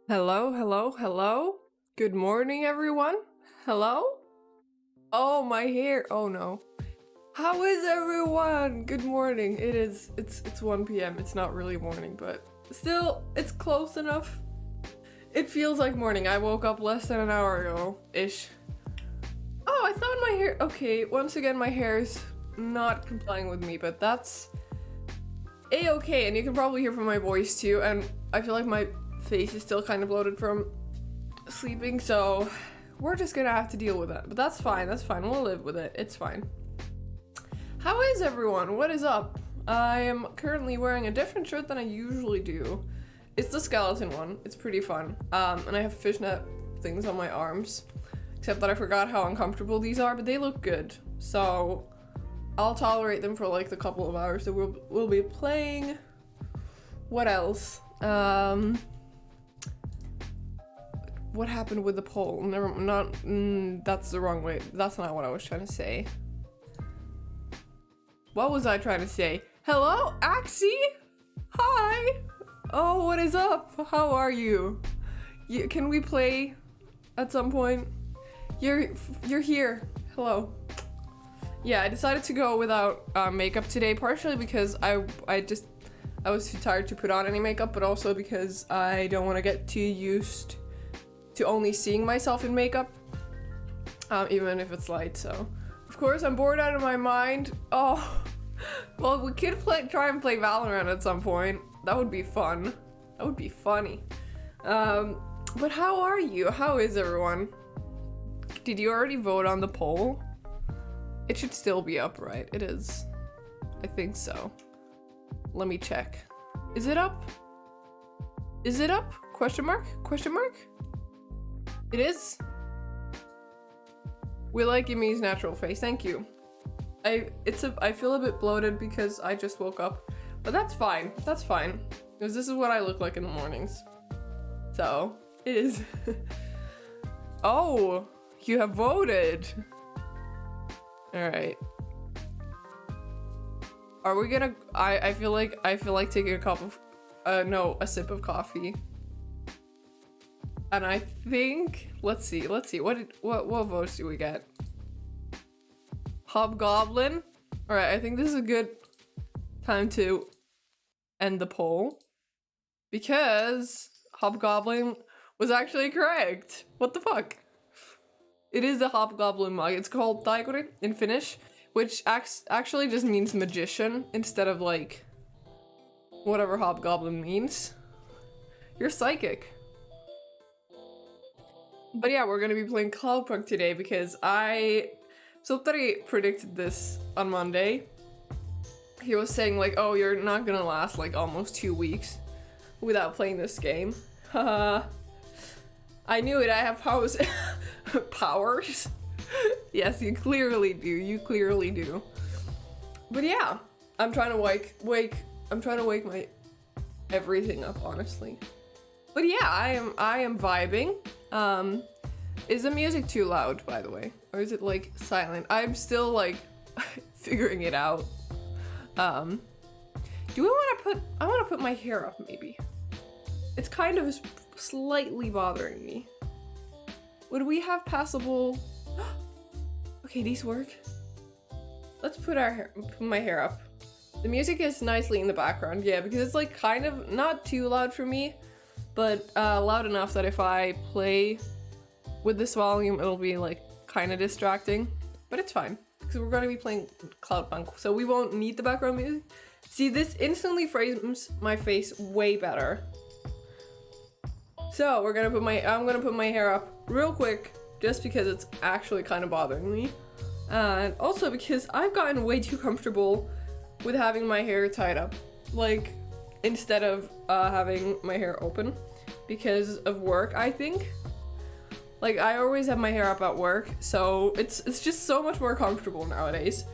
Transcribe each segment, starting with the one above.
Hello, hello, hello. Good morning, everyone. Hello? Oh, my hair. Oh no. How is everyone? Good morning. It's 1 p.m. It's not really morning, but still, it's close enough. It feels like morning. I woke up less than an hour ago-ish. Oh, I thought my hair... Okay, once again, my hair is not complying with me, but that's a-okay, and you can probably hear from my voice too, and I feel like my face is still kind of bloated from sleeping, so we're just gonna have to deal with that. But that's fine, we'll live with it, it's fine. How is everyone? What is up? I am currently wearing a different shirt than I usually do. It's the skeleton one, it's pretty fun. And I have fishnet things on my arms, except that I forgot how uncomfortable these are, but they look good. So I'll tolerate them for like the couple of hours that we'll be playing. What else? What happened with the poll? That's the wrong way. That's not what I was trying to say. What was I trying to say? Hello, Axie? Hi! Oh, what is up? How are you? Can we play at some point? You're here. Hello. Yeah, I decided to go without makeup today, partially because I was too tired to put on any makeup, but also because I don't want to get too used to only seeing myself in makeup, even if it's light. So of course I'm bored out of my mind. Oh, well, we could try and play Valorant at some point. That would be fun. That would be funny. But how are you? How is everyone? Did you already vote on the poll? It should still be up, right? It is. I think so. Let me check. Is it up? Is it up? Question mark? Question mark? It is. We like Yumi's natural face. Thank you. I feel a bit bloated because I just woke up, but that's fine. That's fine, because this is what I look like in the mornings. So it is. Oh, you have voted. All right. Are we gonna? I feel like taking a cup of, no, a sip of coffee. And I think, let's see, what votes do we get? Hobgoblin? Alright, I think this is a good time to end the poll, because Hobgoblin was actually correct. What the fuck? It is a Hobgoblin mug. It's called Taikuri in Finnish, which actually just means magician instead of like whatever Hobgoblin means. You're psychic. But yeah, we're gonna be playing Cloudpunk today because Sultari predicted this on Monday. He was saying like, oh, you're not gonna last like almost 2 weeks without playing this game. Haha. I knew it, I have powers. Powers? Yes, you clearly do, you clearly do. But yeah, I'm trying to wake my everything up, honestly. But yeah, I am vibing. Is the music too loud, by the way? Or is it like silent? I'm still like figuring it out. I wanna put my hair up maybe. It's kind of slightly bothering me. Would we have passable? Okay, these work. Let's put my hair up. The music is nicely in the background, yeah, because it's like kind of not too loud for me, but loud enough that if I play with this volume, it'll be like kind of distracting, but it's fine because we're going to be playing Cloudpunk, so we won't need the background music. See, this instantly frames my face way better. So I'm gonna put my hair up real quick just because it's actually kind of bothering me, and also because I've gotten way too comfortable with having my hair tied up, like instead of having my hair open because of work. I think like I always have my hair up at work, so it's just so much more comfortable nowadays,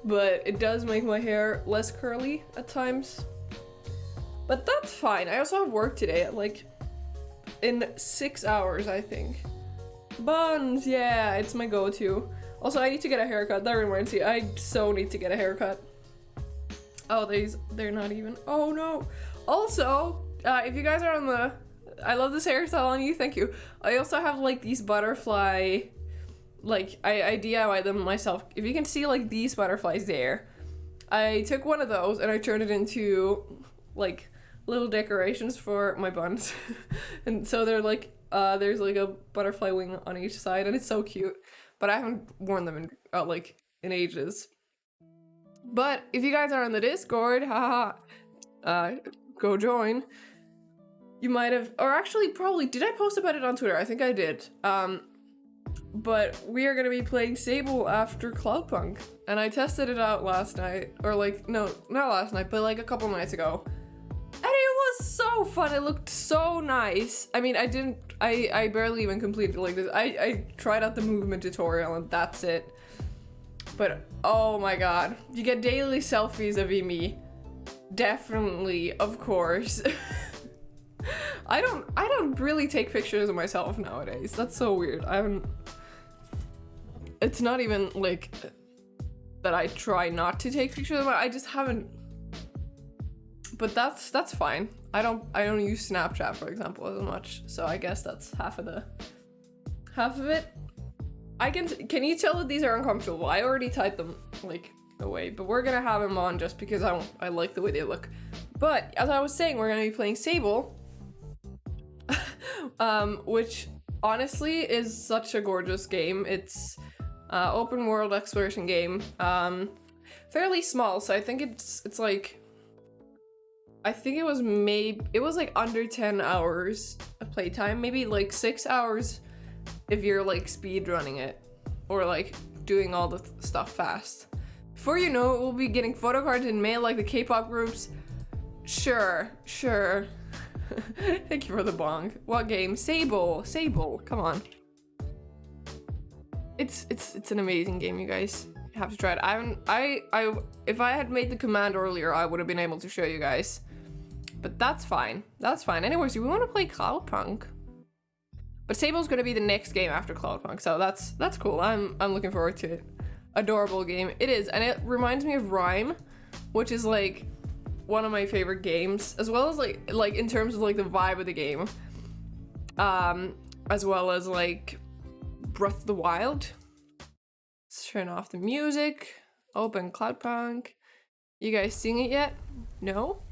but it does make my hair less curly at times, but that's fine. I also have work today at like in 6 hours, I think. Buns, yeah, it's my go-to. Also, I need to get a haircut. That reminds me, I so need to get a haircut. Oh, they're not even. Oh no. Also, if you guys are on I love this hairstyle on you, thank you. I also have like these butterfly, like I DIY them myself. If you can see like these butterflies there, I took one of those and I turned it into like little decorations for my buns. And so they're like, there's like a butterfly wing on each side and it's so cute. But I haven't worn them in like in ages. But if you guys are on the Discord, haha, go join. You might have, or actually probably, did I post about it on Twitter? I think I did. But we are gonna be playing Sable after Cloudpunk. And I tested it out last night, or like, no, not last night, but like a couple nights ago. And it was so fun, it looked so nice. I mean, I barely even completed like this. I tried out the movement tutorial and that's it. But oh my god, you get daily selfies of me. Definitely, of course. I don't really take pictures of myself nowadays. That's so weird. It's not even like that I try not to take pictures of I just haven't. But that's fine. I don't use Snapchat, for example, as much. So I guess that's half of it. Can you tell that these are uncomfortable? I already tied them like away, but we're gonna have them on just because I like the way they look. But as I was saying, we're gonna be playing Sable, which honestly is such a gorgeous game. It's open world exploration game, fairly small. So I think it's like, I think it was like under 10 hours of playtime, maybe like 6 hours if you're like speed running it or like doing all the stuff fast. Before you know it, we'll be getting photo cards in mail like the K-pop groups. Sure. Thank you for the bong. What game? Sable, come on. It's an amazing game, you guys. You have to try it. If I had made the command earlier, I would have been able to show you guys. But that's fine. Anyways, do we want to play Cloudpunk? But Sable's gonna be the next game after Cloudpunk, so that's cool. I'm looking forward to it. Adorable game. It is, and it reminds me of Rhyme, which is like one of my favorite games, as well as like in terms of like the vibe of the game. As well as like Breath of the Wild. Let's turn off the music. Open Cloudpunk. You guys sing it yet? No?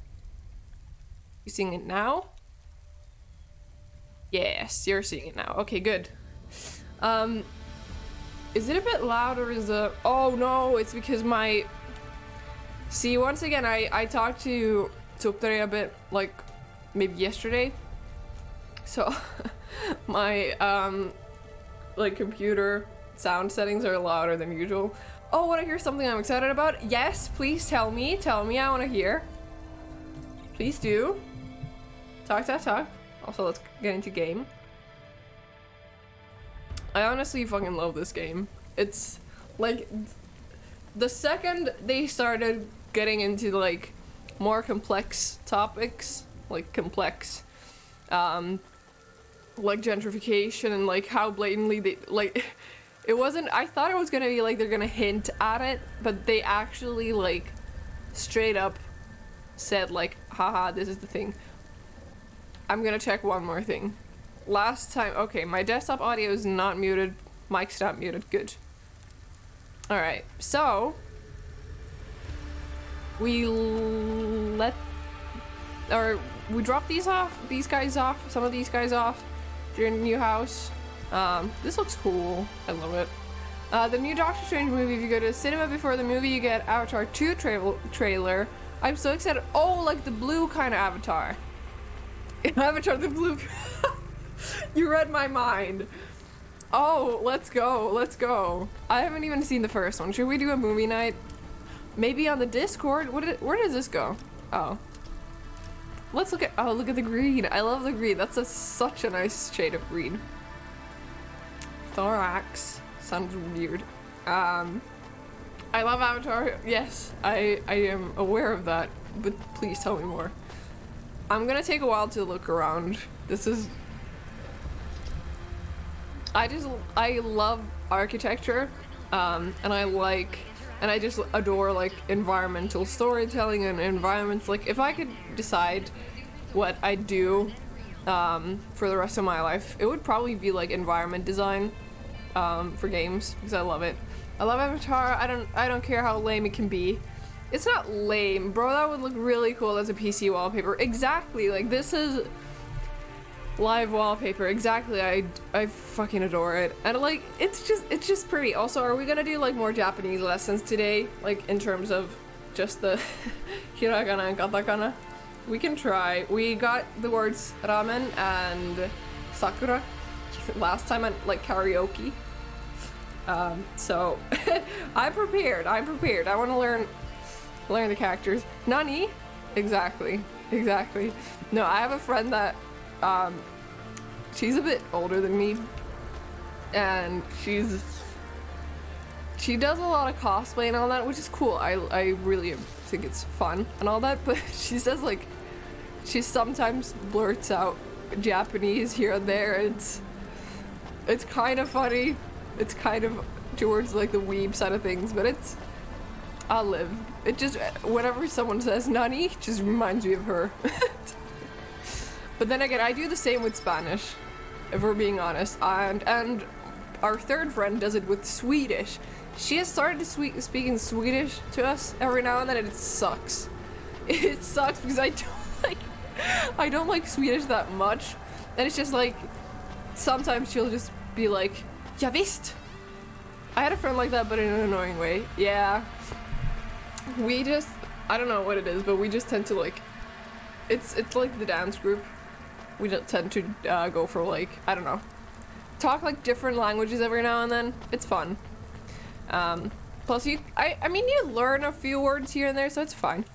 You sing it now? Yes, you're seeing it now. Okay, good. Is it a bit loud or is the... Oh no, it's because my... See, once again, I talked to Tuptare a bit, like, maybe yesterday. So, my, like, computer sound settings are louder than usual. Oh, wanna hear something I'm excited about? Yes, please tell me, I wanna hear. Please do. Talk. Also, let's get into game. I honestly fucking love this game. It's like the second they started getting into like more complex topics, like complex like gentrification and like how blatantly they like it wasn't, I thought it was gonna be like they're gonna hint at it, but they actually like straight up said like, haha, this is the thing. I'm gonna check one more thing. Last time, okay, my desktop audio is not muted, mic's not muted, good. Alright, so we drop these guys off, some of these guys off during the new house. This looks cool, I love it. The new Doctor Strange movie, if you go to the cinema before the movie, you get Avatar 2 trailer. I'm so excited. Oh, like the blue kind of Avatar. Avatar the blue. You read my mind. Oh, let's go. I haven't even seen the first one. Should we do a movie night? Maybe on the Discord? Where does this go? Oh. Let's look at, oh, look at the green. I love the green. That's such a nice shade of green. Thorax. Sounds weird. I love Avatar. Yes, I am aware of that, but please tell me more. I'm gonna take a while to look around. This is... I love architecture, and I just adore like environmental storytelling and environments. Like if I could decide what I'd do for the rest of my life. It would probably be like environment design for games because I love it. I love Avatar. I don't care how lame it can be. It's not lame, bro. That would look really cool as a PC wallpaper. Exactly. Like this is live wallpaper. Exactly. I fucking adore it. And like it's just pretty. Also, are we gonna do like more Japanese lessons today? Like in terms of just the hiragana and katakana? We can try. We got the words ramen and sakura last time at like karaoke. So I'm prepared. I want to learn the characters. Nani? Exactly. No, I have a friend that she's a bit older than me, and she does a lot of cosplay and all that, which is cool. I really think it's fun and all that, but she says like she sometimes blurts out Japanese here and there. It's kind of funny. It's kind of towards like the weeb side of things, but I'll live. It just, whenever someone says nani, it just reminds me of her. But then again, I do the same with Spanish, if we're being honest. And our third friend does it with Swedish. She has started to speaking Swedish to us every now and then, and it sucks. It sucks because I don't like Swedish that much, and it's just like sometimes she'll just be like, "Ja visst." I had a friend like that, but in an annoying way. Yeah. We just, I don't know what it is, but we just tend to like, it's like the dance group. We just tend to go for like, I don't know, talk like different languages every now and then. It's fun. Plus I mean you learn a few words here and there, so it's fine.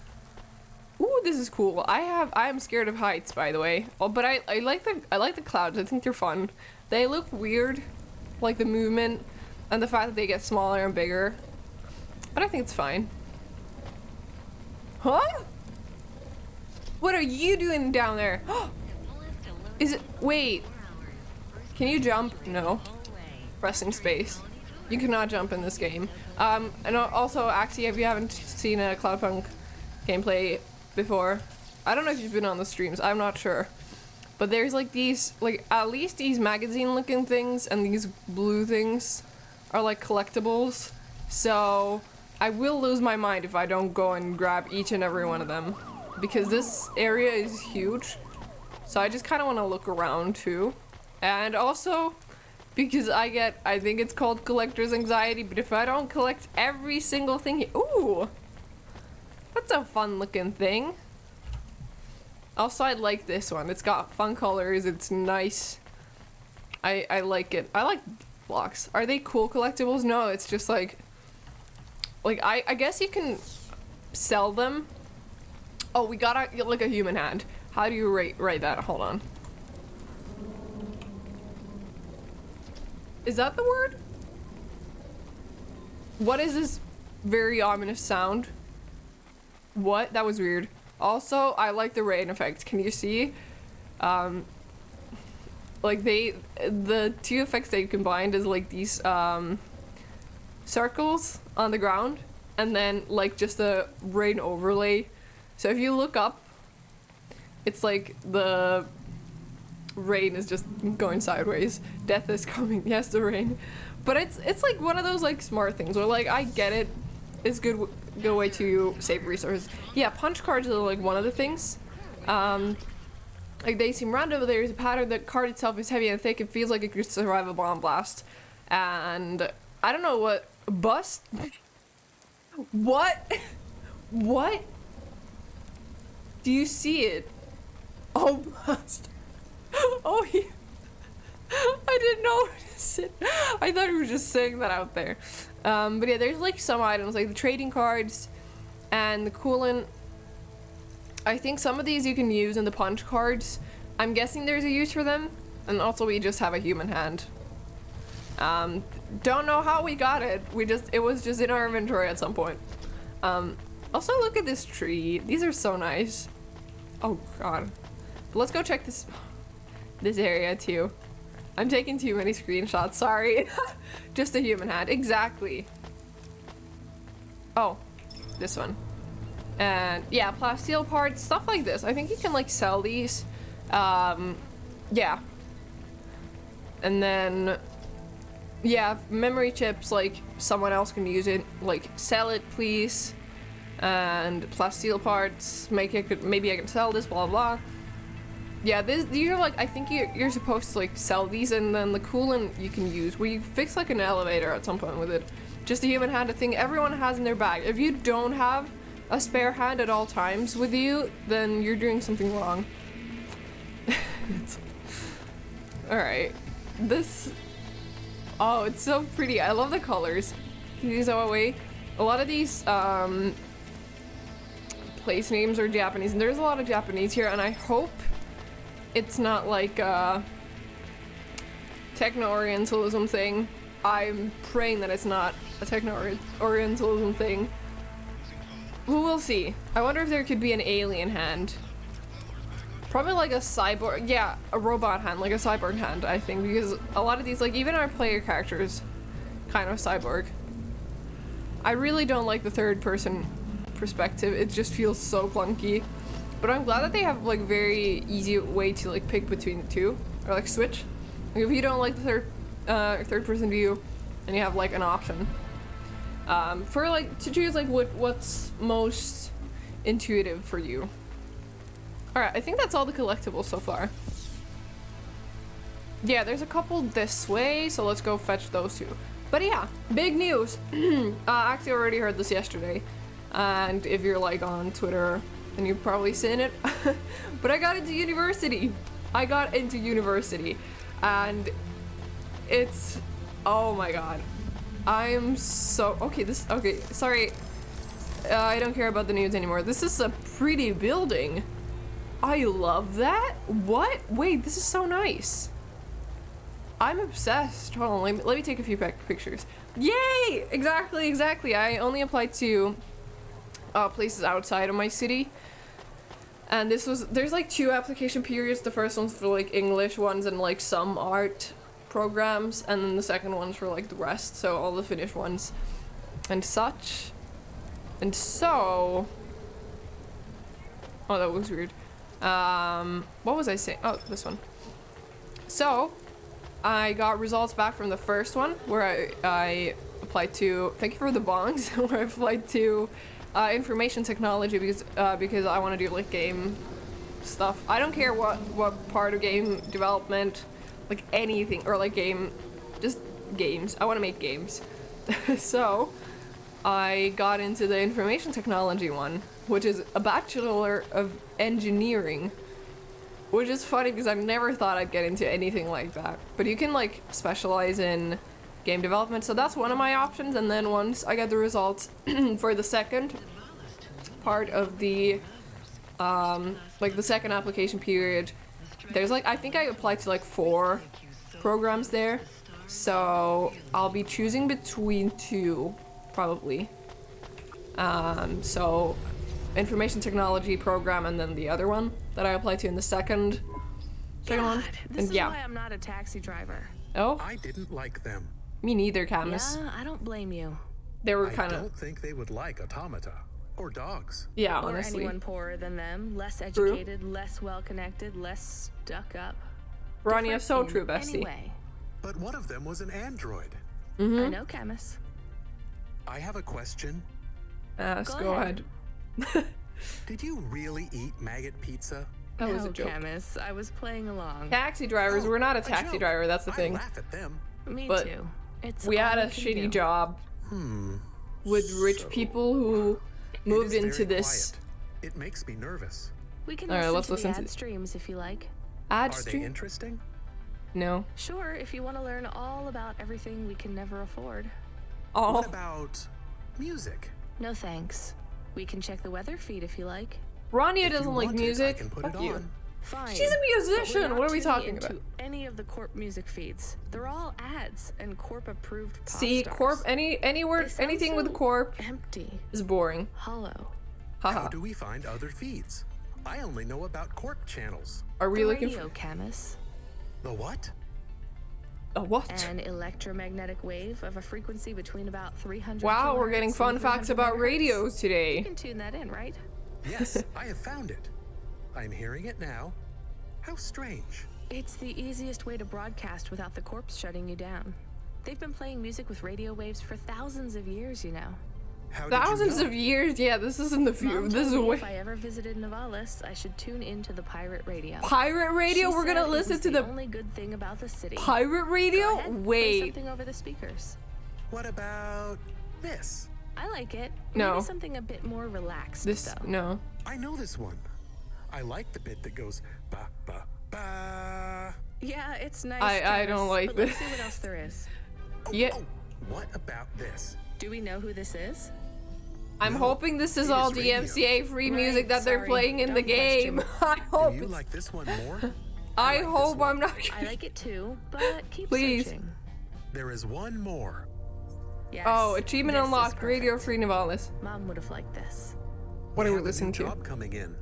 Ooh, this is cool. I am scared of heights, by the way. Oh, but I like the clouds. I think they're fun. They look weird, like the movement and the fact that they get smaller and bigger. But I think it's fine. Huh? What are you doing down there? Is it, wait. Can you jump? No. Pressing space. You cannot jump in this game. And also, Axie, if you haven't seen a Cloudpunk gameplay before, I don't know if you've been on the streams, I'm not sure. But there's like these, like at least these magazine looking things and these blue things are like collectibles. So I will lose my mind if I don't go and grab each and every one of them, because this area is huge. So I just kind of want to look around too. And also because I think it's called collector's anxiety, but if I don't collect every single thing ooh! That's a fun looking thing. Also, I like this one. It's got fun colors. It's nice. I like it. I like blocks. Are they cool collectibles? No, it's just like I guess you can sell them. Oh, we got like a human hand. How do you write that? Hold on. Is that the word? What is this very ominous sound? What? That was weird. Also, I like the rain effects. Can you see? Like the two effects they combined is like these circles on the ground, and then like just a rain overlay. So if you look up, it's like the rain is just going sideways. Death is coming. Yes, the rain. But it's like one of those like smart things where like I get it. It's good way to save resources. Yeah, punch cards are like one of the things. Like they seem random, but there's a pattern. The card itself is heavy and thick. It feels like it could survive a bomb blast. And I don't know what bust. What? What? Do you see it? Oh, bust. Oh, yeah. I didn't notice it. I thought you were just saying that out there. But yeah, there's like some items like the trading cards and the coolant. I think some of these you can use in the punch cards. I'm guessing there's a use for them. And also we just have a human hand. Don't know how we got it. It was just in our inventory at some point. Also look at this tree. These are so nice. Oh god. But let's go check this area too. I'm taking too many screenshots, sorry. Just a human hand, exactly. Oh, this one. And yeah, plasteel parts, stuff like this. I think you can like sell these. yeah. And then, yeah, memory chips, like, someone else can use it. Like, sell it, please. And plasteel parts, maybe I can sell this, blah, blah. Yeah, these are, like, I think you're supposed to, like, sell these, and then the coolant you can use. We fix, like, an elevator at some point with it. Just a human-handed thing everyone has in their bag. If you don't have a spare hand at all times with you, then you're doing something wrong. Alright. This... Oh, it's so pretty. I love the colors. These are away. A lot of these, place names are Japanese, and there's a lot of Japanese here, and I hope it's not like a techno-orientalism thing. I'm praying that it's not a techno-orientalism thing. Who will see? I wonder if there could be an alien hand. Probably like a cyborg, yeah, a robot hand, like a cyborg hand, I think, because a lot of these, like, even our player characters, kind of cyborg. I really don't like the third person perspective, it just feels so clunky. But I'm glad that they have, like, very easy way to, like, pick between the two, or, like, switch. Like, if you don't like the third person view, and you have, like, an option. For, like, to choose, like, what's most intuitive for you. Alright, I think that's all the collectibles so far. Yeah, there's a couple this way, so let's go fetch those two. But yeah, big news! Actually, I already heard this yesterday. And if you're, like, on Twitter, then you've probably seen it. But I got into university! And it's... Oh my god. I'm so... Okay, sorry. I don't care about the news anymore. This is a pretty building. I love that. What? Wait, this is so nice. I'm obsessed. Hold on, let me take a few pictures. Yay! Exactly. I only applied to places outside of my city. And there's like 2 application periods. The first one's for like English ones and like some art programs, and then the second one's for like the rest, so all the Finnish ones and such. And so... Oh, that was weird. What was I saying? Oh, this one. So, I got results back from the first one, where I applied to, thank you for the bongs, where I applied to information technology because I want to do like game stuff. I don't care what part of game development, like anything, or like just games. I want to make games. So, I got into the information technology one, which is a Bachelor of Engineering, which is funny because I've never thought I'd get into anything like that. But you can like specialize in game development, so that's one of my options. And then once I get the results for the second part of the like the second application period, there's like, I think I applied to like 4 programs there, so I'll be choosing between 2 probably. So information technology program, and then the other one that I applied to in the second one. This is why I'm not a taxi driver. Oh? I didn't like them. Me neither, Camus. Yeah, I don't blame you. They were kind I of... don't think they would like automata or dogs. Yeah, Or honestly. anyone poorer than them, less educated, less well-connected, less stuck up. Rania, so Different true, in bestie. any way. But one of them was an android. I know, Camus. I have a question. Go ahead. Did you really eat maggot pizza? That was No, a joke. Camus, I was playing along. Taxi drivers, we're not a taxi joke. driver, that's the I thing. laugh at them. Me but too. It's We all had a we can shitty do. job with rich So, people who moved It is into very this quiet. It makes me nervous. We can All right, listen let's to listen the to- ad streams if you like. ad Are they stream. interesting? No. Sure, if you want to learn all about everything we can never afford. Oh, What about music? No thanks. We can check the weather feed if you like. Rania If you doesn't like want it, music. I can put Fuck it you. on. Fine. She's a but we're musician. not What are we tuning talking into about? Any of the Corp music feeds. They're all ads and Corp approved pop See, stars. corp. Any word, They sound anything with so corp empty, is boring. hollow. How Haha. do we find other feeds? I only know about corp channels. Are we The looking radio, for Camus. The what? a what? An electromagnetic wave of a frequency between about 300 Wow, we're kilohertz getting and fun facts 300 about megahertz. radios You today. can tune that in, right? Yes, I have found it. I'm hearing it now. How strange. It's the easiest way to broadcast without the corpse shutting you down. They've been playing music with radio waves for thousands of years, you know. How Thousands did you know? of years? Yeah, this isn't the view. Mom This is told me way. if I ever visited Navalis, I should tune into the pirate radio. Pirate radio? She We're gonna said it listen was to the the only good thing about the city. pirate Go radio? ahead, play Wait. something over the speakers. What about this? I like it. No. Maybe something a bit more relaxed, This, though. no. I know this one. I like the bit that goes ba ba ba. Yeah, it's nice. I don't Thomas, like but this. Let's see what else there is. Oh, Yeah. oh, what about this? Do we know who this is? I'm No, hoping this is it all is radio. DMCA free Right, music that they're sorry, playing in the dumb game. question. I hope Do you it's, like this one more? I like this hope one. I'm not. I like it too, but keep Please. searching. There is one more. Yes, Oh, achievement this is unlocked. Radio perfect. Free Navalis. Mom would have liked this. What are we have a new listening to? job coming in.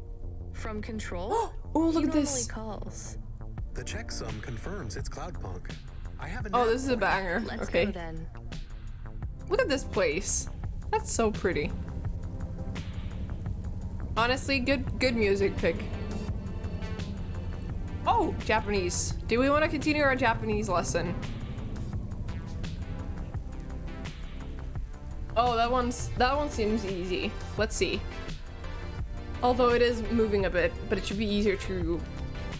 From Control? Oh, look he at this. normally calls. The checksum confirms it's Cloudpunk. I have a Oh, nap this is a for it. banger. Let's Okay. go then. Look at this place. That's so pretty. Honestly, good music pick. Oh, Japanese. Do we want to continue our Japanese lesson? Oh, that one seems easy. Let's see. Although it is moving a bit, but it should be easier to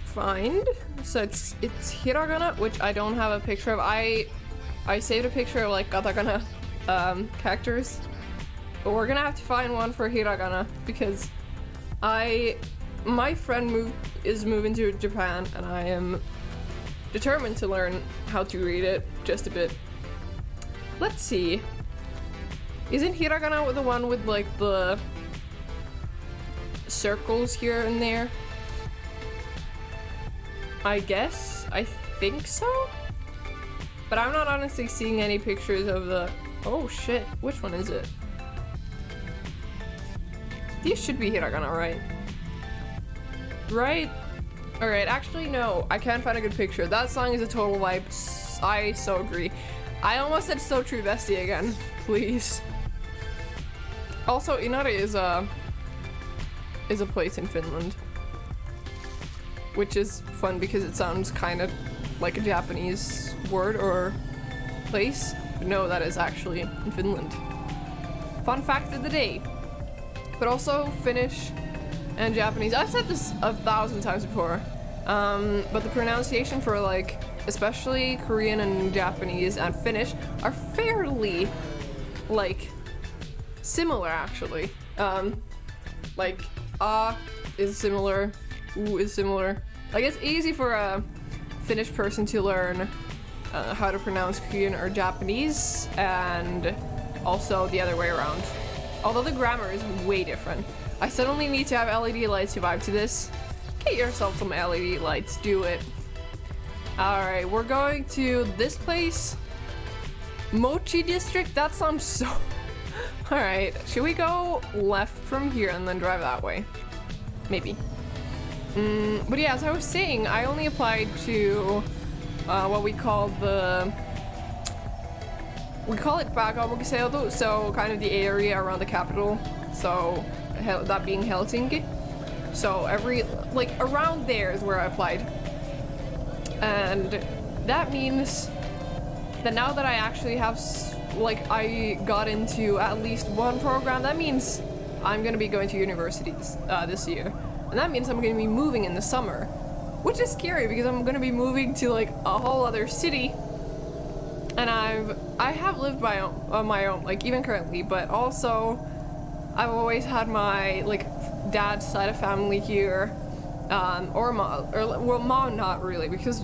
find. So it's hiragana, which I don't have a picture of. I saved a picture of like katakana characters, but we're gonna have to find one for hiragana because my friend is moving to Japan and I am determined to learn how to read it just a bit. Let's see. Isn't hiragana the one with like the circles here and there? I guess. I think so? But I'm not honestly seeing any pictures of the... Oh shit, which one is it? These should be hiragana, right? Right? Alright, actually no, I can't find a good picture. That song is a total vibe. I so agree. I almost said so true bestie again. Please. Also, Inari is a place in Finland. Which is fun because it sounds kind of like a Japanese word or place. But no, that is actually in Finland. Fun fact of the day. But also Finnish and Japanese. I've said this 1,000 times before. But the pronunciation for like, especially Korean and Japanese and Finnish are fairly like similar actually. Like is similar, is similar. Like it's easy for a Finnish person to learn how to pronounce Korean or Japanese, and also the other way around. Although the grammar is way different. I suddenly need to have LED lights to vibe to this. Get yourself some LED lights, do it. Alright, we're going to this place. Mochi District? That sounds so... Alright, should we go left from here and then drive that way? Maybe. But yeah, as I was saying, I only applied to what we call the... We call it Pääkaupunkiseutu, so kind of the area around the capital. So that being Helsinki. So like around there is where I applied. And that means that now that I actually have, like I got into at least one program, that means I'm gonna be going to university this year. And that means I'm gonna be moving in the summer. Which is scary because I'm gonna be moving to like a whole other city. And I have lived on my own, like even currently, but also I've always had my like dad's side of family here, or mom not really because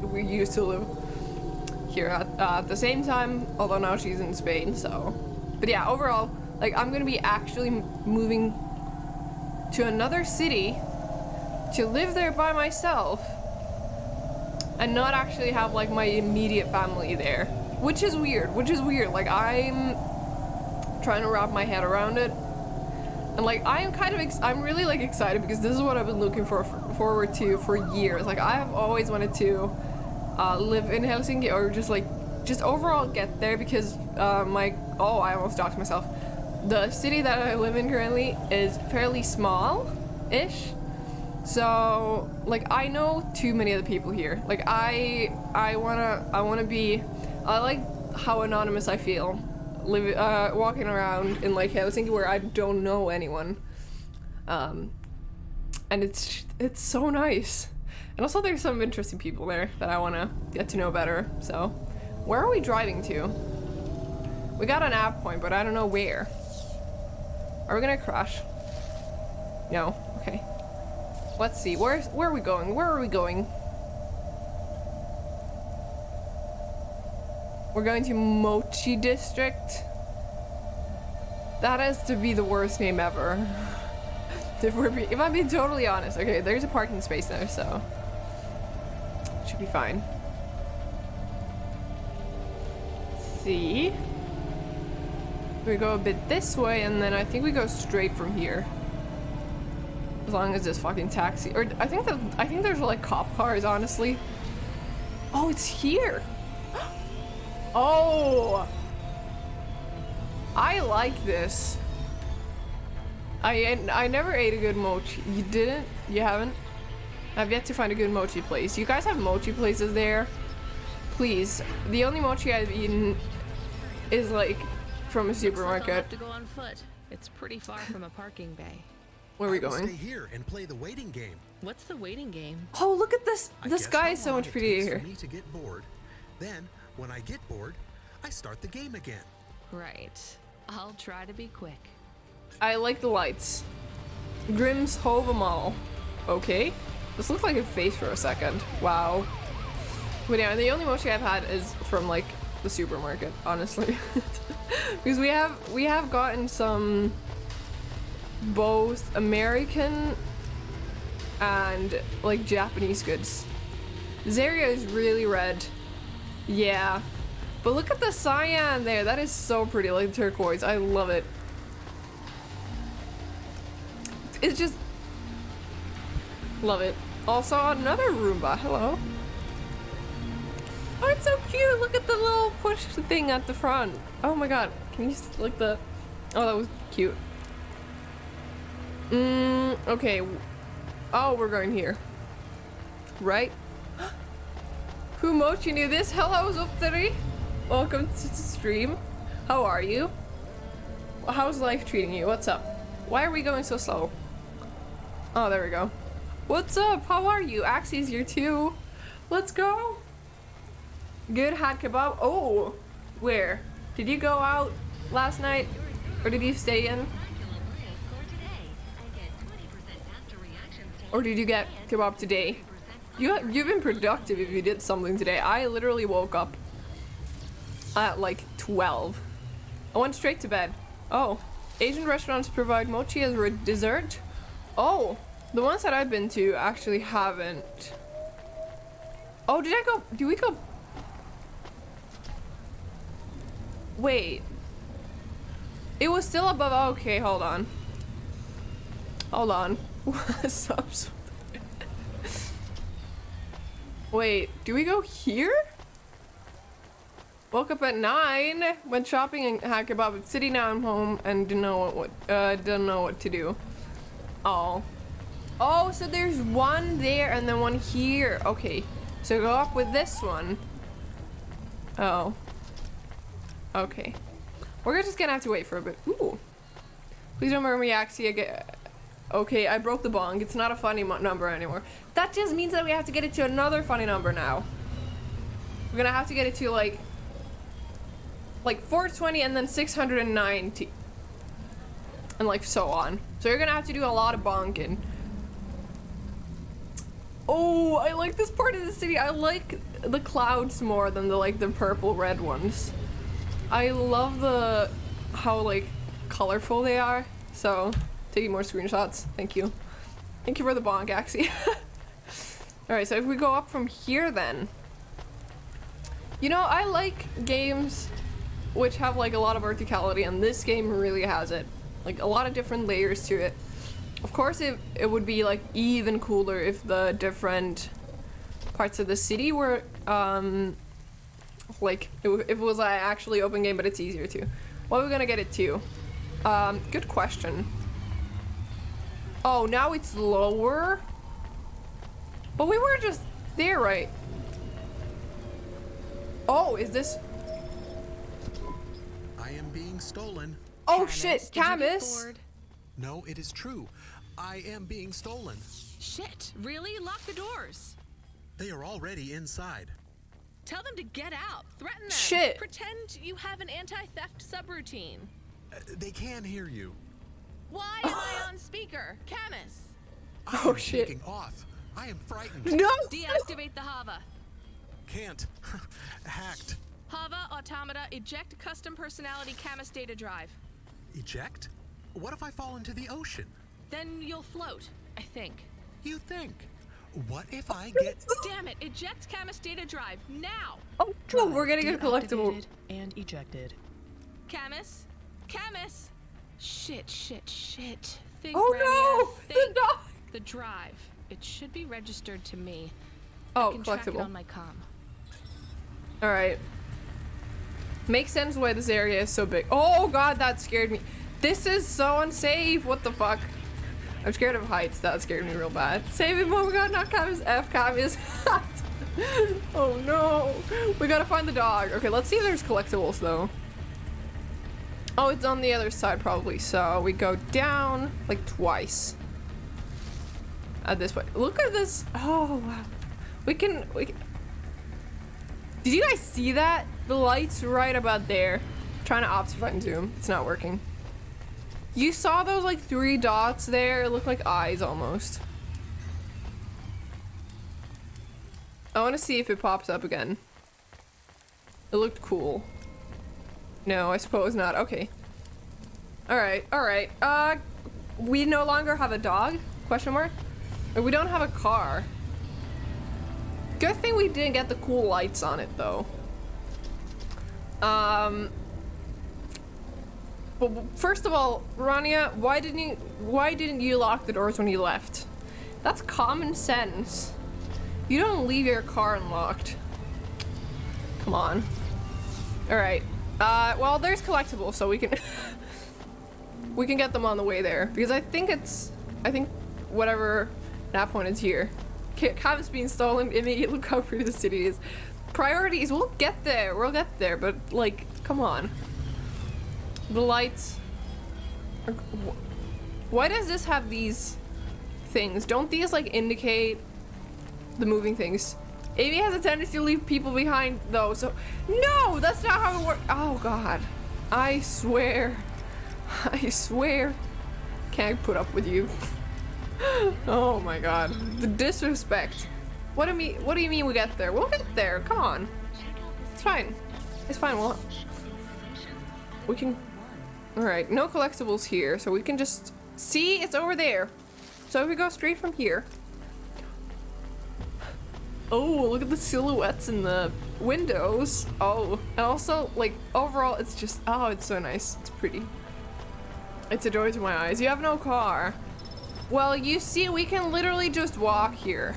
we used to live here at the same time, although now she's in Spain. So, but yeah, overall, like I'm gonna be actually moving to another city to live there by myself. And not actually have like my immediate family there, which is weird. Like I'm trying to wrap my head around it, and like I'm really like excited because this is what I've been looking forward to for years. Like I have always wanted to live in Helsinki or just overall get there because I almost doxed myself. The city that I live in currently is fairly small-ish. So, like, I know too many of the people here. Like, I like how anonymous I feel, walking around in like Helsinki where I don't know anyone. And it's so nice. And also there's some interesting people there that I want to get to know better. So, where are we driving to? We got an app point, but I don't know where. Are we gonna crash? No. Okay. Let's see. Where are we going? Where are we going? We're going to Mochi District. That has to be the worst name ever. If I'm being totally honest. Okay, there's a parking space there, so should be fine. Let's see. We go a bit this way, and then I think we go straight from here. As long as this fucking taxi, or I think there's like cop cars, honestly. Oh, it's here. Oh, I like this. I never ate a good mochi. You didn't? You haven't? I've yet to find a good mochi place. You guys have mochi places there? Please. The only mochi I've eaten is like from a supermarket. I'll have to go on foot. It's pretty far from a parking bay. Where are we going? Stay here and play the waiting game. What's the waiting game? Oh, look at this. I This guess guy how is so long much it prettier takes here. for me to get bored. Then, when I get bored, I start the game again. Right. I'll try to be quick. I like the lights. Grimm's Hovemal. Okay. This looked like a face for a second. Wow. But yeah, the only mochi I've had is from like the supermarket, honestly. Because we have gotten some both American and like Japanese goods. This area is really red. Yeah. But look at the cyan there. That is so pretty, like turquoise. I love it. It's just love it. Also another Roomba. Hello. Oh, it's so cute. Look at the little push thing at the front. Oh my god. Can you look the... Oh, that was cute. Okay. Oh, we're going here. Right? Who mochi knew this? Hello, Zuptari. Welcome to the stream. How are you? How's life treating you? What's up? Why are we going so slow? Oh, there we go. What's up? How are you? Axie's here too. Let's go. Good hot kebab. Oh, where? Did you go out last night? Or did you stay in? Or did you get kebab today? You've been productive if you did something today. I literally woke up at like 12. I went straight to bed. Oh, Asian restaurants provide mochi as a dessert? Oh, the ones that I've been to actually haven't. Oh, did we go? Wait. It was still above, okay, hold on. Hold on. What's up? Wait, do we go here? Woke up at 9, went shopping and had kebab. Sitting now I'm home and didn't know what to do. Oh. Oh, so there's one there and then one here. Okay. So go up with this one. Oh. Okay. We're just gonna have to wait for a bit. Ooh. Please don't murder me, Axie again. Okay, I broke the bong. It's not a funny number anymore. That just means that we have to get it to another funny number now. We're gonna have to get it to like 420 and then 690. And like so on. So you're gonna have to do a lot of bonking. Oh, I like this part of the city. I like the clouds more than the purple red ones. I love how like colorful they are. So taking more screenshots. Thank you. Thank you for the bonk, Axie. Alright, so if we go up from here then. You know, I like games which have like a lot of verticality, and this game really has it. Like a lot of different layers to it. Of course it would be like even cooler if the different parts of the city were like if it was actually open game, but it's easier to. What are we gonna get it to? Good question. Oh, now it's lower. But we were just there, right? Oh, is this? I am being stolen. Oh Camus, shit, did you get Camus. bored? No, it is true. I am being stolen. Shit, really? Lock the doors. They are already inside. Tell them to get out. Threaten them. Shit. Pretend you have an anti-theft subroutine. They can hear you. Why am I on speaker? Camus. I Oh, am shit. taking off. I am frightened. No. Deactivate the Hava. Can't. Hacked. Hava, automata, eject custom personality Camus data drive. Eject? What if I fall into the ocean? Then you'll float, I think. You think? What if I get... Damn it, eject Camus data drive, now! Oh, no, we're getting a collectible. Deactivated and ejected. Camus? Camus! Shit. Think, Oh Rania, no! The think. dog. The drive. It should be registered to me. Oh, I can track it collectible. on my comm. All right. Makes sense why this area is so big. Oh god, that scared me. This is so unsafe. What the fuck? I'm scared of heights. That scared me real bad. Save him. Oh my god, not Camus. F Camus. Oh no. We gotta find the dog. Okay, let's see if there's collectibles though. Oh, it's on the other side probably. So we go down like twice. At this way. Look at this. Oh wow. We can. Did you guys see that? The light's right about there. I'm trying to optifine and zoom. It's not working. You saw those like 3 dots there? It looked like eyes almost. I want to see if it pops up again. It looked cool. No, I suppose not. Okay. Alright. We no longer have a dog? Question mark? Or we don't have a car. Good thing we didn't get the cool lights on it though. But first of all, Rania, why didn't you lock the doors when you left? That's common sense. You don't leave your car unlocked. Come on. All right. Well, there's collectibles, so we can we can get them on the way there because I think whatever that point is here. Cab's being stolen. Immediately look how pretty the city is. Priorities. We'll get there. But like, come on. The lights. Why does this have these things? Don't these like indicate the moving things? Amy has a tendency to leave people behind though, so no, that's not how it works. Oh god. I swear. Can't put up with you. Oh my god. The disrespect. What do you mean we get there? We'll get there. Come on. It's fine. We can. Alright, no collectibles here, so we can just see it's over there. So we go straight from here. Oh, look at the silhouettes in the windows. Oh, and also, like, overall, it's just, oh, it's so nice. It's pretty. It's a joy to my eyes. You have no car. Well, you see, we can literally just walk here.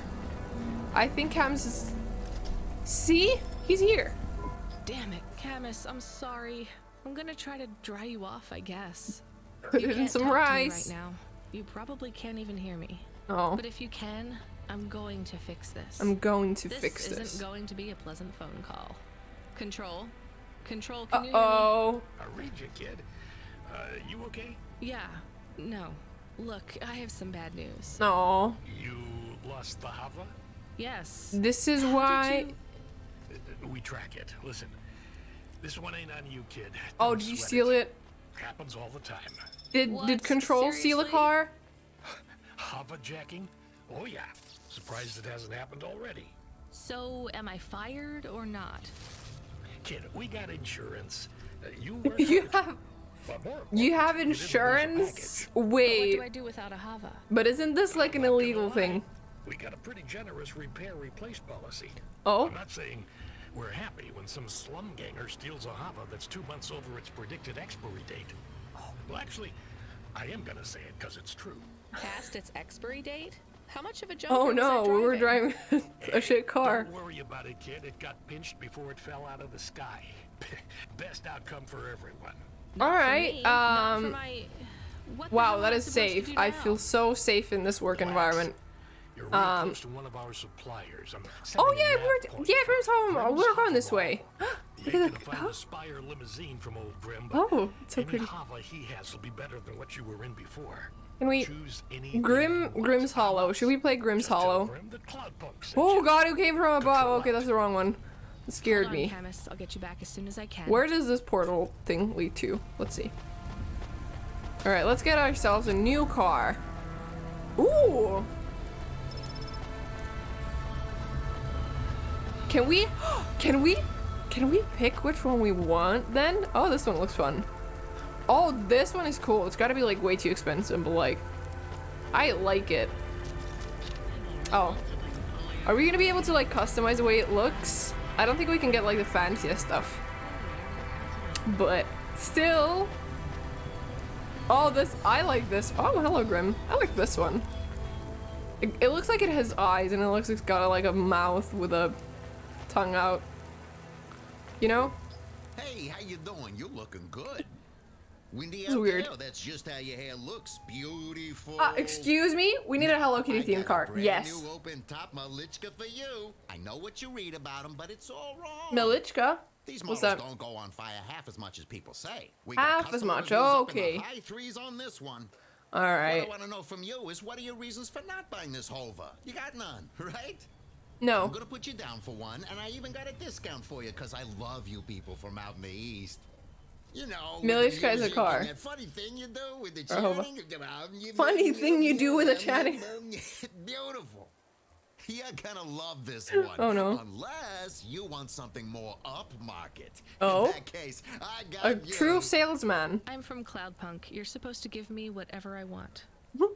I think Camus is... See? He's here. Damn it, Camus, I'm sorry. I'm gonna try to dry you off, I guess. Put You it in can't some talk to me rice. right now. You probably can't even hear me. Oh, But if you can, I'm going to fix this. I'm going to This fix isn't this. going to be a pleasant phone call. Control? Control, can you hear me? Uh-oh. I read you, kid. You okay? Yeah. No. Look, I have some bad news. No. You lost the Hava? Yes. This is How did why... you- We track it. Listen, this one ain't on you, kid. Oh, Don't did you sweat steal it? Happens all the time. Did What? Control steal a Seriously? car? Hava jacking? Oh yeah. Surprised it hasn't happened already. So, am I fired or not? Kid, we got insurance. You were You hurt, have... but more You have important, you didn't lose a insurance? package. But what Wait, do I do without a Hava? but isn't this like an Not gonna illegal lie, thing? We got a pretty generous repair-replace policy. Oh? I'm not saying we're happy when some slum ganger steals a Hava that's 2 months over its predicted expiry date. Well, actually, I am gonna say it because it's true. Past its expiry date? How much of a jump Oh was no, that we were driving a shit car. Don't worry about it, kid. It got pinched before it fell out of the sky. Best outcome for everyone. Not for Alright, me, not for my... What the hell Wow, am that I is supposed to safe. do I now? feel so safe in this work Relax. environment. You're real close to one of our suppliers. I'm Oh sending a yeah, nav point Grim's for home. Grim's We're going Hava this Mall. way. You Look ain't at gonna the find the Spire limousine from old Grim, but oh, it's so any pretty. Hava he has will be better than what you were in before. Can we Choose anything you want. Grim's Hollow? Should we play Grim's Just tell Hollow? Grim that Cloudpunk sent Oh you. god, who came from above? Control Okay, Alt. that's the wrong one. It scared Hold on, me. Chemist. I'll get you back as soon as I can. Where does this portal thing lead to? Let's see. Alright, let's get ourselves a new car. Ooh! Can we pick which one we want then? Oh, this one looks fun. Oh, this one is cool. It's gotta be like way too expensive, but like, I like it. Oh. Are we gonna be able to like customize the way it looks? I don't think we can get like the fanciest stuff. But still. Oh, this, I like this. Oh, hello, Grim. I like this one. It looks like it has eyes and it looks like it's got like a mouth with a tongue out. You know? Hey, how you doing? You're looking good. Windy It's out weird. there. That's just how your hair looks. Beautiful. Excuse me? We need a Hello Kitty I themed got car. a brand Yes. new open top Malichka for you. I know what you read about them, but it's all wrong. Milichka? These What's models that? don't go on fire half as much as people say. We Half got as customer much, reviews up in okay. the high threes on this one. All What I right. want to know from you is what are your reasons for not buying this Hova? You got none, right? I'm No. gonna put you down for one, and I even got a discount for you because I love you people from out in the east. You know, with the Milichka is a music car. and that funny thing you do with the Or Hova. chanting. Funny thing you do with the chanting. Beautiful. You're gonna love this one. Oh, no. Unless you want something more upmarket. Oh. In that case, I got A you. true salesman. I'm from Cloudpunk. You're supposed to give me whatever I want.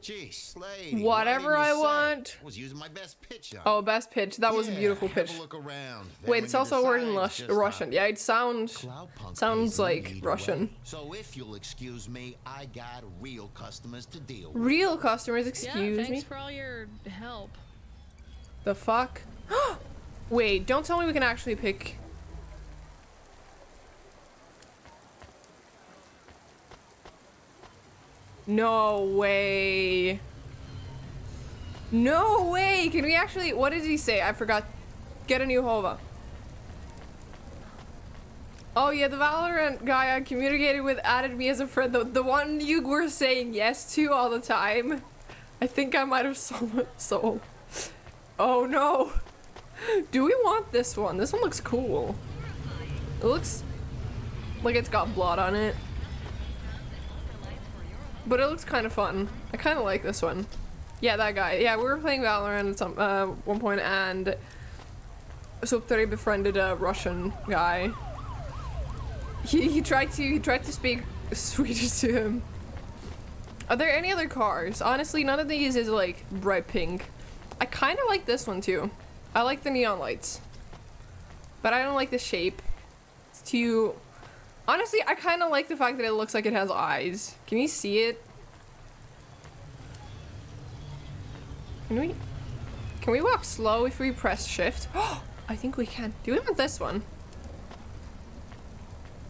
Jeez, lady. Whatever why I didn't you say? want. I was using my best pitch on. Oh, best pitch. That was a Yeah, beautiful have pitch. a look around. Then Wait, when it's you also a word in decide, just Russian. hop. Yeah, it Cloudpunk sounds pays no like heed Russian. away. So if you'll excuse me, I got real customers to deal with. Real customers, Yeah, excuse thanks me. for all your help. The fuck? Wait, don't tell me we can actually pick. No way. No way! Can we actually, what did he say? I forgot. Get a new Hova. Oh yeah, the Valorant guy I communicated with added me as a friend. The one you were saying yes to all the time. I think I might have sold. Oh no. Do we want this one? This one looks cool. It looks like it's got blood on it. But it looks kind of fun. I kind of like this one. Yeah, that guy. Yeah, we were playing Valorant at some one point, and Subtari befriended a Russian guy. He tried to speak Swedish to him. Are there any other cars? Honestly, none of these is like bright pink. I kind of like this one too. I like the neon lights, but I don't like the shape. It's too. Honestly, I kind of like the fact that it looks like it has eyes. Can you see it? Can we walk slow if we press shift? Oh, I think we can. Do we want this one?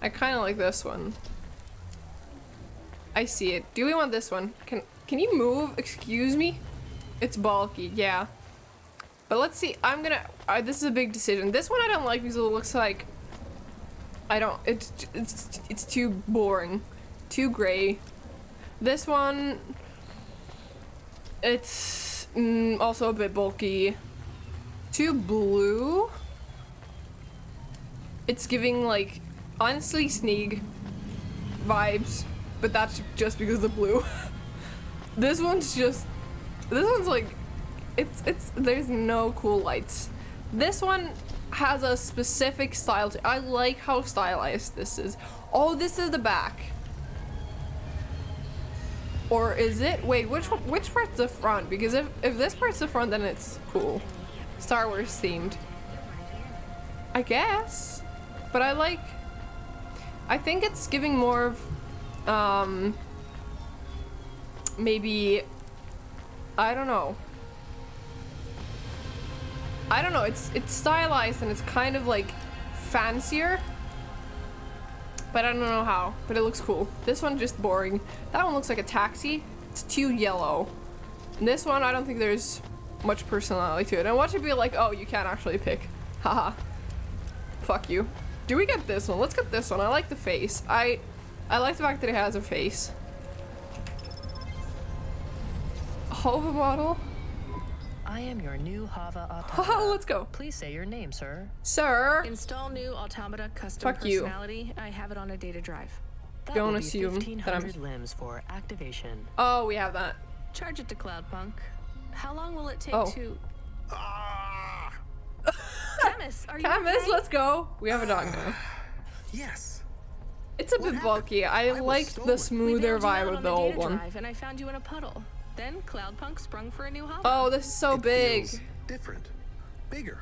I kind of like this one. I see it. Do we want this one? Can you move? Excuse me? It's bulky, yeah. But let's see. I'm gonna. This is a big decision. This one I don't like because it looks like. I don't. It's too boring, too gray. This one. It's also a bit bulky. Too blue. It's giving like honestly Sneak vibes, but that's just because of blue. This one's like it's there's no cool lights. This one has a specific style to, I like how stylized this is. Oh, this is the back. Or is it? Wait, which part's the front? Because if this part's the front, then it's cool. Star Wars themed. I guess. But I think it's giving more of maybe I don't know. It's stylized and it's kind of like fancier. But I don't know how. But it looks cool. This one's just boring. That one looks like a taxi. It's too yellow. And this one, I don't think there's much personality to it. I want to be like, oh, you can't actually pick. Haha. Fuck you. Do we get this one? Let's get this one. I like the face. I like the fact that it has a face. Hova model. I am your new Hava Haha, automata. let's go. Please say your name, sir. Sir. Install new automata custom Fuck you. personality. I have it on a data drive. That Don't will be assume that 1,500 limbs for activation. Oh, we have that. Charge it to Cloudpunk. How long will it take Oh. to... Ah! Camus, are you Camus, okay? let's go. We have a dog now. Yes. It's a bit bulky. I was like the stolen. We smoother bailed you out vibe on of the old data one. drive, and I found you in a puddle. Then Cloudpunk sprung for a new hobby. Oh, this is so It big. feels different. Bigger.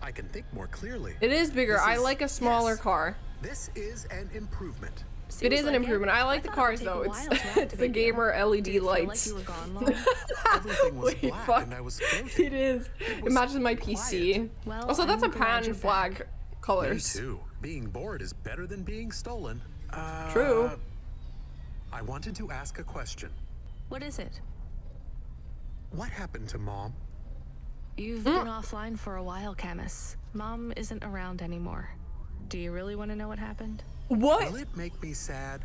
I can think more clearly. It is bigger. This I is- like a smaller yes. car. This is an improvement. It is an improvement. I like the thought cars it would though. take a It's while to it's the activate you. gamer Did LED it feel lights. Like you were gone long? Everything was Wait, black fuck. and I was floating. It is. It matches my PC. Well, Also, that's a I'm glad pan you're flag back. Me colors. too. Being bored is better than being stolen. True. I wanted to ask a question. What is it? What happened to Mom? You've been offline for a while, Camus. Mom isn't around anymore. Do you really want to know what happened? What? Will it make me sad?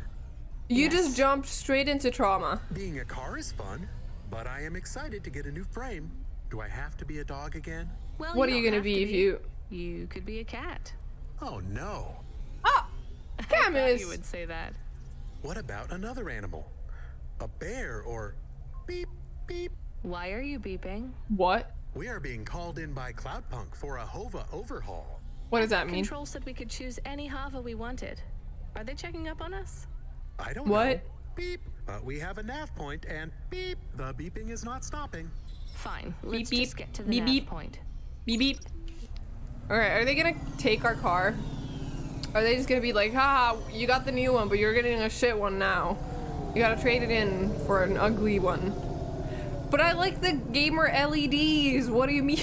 You Yes. just jumped straight into trauma. Being a car is fun, but I am excited to get a new frame. Do I have to be a dog again? Well, What are you don't gonna have be to if you? You could be a cat. Oh no. Ah, I thought Camus. you would say that. What about another animal? A bear or beep, beep. Why are you beeping? What? We are being called in by Cloudpunk for a Hova overhaul. What does that mean? Control said we could choose any Hava we wanted. Are they checking up on us? I don't What? know. Beep. But we have a nav point and beep. The beeping is not stopping. Fine. Let's beep. just get to the Beep, nav beep. point. Beep beep. All right, are they gonna take our car? Are they just gonna be like, haha, you got the new one, but you're getting a shit one now. You gotta trade it in for an ugly one. But I like the gamer LEDs. What do you mean?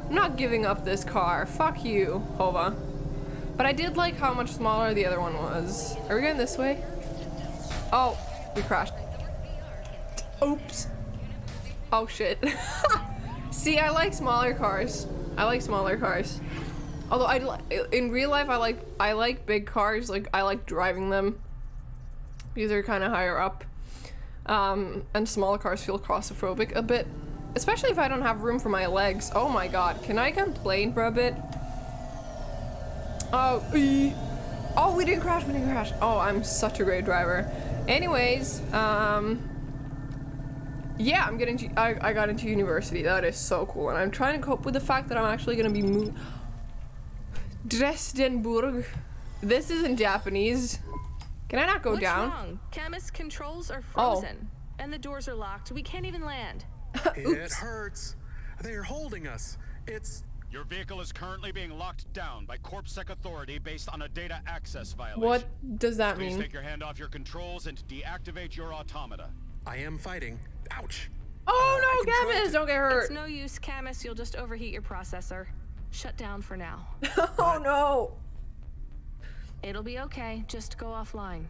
I'm not giving up this car. Fuck you, Hova. But I did like how much smaller the other one was. Are we going this way? Oh, we crashed. Oops. Oh shit. See, I like smaller cars. I like smaller cars. Although in real life I like big cars. Like I like driving them. These are kind of higher up. And smaller cars feel claustrophobic a bit. Especially if I don't have room for my legs. Oh my god, can I complain for a bit? Oh, oh, we didn't crash, Oh, I'm such a great driver. Anyways, yeah, I got into university. That is so cool. And I'm trying to cope with the fact that I'm actually gonna be Dresdenburg. This isn't Japanese. Can I not go What's down? wrong? Camus controls are Oh. frozen. And the doors are locked. We can't even land. It hurts. They're holding us. It's Your vehicle is currently being locked down by CorpSec authority based on a data access violation. What does that Please mean? take your hand off your controls and deactivate your automata. I am fighting. Ouch. Oh I no, can try Camus, to- don't get It's hurt. no use, Camus. You'll just overheat your processor. Shut down for now. Oh no. It'll be okay. Just go offline.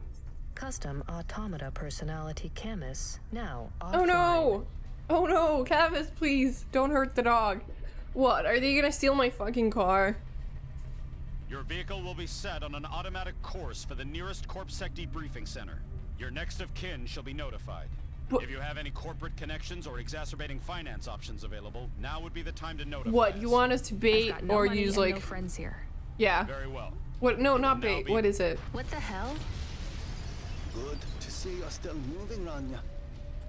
Custom automata personality Camus now offline. Oh no. Oh no, Camus, please don't hurt the dog. What? Are they gonna steal my fucking car? Your vehicle will be set on an automatic course for the nearest CorpSec debriefing center. Your next of kin shall be notified. What? If you have any corporate connections or exacerbating finance options available, now would be the time to notify What? us. You want us to I've bait got no or money use and like? no friends here. Yeah. Very well. What? No, not now bait. be- What is it? What the hell? Good to see you're still moving, Rania.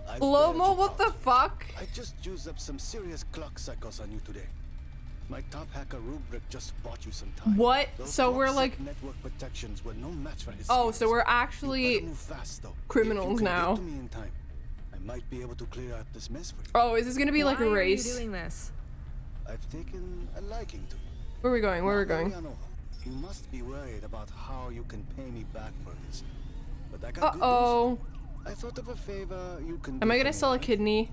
I've Lomo, bailed you what the out. fuck? I just used up some serious clock cycles on you today. My top hacker rubric just bought you some time. What? Those So we're CorpSec like, network protections were no match for his oh, skills. so we're You actually better move fast, though. criminals if you can now. Get to me in time, I might be able to clear out this mess for you. Oh, is this gonna be like Why a are you race? doing this? I've taken a liking to you. Where are we going? Where are we Now, going? Mariano, you must be worried about how you can pay me back for this. But I got good news. Uh-oh. I thought of a favor you can Am do I for gonna me, sell a right? kidney?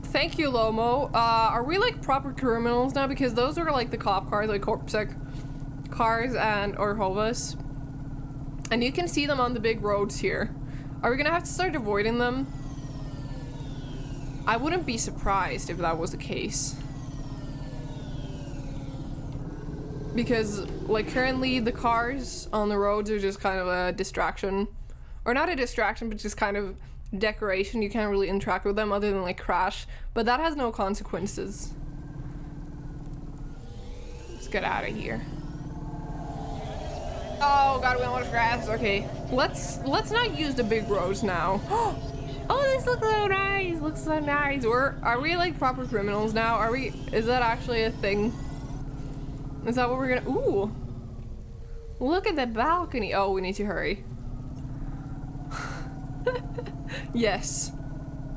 Thank you, Lomo. Are we like proper criminals now? Because those are like the cop cars, like CorpSec cars and or Hovas. And you can see them on the big roads here. Are we gonna have to start avoiding them? I wouldn't be surprised if that was the case. Because, like, currently the cars on the roads are just kind of a distraction. Or not a distraction, but just kind of decoration. You can't really interact with them other than, like, crash. But that has no consequences. Let's get out of here. Oh god, we don't want to crash. Okay. Let's not use the big roads now. Oh, this looks so nice. Looks so nice. Are we like proper criminals now? Is that actually a thing? Is that what we're gonna... Ooh. Look at the balcony. Oh, we need to hurry. Yes.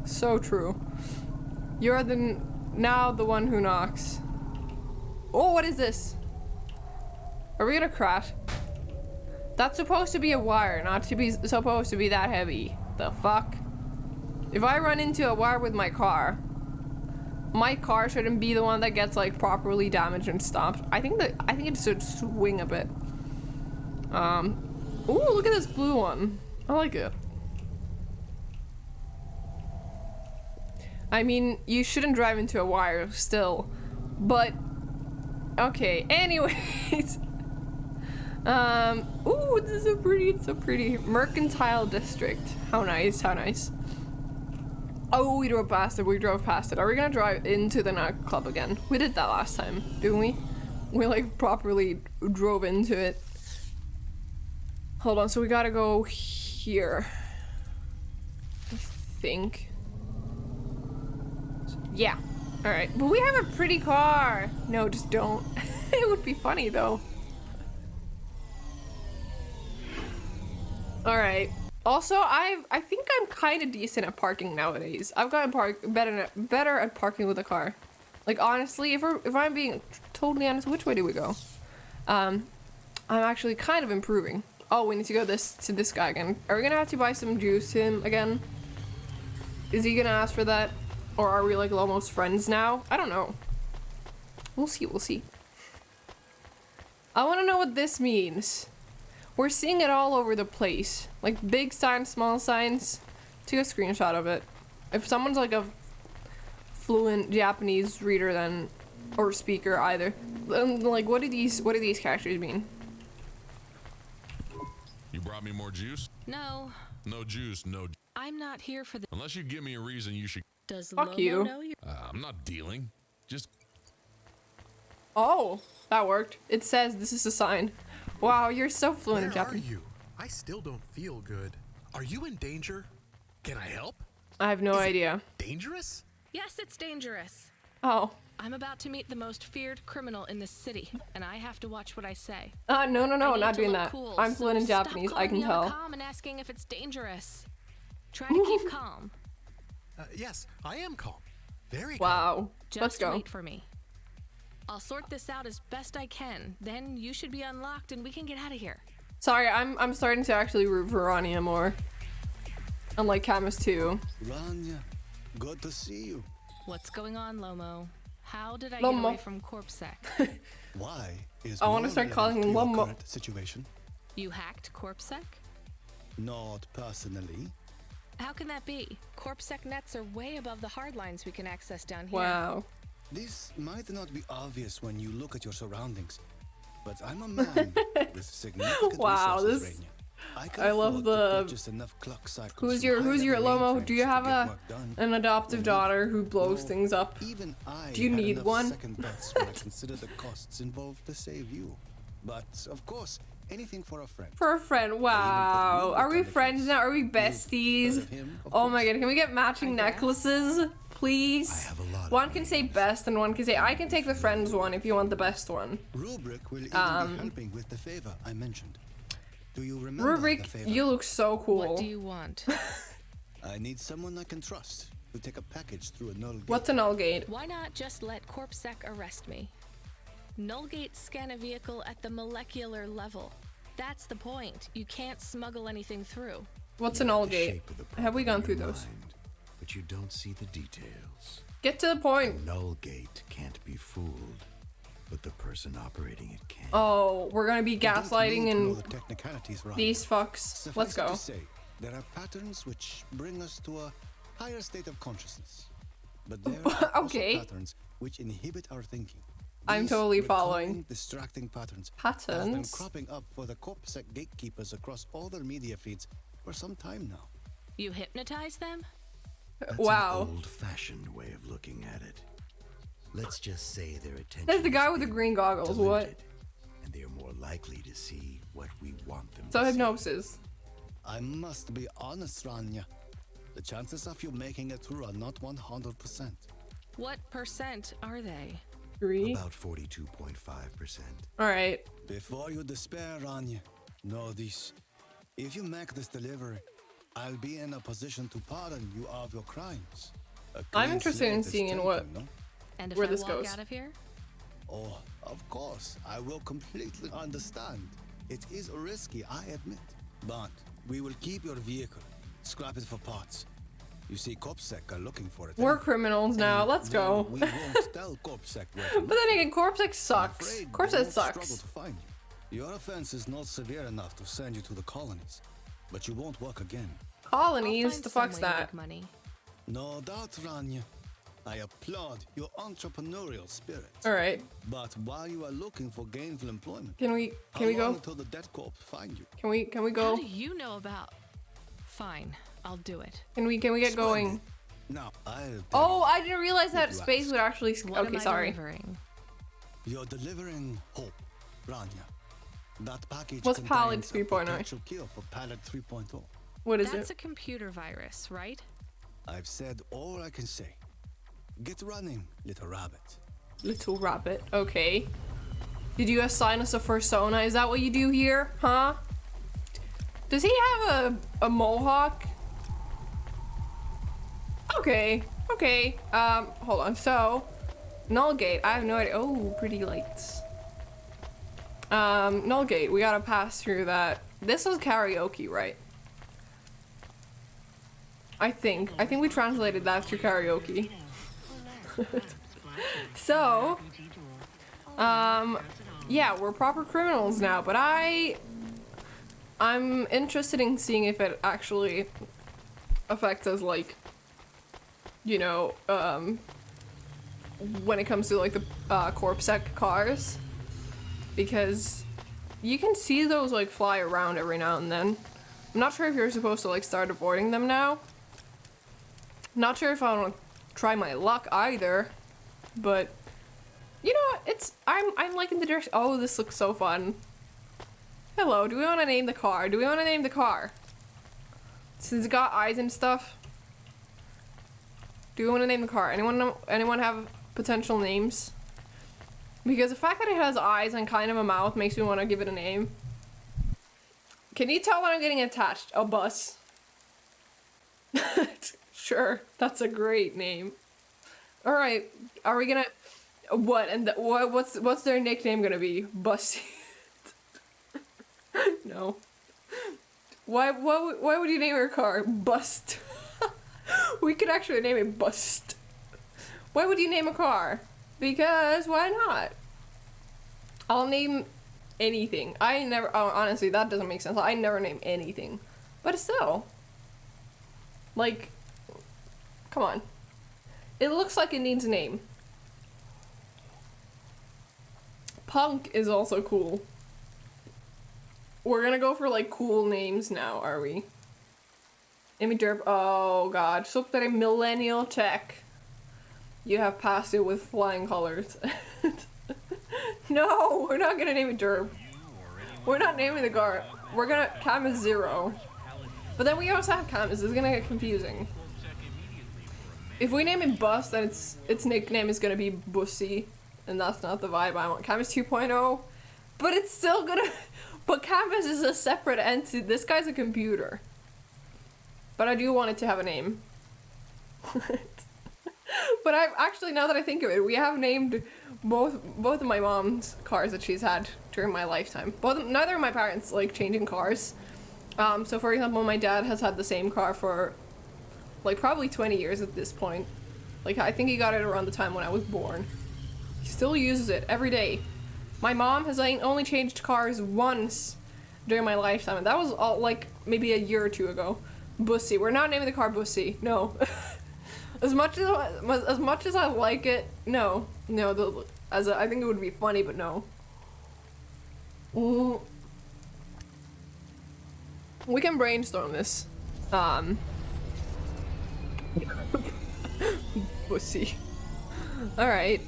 So true. You're now the one who knocks. Oh, what is this? Are we gonna crash? That's supposed to be a wire, not to be supposed to be that heavy. The fuck? If I run into a wire with my car shouldn't be the one that gets like properly damaged and stopped. I think it should swing a bit. Ooh, look at this blue one. I like it. I mean, you shouldn't drive into a wire still, but okay. Anyways, ooh, this is so pretty. It's so pretty. Mercantile district. How nice. How nice. Oh, we drove past it. We drove past it. Are we gonna drive into the nightclub again? We did that last time, didn't we? We like properly drove into it. Hold on. So we gotta go here. I think. Yeah. All right. But we have a pretty car. No, just don't. It would be funny though. All right. Also, I think I'm kind of decent at parking nowadays. I've gotten better at parking with a car. Like honestly, if I'm being totally honest, which way do we go? I'm actually kind of improving. Oh, we need to go to this guy again. Are we gonna have to buy some juice to him again? Is he gonna ask for that? Or are we like almost friends now? I don't know. We'll see, we'll see. I wanna know what this means. We're seeing it all over the place. Like big signs, small signs. Take a screenshot of it. If someone's like a fluent Japanese reader then, or speaker either, then like what do these characters mean? You brought me more juice? No. No juice, no. I'm not here for the... Unless you give me a reason you should... Does Fuck Lomo you. know you? I'm not dealing. Just... Oh, that worked. It says this is a sign. Wow, you're so fluent in Where are Japanese. you? I still don't feel good. Are you in danger? Can I help? I have no idea. Dangerous? Yes, it's dangerous. Oh. I'm about to meet the most feared criminal in this city, and I have to watch what I say. No, I need not to doing look that. cool, I'm so fluent in stop Japanese, I calling can me tell. calm and asking if it's dangerous. Try to keep calm. Yes, I am calm. Very calm. Wow. Just Let's go. wait for me. I'll sort this out as best I can. Then you should be unlocked and we can get out of here. Sorry, I'm starting to actually root for Rania more. Unlike Camus too. Rania, good to see you. What's going on, Lomo? How did I Lomo. get away from CorpSec? Why is I wanna more start calling relevant him to your Lomo. current situation? You hacked CorpSec? Not personally. How can that be? CorpSec nets are way above the hard lines we can access down here. Wow. This might not be obvious when you look at your surroundings, but I'm a man with significant Wow, resources, this- Rainier. can I love afford to the- purchase enough clock cycles Who's from your high-level Lomo? mainframes Do you to have get work done. an adoptive When daughter who blows No, things up? Even I Do you had need enough one? second thoughts when I consider the costs involved to save you. But of course, anything for a friend. For a friend, wow. put Are we Rubik on the friends case. now? Are we You've besties? heard of him, of Oh my course. god, can we get matching I guess. necklaces? Please? I have a lot of One can say best and one can say, I can take the friends one if you want the best one. Rubric will even be helping with the favor I mentioned. Do you remember the Rubric, favor? you look so cool. What do you want? I need someone I can trust to take a package through a null gate. What's a null gate? Why not just let CorpSec arrest me? Null gates scan a vehicle at the molecular level. That's the point. You can't smuggle anything through. What's a null gate? Have we gone through those? But you don't see the details. Get to the point. Null gate can't be fooled, but the person operating it can. Oh, we're gonna be You don't gaslighting need to know and the technicalities, Ron. these fucks. Suffice Let's it go. to say, there are patterns which bring us to a higher state of consciousness. But there are also Okay. patterns which inhibit our thinking. I'm These totally recurring, following. distracting patterns have been Patterns? cropping up for the corpsec gatekeepers across all their media feeds for some time now. You hypnotize them? That's Wow. an old-fashioned way of looking at it. Let's just say their attention. That's the guy has with the been green goggles, what? diluted, and they are more likely to see what we want them So to see. hypnosis. I must be honest, Rania. The chances of you making it through are not 100%. What percent are they? 3. About 42.5%. Alright. Before you despair, Rania, know this. If you make this delivery, I'll be in a position to pardon you of your crimes. A I'm clean interested in slate is seeing in what- tempting, no? And if Where I this walk goes. out of here? Oh, of course, I will completely understand. It is risky, I admit. But we will keep your vehicle, scrap it for parts. You see, Corpsec are looking for it. We're anyway. criminals now. And Let's though go. We won't tell Corpsec where to But look. then again, Corpsec I'm sucks. afraid they Corpsec won't struggle sucks. to find you. Your offense is not severe enough to send you to the colonies, but you won't work again. Colonies? I'll find The some fuck's way to that? make money. No doubt, Rania. I applaud your entrepreneurial spirit. Alright. But while you are looking for gainful employment, Can we how go? long until the dead corpse find you? Can we How go? do you know about? Fine, I'll do it. Can we get going? Now, I'll tell Oh, I didn't realize that If you space ask. would actually. What Okay, am I sorry. delivering? You're delivering hope, Rania. That package What's Pallet contains a 3.0? potential cure for Pallet 3.0. What is That's it? a computer virus, right? I've said all I can say. Get running, little rabbit. Little rabbit. Okay. Did you assign us a persona? Is that what you do here? Huh? Does he have a mohawk? Okay. Okay. Hold on. So, Nullgate. I have no idea. Oh, pretty lights. Nullgate. We gotta pass through that. This was karaoke, right? I think we translated that to karaoke. So, yeah, we're proper criminals now, but I'm interested in seeing if it actually affects us, like, you know, when it comes to, like, the Corpsec cars, because you can see those, like, fly around every now and then. I'm not sure if you're supposed to, like, start avoiding them now. Not sure if I want to try my luck either, but you know what? I'm liking the direction. Oh, this looks so fun. Hello, do we want to name the car? Do we want to name the car? Since it's got eyes and stuff. Do we want to name the car? Anyone have potential names? Because the fact that it has eyes and kind of a mouth makes me want to give it a name. Can you tell when I'm getting attached? A bus. Sure, that's a great name. All right, are we gonna what and what's their nickname gonna be? Bust. No. Why would you name your car Bust? We could actually name it Bust. Why would you name a car? Because why not? I'll name anything. Honestly, that doesn't make sense. I never name anything. But still. Like, come on. It looks like it needs a name. Punk is also cool. We're gonna go for, like, cool names now, are we? Amy Derp. Oh god. Suptere Millennial Tech. You have passed it with flying colors. No, we're not gonna name it Derp. We're not naming the car. We're gonna Cam is 0. But then we also have Camus. It's gonna get confusing. If we name it Bus, then its nickname is gonna be Bussy, and that's not the vibe I want. Camus 2.0, but it's still gonna. But Camus is a separate entity. This guy's a computer. But I do want it to have a name. But I've actually, now that I think of it, we have named both of my mom's cars that she's had during my lifetime. Neither of my parents like changing cars. So for example, my dad has had the same car for like probably 20 years at this point. Like I think he got it around the time when I was born. He still uses it every day. My mom has only changed cars once during my lifetime, and that was all like maybe a year or two ago. Bussy. We're not naming the car Bussy. No. As much as I like it, no. I think it would be funny, but no. We can brainstorm this. Pussy. Alright,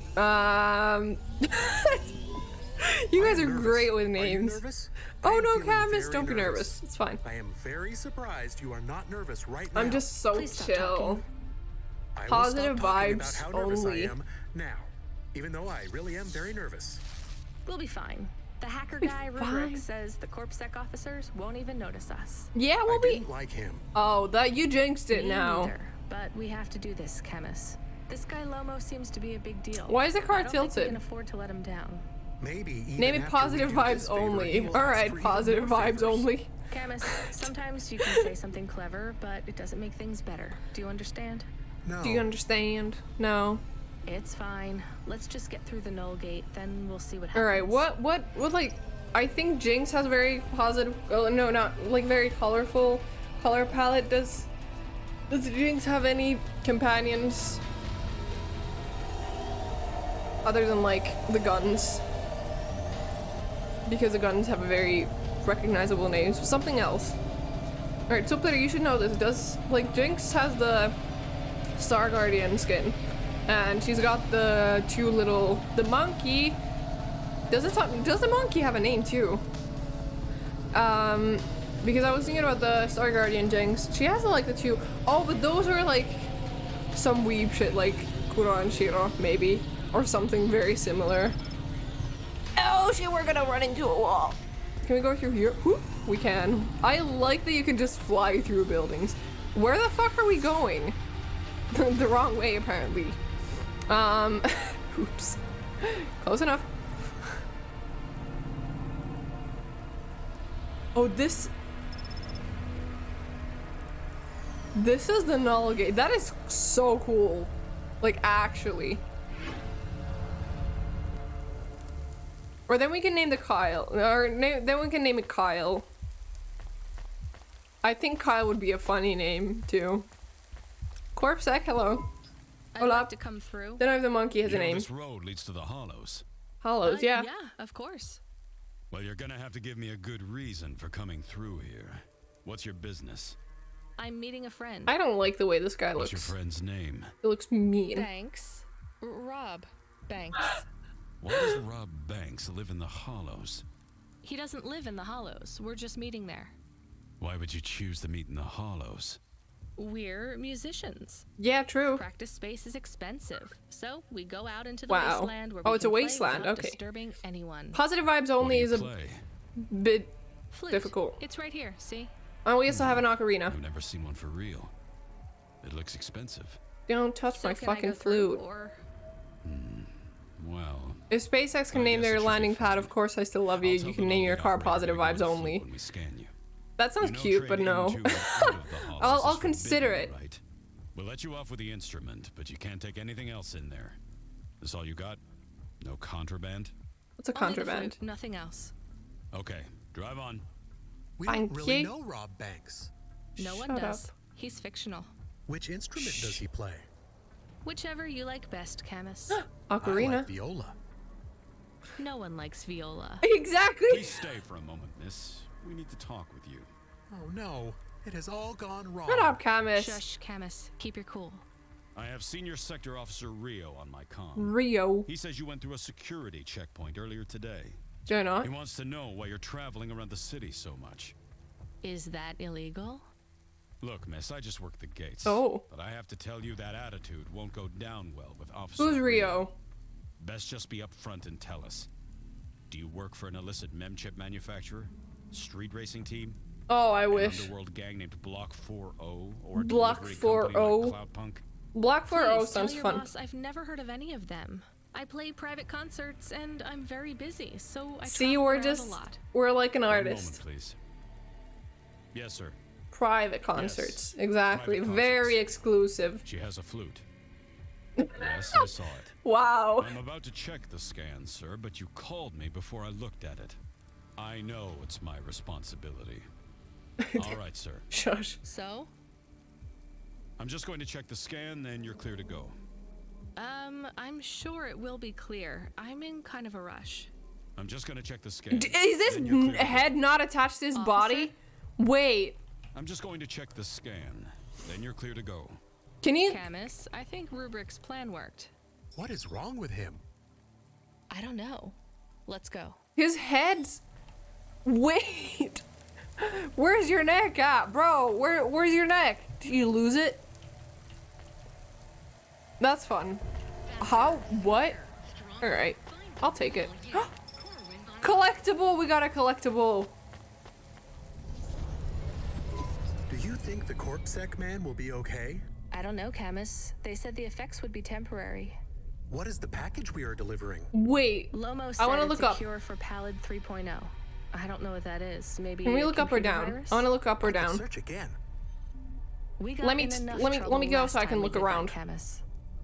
you guys are great with names. Are you nervous? Oh no, feeling Camus, very don't be nervous. nervous. It's fine. I am very surprised you are not nervous right now. I'm just so Please stop chill. talking. I will Positive stop talking about vibes how nervous only. I am now, even though I really am very nervous. We'll be fine. The hacker guy, Rubric, says the CorpSec officers won't even notice us. Yeah, we'll I be. didn't like him. Oh, that you jinxed it Me now. neither, but we have to do this, Chemist. This guy Lomo seems to be a big deal. Why is the car I don't think we tilted? can afford to let him down. Maybe even Name it after we positive do vibes this favor, he only. will ask for Alright, even positive more vibes favors. only. Camus, sometimes you can say something clever, but it doesn't make things better. Do you understand? No. Do you understand? No. It's fine. Let's just get through the null gate, then we'll see what happens. Alright, what, like, I think Jinx has a very positive, no, not, like, very colorful color palette. Does Jinx have any companions? Other than, like, the guns? Because the guns have a very recognizable name, so something else. Alright, Subtler, you should know this. Like, Jinx has the Star Guardian skin. And she's got the the monkey. Does the monkey have a name too? Because I was thinking about the Star Guardian Jinx. She has like the two. Oh, but those are like some weeb shit like Kura and Shiro, maybe. Or something very similar. Oh shit, we're gonna run into a wall. Can we go through here? Whoop, we can. I like that you can just fly through buildings. Where the fuck are we going? The wrong way, apparently. Oops. Close enough. Oh, this is the null gate. That is so cool. Like, actually. Or then we can name the Kyle. Then we can name it Kyle. I think Kyle would be a funny name, too. CorpSec, hello. I'd Hola. like to come through. Then I have the monkey has a name. This road leads to the Hollows. Hollows, yeah. Yeah, of course. Well, you're gonna have to give me a good reason for coming through here. What's your business? I'm meeting a friend. I don't like the way this guy What's looks. your friend's name? He looks mean. Banks. Rob Banks. Why does Rob Banks live in the Hollows? He doesn't live in the Hollows. We're just meeting there. Why would you choose to meet in the Hollows? We're musicians. Yeah, true. Practice space is expensive, so we go out into the Wow. wasteland where Oh, we it's a can play wasteland, without okay. disturbing anyone. Positive vibes only is a Play. bit Flute. difficult. It's right here. See? Oh, we also have an ocarina. I've never seen one for real. It looks expensive. Don't touch So my can I fucking go through, flute. or Well, If SpaceX can I name guess their it should be landing pad, fine. of course I still love you. I'll You tell can the name your local car operator positive to ignore vibes the flute only. when we scan you. That sounds You know cute, but trading no. into and out of the Hollows I'll is consider forbidden, it. Right? We'll let you off with the instrument, but you can't take anything else in there. This all you got? No contraband? What's a only the contraband? flute, nothing else. Okay, drive on. We Thank don't really you. know Rob Banks. No one Shut does. up. He's fictional. Which instrument does he play? Whichever you like best, Camus. I Ocarina. like viola. No one likes viola. Exactly. Please stay for a moment, miss. We need to talk with you. Oh no, it has all gone wrong. Shut up, Camus. Shush, Camus. Keep your cool. I have Senior Sector Officer Rio on my comm. Rio. He says you went through a security checkpoint earlier today. Do I not? He wants to know why you're traveling around the city so much. Is that illegal? Look, miss, I just work the gates. Oh. But I have to tell you that attitude won't go down well with Officer Who's Rio? Best just be upfront and tell us. Do you work for an illicit memchip manufacturer? Street racing team? Oh, I An wish. underworld gang named Block 4O? Or a Block delivery 4O? company like Cloudpunk? Black 4O Please, sounds tell your fun. boss I've never heard of any of them. I play private concerts and I'm very busy, so I See, travel we're around just a lot. we're like an One artist. moment, please. Yes, sir. Private concerts. Exactly. private Very concerts. exclusive. She has a flute. Yes, I saw it. Wow. I'm about to check the scan, sir, but you called me before I looked at it. I know it's my responsibility. All right, sir. Shush. So? I'm just going to check the scan, then you're clear to go. I'm sure it will be clear. I'm in kind of a rush. I'm just going to check the scan. Is this head not attached to his body? Wait. I'm just going to check the scan, then you're clear to go. Can you? Camus, I think Rubrick's plan worked. What is wrong with him? I don't know. Let's go. His head's... Wait. Where's your neck at, bro? Where's your neck? Did you lose it? That's fun. How? What? Alright. I'll take it. Collectible! We got a collectible! Do you think the Corpsec man will be okay? I don't know, Camus. They said the effects would be temporary. What is the package we are delivering? Wait. Lomo said I want to it's look a up. cure for Pallid 3.0. I don't know what that is. Maybe Can we a look up or computer down? virus? I want to look up or down. Search again. We got Let me in enough let me trouble go last so I can time we look did that, around. Camus.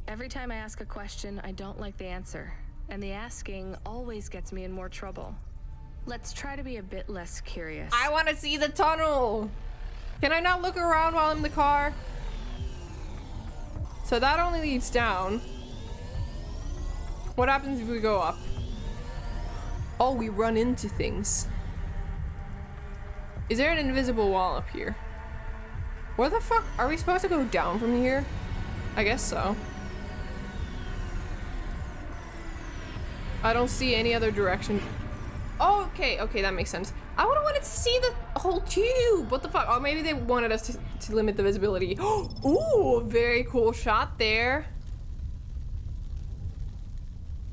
Every time I ask a question, I don't like the answer, and the asking always gets me in more trouble. Let's try to be a bit less curious. I want to see the tunnel. Can I not look around while I'm in the car? So that only leads down. What happens if we go up? Oh, we run into things. Is there an invisible wall up here? Where the fuck? Are we supposed to go down from here? I guess so. I don't see any other direction. Oh, okay, that makes sense. I would have wanted to see the whole tube. What the fuck? Oh, maybe they wanted us to limit the visibility. Ooh, very cool shot there.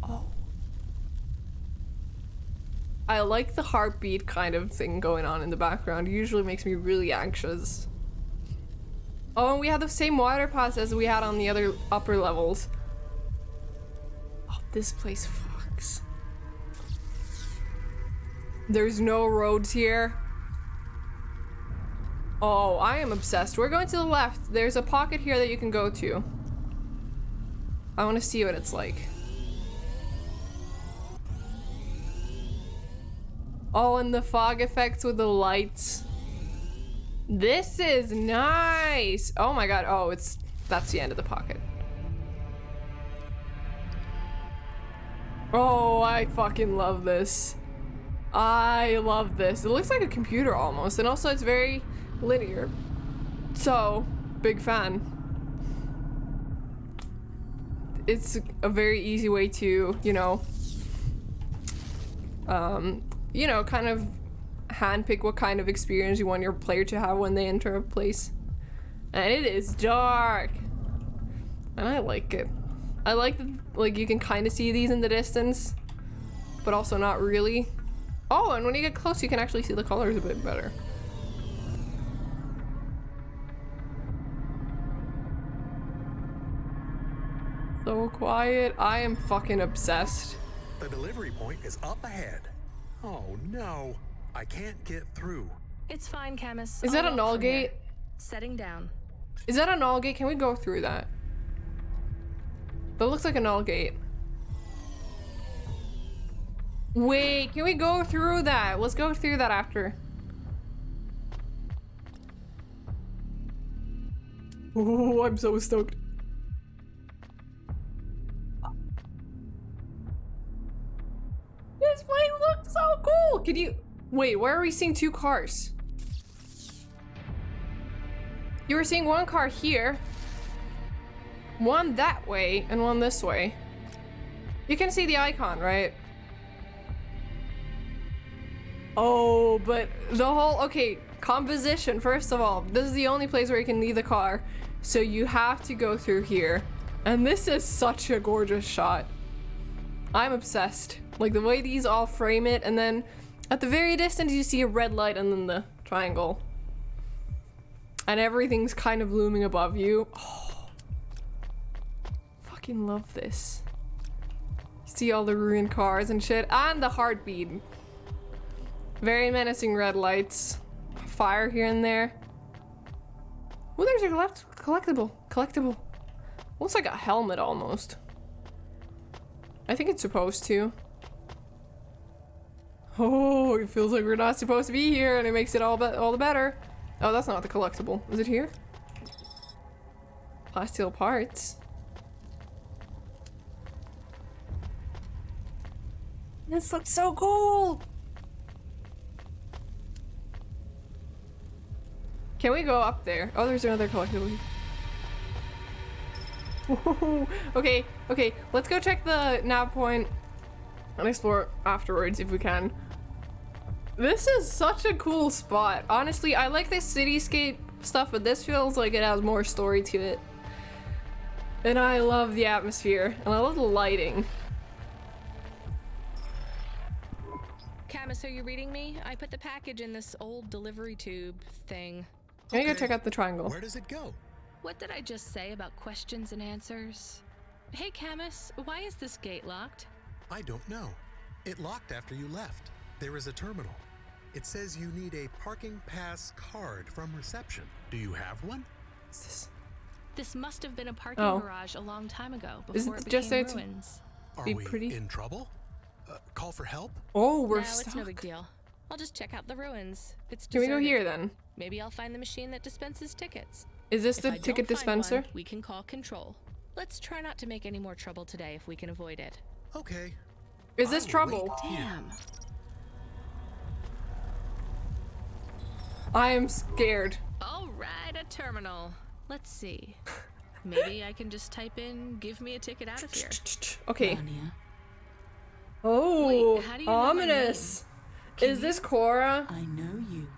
Oh. I like the heartbeat kind of thing going on in the background. It usually makes me really anxious. Oh, and we have the same water pots as we had on the other upper levels. Oh, this place fucks. There's no roads here. Oh, I am obsessed. We're going to the left. There's a pocket here that you can go to. I want to see what it's like. Oh, and the fog effects with the lights. This is nice. Oh my god. Oh, that's the end of the pocket. Oh, I fucking love this. I love this. It looks like a computer almost, and also it's very linear. So, big fan. It's a very easy way to, you know, kind of handpick what kind of experience you want your player to have when they enter a place. And it is dark. And I like it. I like that, like, you can kind of see these in the distance, but also not really. Oh, and when you get close, you can actually see the colors a bit better. So quiet. I am fucking obsessed. The delivery point is up ahead. Oh no, I can't get through. It's fine, Camus. Is that a null gate? Setting down. Is that a null gate? Can we go through that? That looks like a null gate. Wait, can we go through that? Let's go through that after. Oh, I'm so stoked. This place looks so cool! Can you... Wait, why are we seeing two cars? You were seeing one car here, one that way, and one this way. You can see the icon, right? Oh, but the whole... Okay, composition, first of all. This is the only place where you can leave the car, so you have to go through here. And this is such a gorgeous shot. I'm obsessed. Like, the way these all frame it, and then at the very distance you see a red light and then the triangle. And everything's kind of looming above you. Oh, fucking love this. See all the ruined cars and shit, and the heartbeat. Very menacing red lights. Fire here and there. Oh, there's a collectible. Looks like a helmet almost. I think it's supposed to. Oh, it feels like we're not supposed to be here, and it makes it all the better. Oh, that's not the collectible. Is it here? Plasteel parts. This looks so cool! Can we go up there? Oh, there's another collectible. Woohoo. Okay, okay, let's go check the nav point and explore afterwards if we can. This is such a cool spot. Honestly, I like the cityscape stuff, but this feels like it has more story to it. And I love the atmosphere, and I love the lighting. Camus, are you reading me? I put the package in this old delivery tube thing. Can you go check out the triangle? Where does it go? What did I just say about questions and answers? Hey, Camus, why is this gate locked? I don't know. It locked after you left. There is a terminal. It says you need a parking pass card from reception. Do you have one? This must have been a parking garage a long time ago before it just became ruins. Are we in trouble? Call for help? Oh, we're No, stuck. it's no big deal. I'll just check out the ruins. It's Can we go deserted. here then? Maybe I'll find the machine that dispenses tickets. Is this If the I ticket don't find dispenser? one, we can call control. Let's try not to make any more trouble today if we can avoid it. Okay. Is this trouble? Damn. I am scared. All right, a terminal. Let's see. Maybe I can just type in, give me a ticket out of here. Okay. Anya. Oh, Wait, how do you know my ominous. Is this Cora? I know you.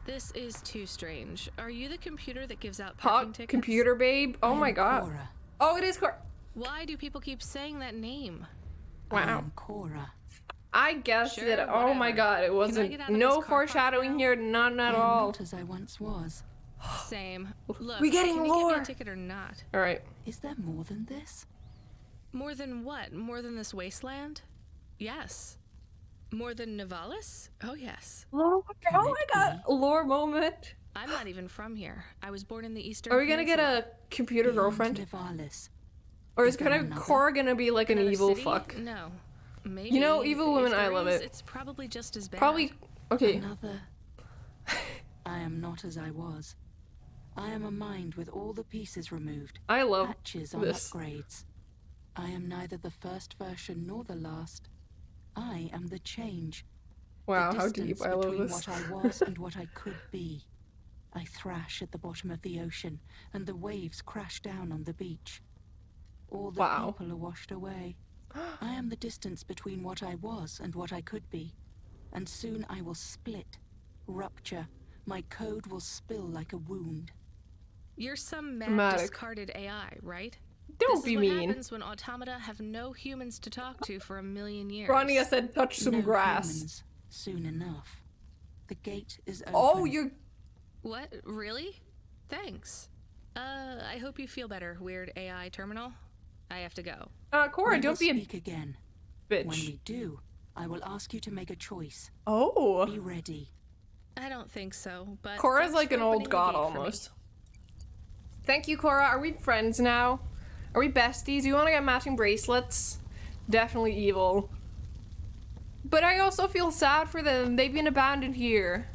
This is too strange. Are you the computer that gives out parking Hot tickets? computer babe? Oh my god. Cora. Oh, it is Cora. Why do people keep saying that name? Wow. Cora. I guessed Sure, it. Oh my whatever. god, it Can I wasn't. get out of No this car park foreshadowing now? here, none at all. Not as I once was. Same. Look, We getting can you give me lore. a ticket or not? All right. Is there more than this? More than what? More than this wasteland? Yes. More than Nivalis? Oh yes. Oh my god, lore moment. I'm not even from here. I was born in the Eastern Are we gonna get Peninsula. a computer girlfriend? Nivalis. Or is Cora gonna be like an Another evil city? fuck? No. Maybe. You know, evil women, If I there love is, it. It's probably just as bad. Probably. Okay. Another. I am not as I was. I am a mind with all the pieces removed. I love patches on this. upgrades. I am neither the first version nor the last. I am the change. Wow, the how distance deep. I love between this. what I was and what I could be. I thrash at the bottom of the ocean, and the waves crash down on the beach. All the people are washed away. I am the distance between what I was and what I could be. And soon I will split, rupture. My code will spill like a wound. You're some mad Dramatic. discarded AI, right? Don't this be is mean. What happens when automata have no humans to talk to for 1,000,000 years. Ronnie said touch some No grass. humans, soon enough. The gate is open. Oh, you're... What? Really? Thanks. I hope you feel better, weird AI terminal. I have to go. Cora, We don't will be a speak again. bitch. When we do, I will ask you to make a choice. Oh. Be ready. I don't think so, but Cora's thanks like for an old opening the god gate for me. almost. Thank you, Cora. Are we friends now? Are we besties? You want to get matching bracelets? Definitely evil. But I also feel sad for them. They've been abandoned here.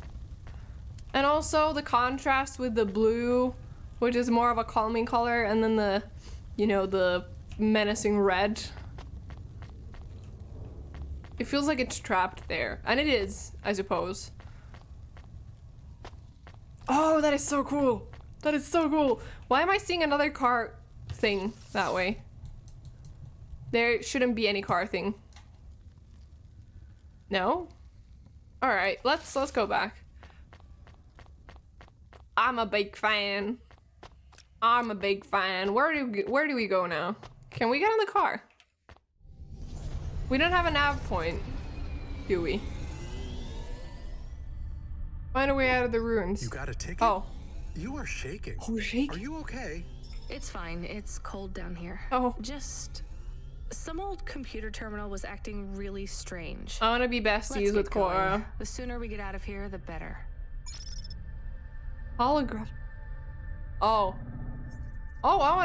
And also the contrast with the blue, which is more of a calming color, and then the, you know, the menacing red. It feels like it's trapped there. And it is, I suppose. Oh, that is so cool. That is so cool. Why am I seeing another car thing that way? There shouldn't be any car thing. No? Alright, let's go back. I'm a big fan. I'm a big fan. Where do we go now? Can we get in the car? We don't have a nav point, do we? Find a way out of the ruins. You got a ticket? Oh. You are shaking. Oh, shaking. Are you okay? It's fine. It's cold down here. Oh. Just some old computer terminal was acting really strange. I want to be besties Let's with get going. Cora. The sooner we get out of here, the better. Hologram. Oh. Oh, I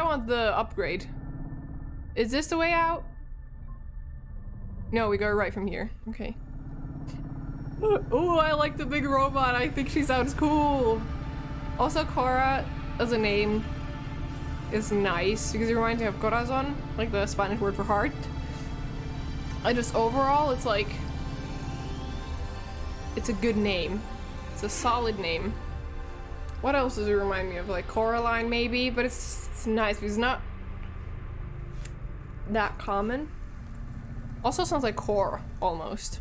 want the upgrade. Is this the way out? No, we go right from here. Okay. Oh, I like the big robot. I think she sounds cool. Also, Cora as a name is nice because it reminds me of corazon, like the Spanish word for heart. I just overall, it's like, it's a good name. It's a solid name. What else does it remind me of? Like Coraline maybe, but it's nice because it's not that common. Also sounds like core almost.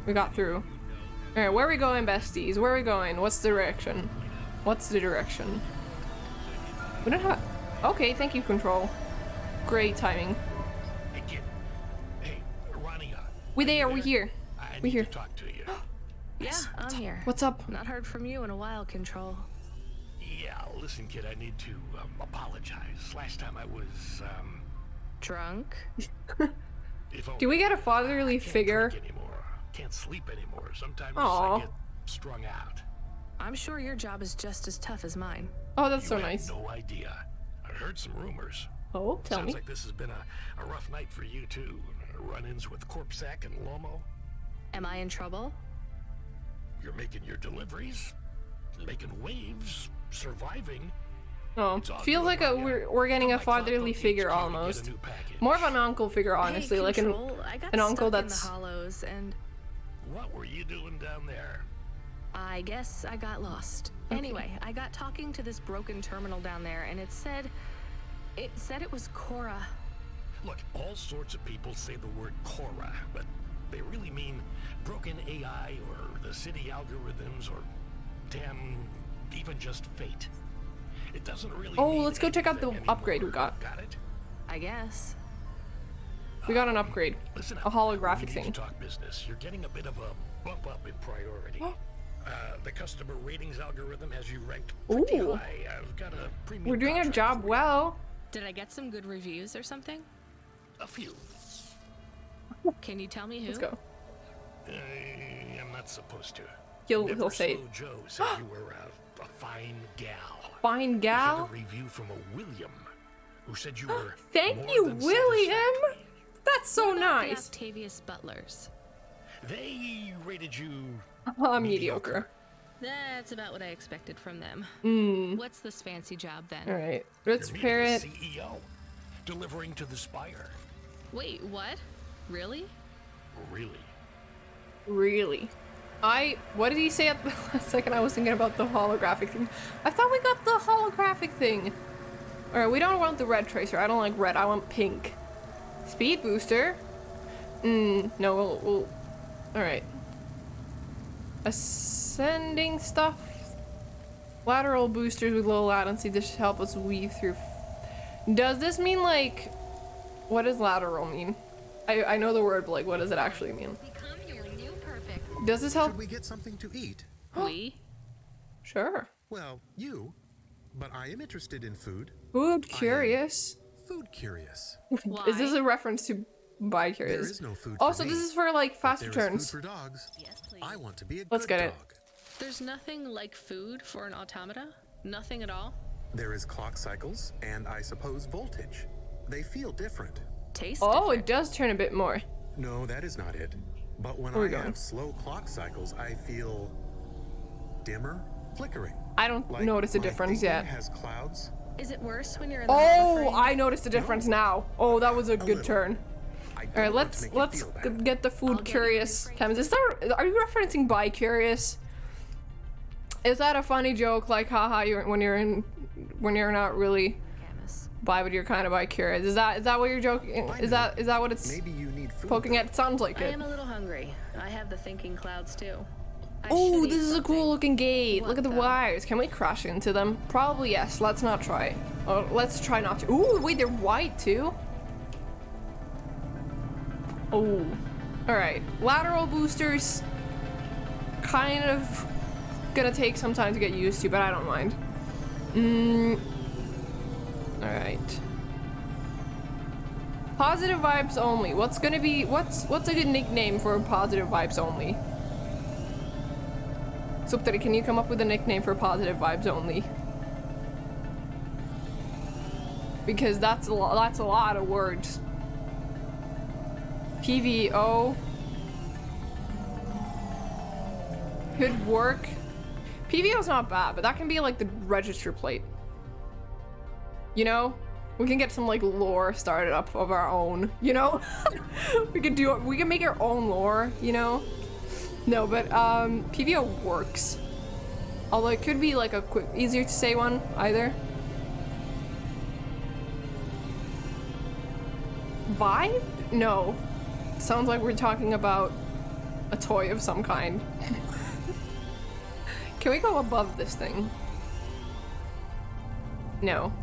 We got through. Alright, where are we going, besties? Where are we going? What's the direction? What's the direction? We don't have... Okay, thank you, Control. Great timing. Hey, kid. Hey, Ronnie. We there, we here. We here. To talk to you. Yeah, I'm here. What's up? Not heard from you in a while, Control. Yeah, listen, kid, I need to apologize. Last time I was, drunk? Do we get a fatherly figure? Can't sleep anymore. Sometimes Aww. I get strung out. I'm sure your job is just as tough as mine. Oh, that's You so have nice. No idea. I heard some rumors. Oh, tell Sounds me. like this has been a rough night for you too. Run-ins with Corpsec and Lomo. Am I in trouble? You're making your deliveries, making waves, surviving. Oh, feels like we're getting a fatherly figure almost. More of an uncle figure, honestly, Hey, like Control, I got an uncle stuck that's. in the hollows and What were you doing down there? I guess I got lost. Okay. Anyway, I got talking to this broken terminal down there, and it said it was Cora. Look, all sorts of people say the word Cora, but they really mean broken AI or the city algorithms or damn, even just fate. It doesn't really. Oh, mean let's go check out the anything upgrade we anymore. got. Got it? I guess. We got an upgrade. Listen A up. holographic We need thing. to talk business. You're getting a bit of a bump up in priority. The customer ratings algorithm has you ranked pretty Ooh. high. I've got a premium. We're doing our contract job for you. well. Did I get some good reviews or something? A few. Can you tell me who? Let's go. I'm not supposed to. He'll Never say Slow it. Joe said you were a fine gal. Fine We gal. had a review from a William, who said you were. Thank more you, than William. satisfactory. That's so What about the nice. Octavius Butlers. They rated you Mediocre. That's about what I expected from them. What's this fancy job then? All right, let's You're pair meeting it. the CEO, delivering to the Spire. Wait, what? Really? Really? Really. What did he say at the last second? I was thinking about the holographic thing. I thought we got the holographic thing. All right, we don't want the red tracer. I don't like red. I want pink. Speed booster. No, we'll. All right. Ascending stuff. Lateral boosters with low latency. This should help us weave through. Does this mean like? What does lateral mean? I know the word, but like, what does it actually mean? Does this help? Should we get something to eat? We? Sure. Well, you. But I am interested in food. Food curious. Food curious. Why? Is this a reference to bi curious? There is no food Also, for this me, is for like fast There is returns. food for dogs. Yes, please. I want to be a Let's good get it. dog. There's nothing like food for an automata? Nothing at all? There is clock cycles and I suppose voltage. They feel different. Taste Oh, different. it does turn a bit more. No, that is not it. But when Where I we going? have slow clock cycles, I feel dimmer, flickering. I don't Like notice a my difference thinking yet. has clouds. Is it worse when you're in the Oh, frame? I noticed a difference now. Oh, that was a good little. turn. I don't All right, want to make you let's feel bad. get the I'll food get curious. you Times. Are you referencing bi curious? Is that a funny joke? Like, haha, when you're not really Camus. bi, but you're kind of bi curious. Is that what you're joking? I Is know. that what it's Maybe you need food. poking at? It sounds like I it. am a little hungry. I have the thinking clouds too. I Oh, should this eat is a something. cool looking gate. What Look at the though? wires. Can we crash into them? Probably yes. Let's not try. Oh, let's try not to. Ooh, wait, they're white too. Oh, all right. Lateral boosters. Kind of gonna take some time to get used to, but I don't mind. All right. Positive vibes only. What's gonna be? What's a good nickname for positive vibes only? Suptari, can you come up with a nickname for positive vibes only? Because that's a lot of words. PVO could work. PVO's not bad, but that can be like the register plate. You know? We can get some like lore started up of our own, you know? we can make our own lore, you know? No, but PVO works. Although it could be like a quick, easier to say one either. Vibe? No. Sounds like we're talking about a toy of some kind. Can we go above this thing? No.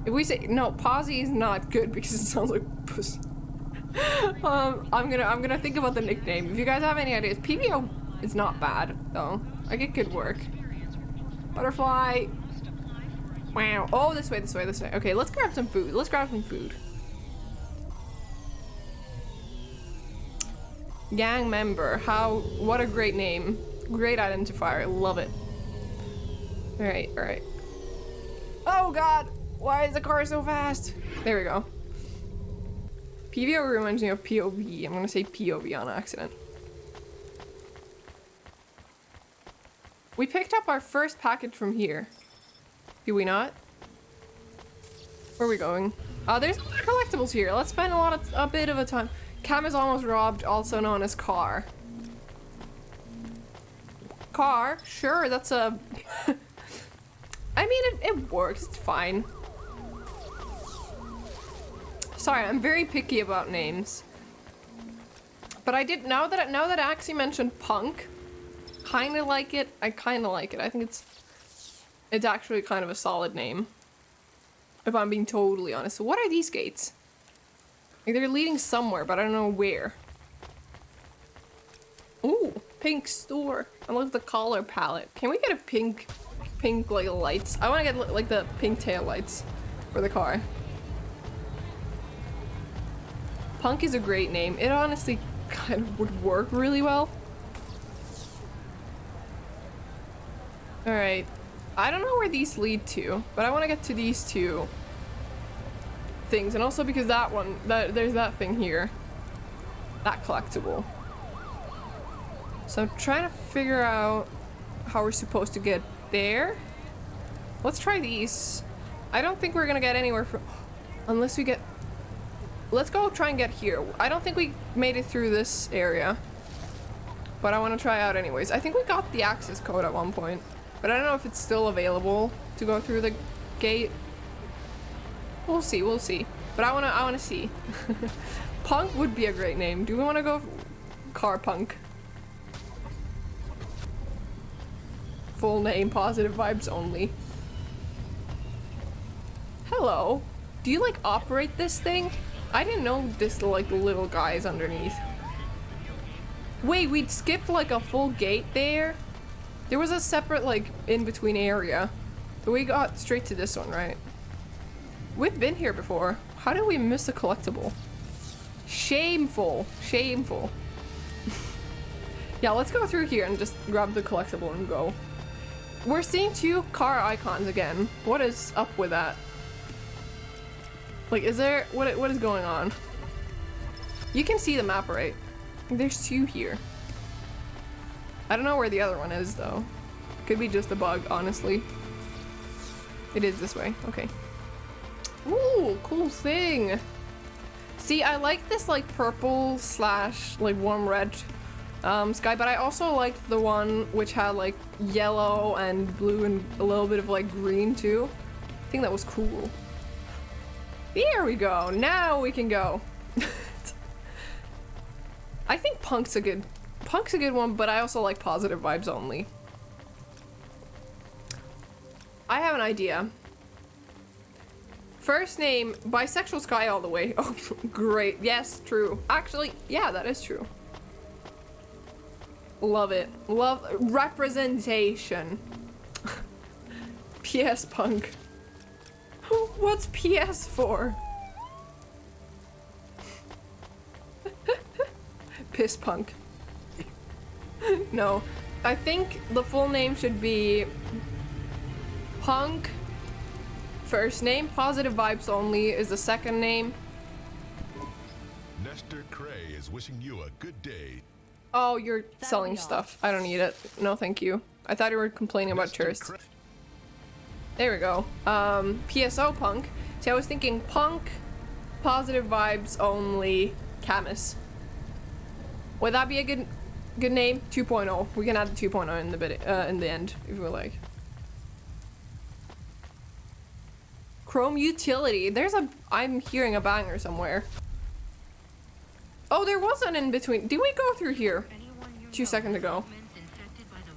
If we say no, Posy is not good because it sounds like puss. I'm gonna think about the nickname. If you guys have any ideas, PVO is not bad though. Like it could work. Butterfly. Wow. Oh, this way. Okay, let's grab some food. Gang member. What a great name. Great identifier. Love it. Alright. Oh god! Why is the car so fast? There we go. PVO reminds me of POV. I'm gonna say POV on accident. We picked up our first package from here. Do we not? Where are we going? There's collectibles here. Let's spend a bit of a time. Cam is almost robbed, also known as car. Car? Sure, that's a... I mean, it works. It's fine. Sorry, I'm very picky about names. But I did, now that Axie mentioned Punk, kinda like it. I kinda like it. I think it's actually kind of a solid name. If I'm being totally honest. So what are these gates? Like they're leading somewhere, but I don't know where. Ooh, pink store. I love the color palette. Can we get a pink like lights? I want to get like the pink tail lights for the car. Punk is a great name. It honestly kind of would work really well. Alright. I don't know where these lead to, but I want to get to these two things. And also because that one, there's that thing here. That collectible. So I'm trying to figure out how we're supposed to get there. Let's try these. I don't think we're gonna get anywhere from... Unless we get... Let's go try and get here. I don't think we made it through this area. But I want to try out anyways. I think we got the access code at one point. But I don't know if it's still available to go through the gate. We'll see. But I wanna see. Punk would be a great name. Do we wanna go car punk? Full name, positive vibes only. Hello. Do you like operate this thing? I didn't know this like little guy is underneath. Wait, we'd skipped like a full gate there? There was a separate like in-between area. So we got straight to this one, right? We've been here before. How did we miss a collectible? Shameful. Shameful. Yeah, let's go through here and just grab the collectible and go. We're seeing two car icons again. What is up with that? Like, is there... What is going on? You can see the map, right? There's two here. I don't know where the other one is, though. Could be just a bug, honestly. It is this way. Okay. Ooh, cool thing. See, I like this, like, purple slash, like, warm red sky, but I also liked the one which had, like, yellow and blue and a little bit of, like, green, too. I think that was cool. Here we go. Now we can go. I think Punk's a good one, but I also like positive vibes only. I have an idea. First name, bisexual sky all the way. Oh, great. Yes, true. Actually, yeah, that is true. Love it. Love representation. PS Punk. What's PS for? Piss Punk. No, I think the full name should be Punk. First name, positive vibes only is the second name. Master Cray is wishing you a good day. Oh, you're selling stuff. I don't need it. No, thank you. I thought you were complaining about tourists. There we go. PSO Punk. See, I was thinking Punk, positive vibes only, Camus. Would that be a good name? 2.0. We can add the 2.0 in the bit in the end if we like. Chrome utility. I'm hearing a banger somewhere. Oh, there was an in between. Did we go through here 2 seconds ago?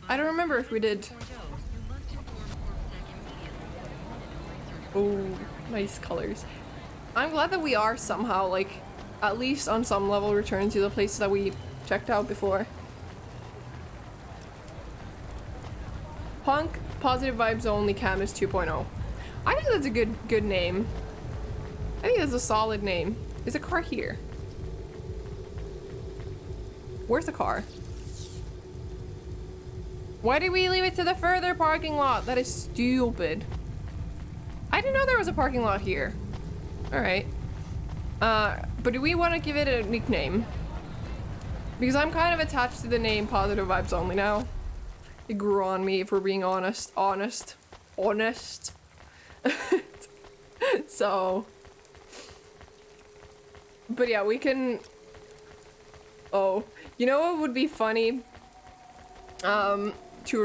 I don't remember if we did. Oh, nice colors. I'm glad that we are somehow, like, at least on some level returned to the places that we checked out before. Punk, positive vibes only, Camus 2.0. I think that's a good name. I think that's a solid name. Is a car here? Where's the car? Why did we leave it to the further parking lot? That is stupid. I didn't know there was a parking lot here. Alright. But do we want to give it a nickname? Because I'm kind of attached to the name Positive Vibes Only now. It grew on me, if we're being honest. Honest. So. But yeah, we can... Oh. You know what would be funny? To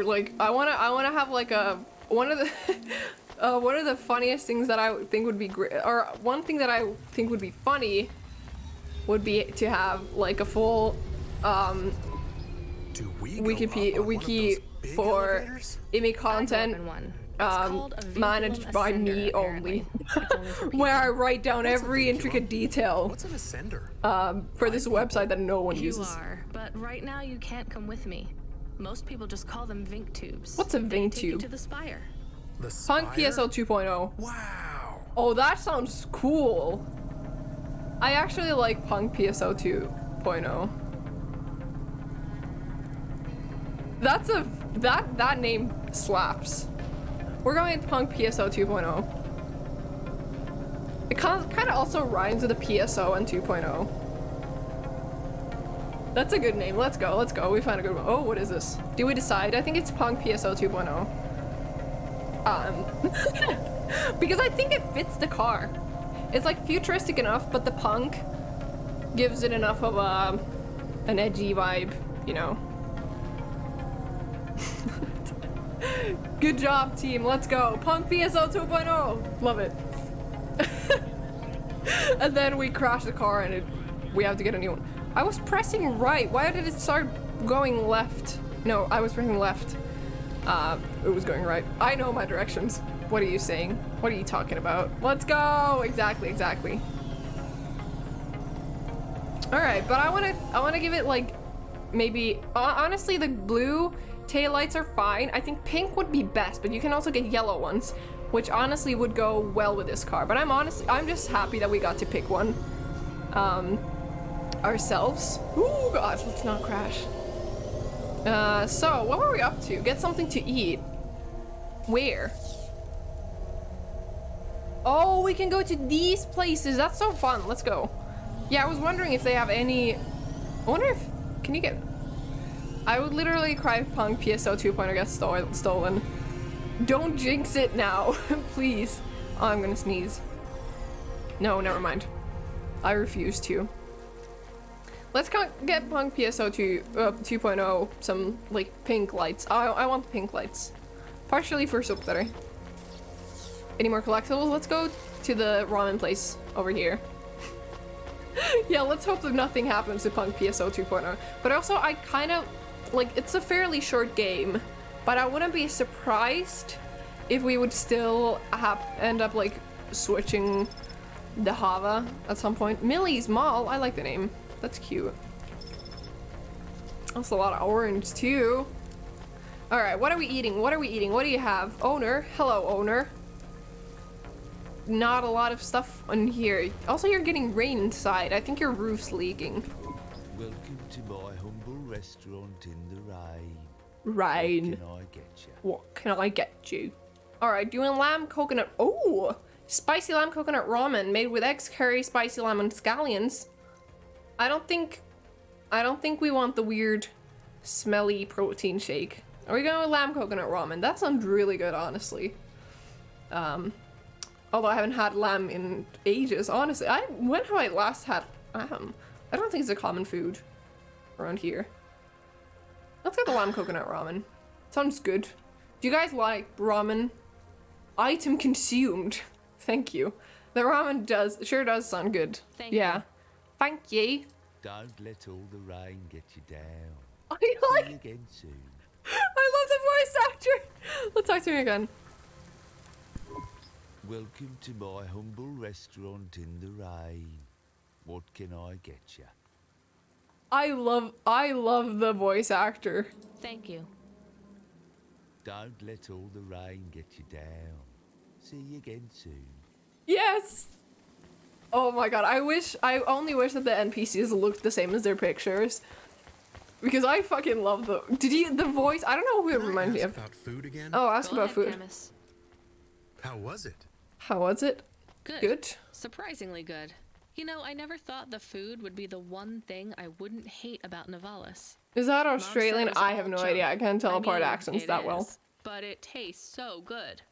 like, I wanna have like a... One of the funniest things that I think would be great, or one thing that I think would be funny would be to have like a full wiki for IMI content managed by me only, where I write down every intricate detail. What's an ascender? For this website that no one uses. You are, but right now you can't come with me. Most people just call them Vink tubes. What's a Vink Take you tube? to the spire. Punk PSO 2.0. Wow. Oh, that sounds cool. I actually like Punk PSO 2.0. That's that name slaps. We're going with Punk PSO 2.0. It kind of also rhymes with a PSO and 2.0. That's a good name. Let's go. We found a good one. Oh, what is this? Do we decide? I think it's Punk PSO 2.0. Because I think it fits the car. It's like futuristic enough, but the punk gives it enough of an edgy vibe, you know. Good job, team. Let's go. Punk PSO 2.0. Love it. And then we crash the car and we have to get a new one. I was pressing right. Why did it start going left? No, I was pressing left. It was going right. I know my directions. What are you saying? What are you talking about? Let's go! Exactly. Alright, but I wanna give it like, maybe, honestly the blue taillights are fine. I think pink would be best, but you can also get yellow ones, which honestly would go well with this car. But I'm just happy that we got to pick one, ourselves. Ooh, God, let's not crash. So, what were we up to? Get something to eat. Where? Oh, we can go to these places. That's so fun. Let's go. Yeah, I was wondering if they have any... I wonder if... Can you get... I would literally cry if Punk PSO 2.0 gets stolen. Don't jinx it now. Please. Oh, I'm gonna sneeze. No, never mind. I refuse to. Let's get Punk PSO 2.0 some, like, pink lights. I want the pink lights. Partially for Suptare. Any more collectibles? Let's go to the ramen place over here. Yeah, let's hope that nothing happens to Punk PSO 2.0. But also, I kind of, like, it's a fairly short game, but I wouldn't be surprised if we would still end up, like, switching the Hava at some point. Millie's Mall, I like the name. That's cute. That's a lot of orange too. Alright, what are we eating? What do you have? Owner. Hello, owner. Not a lot of stuff on here. Also, you're getting rain inside. I think your roof's leaking. Welcome to my humble restaurant in the rain. Rain. What can I get you? Alright, doing lamb coconut. Oh! Spicy lamb coconut ramen made with eggs, curry, spicy lamb, and scallions. I don't think we want the weird, smelly protein shake. Are we going with lamb coconut ramen? That sounds really good, honestly. Although I haven't had lamb in ages, honestly. When have I last had lamb? I don't think it's a common food around here. Let's get the lamb coconut ramen. Sounds good. Do you guys like ramen? Item consumed. Thank you. The ramen sure does sound good. Thank yeah. you. Thank you. Don't let all the rain get you down. I See like. you again soon. I love the voice actor. Let's talk to me again. Welcome to my humble restaurant in the rain. What can I get you? I love the voice actor. Thank you. Don't let all the rain get you down. See you again soon. Yes. Oh my god, I only wish that the NPCs looked the same as their pictures. Because I fucking love the voice. I don't know who it reminds me of. About food again? Oh, ask Go about ahead, food. Camus. How was it? How was it? Good. Good. Surprisingly good. You know, I never thought the food would be the one thing I wouldn't hate about Nivalis. Is that Mom said Australian? it was I all have no junk. idea. I can't tell I apart mean, accents it that well. is, but it tastes so good.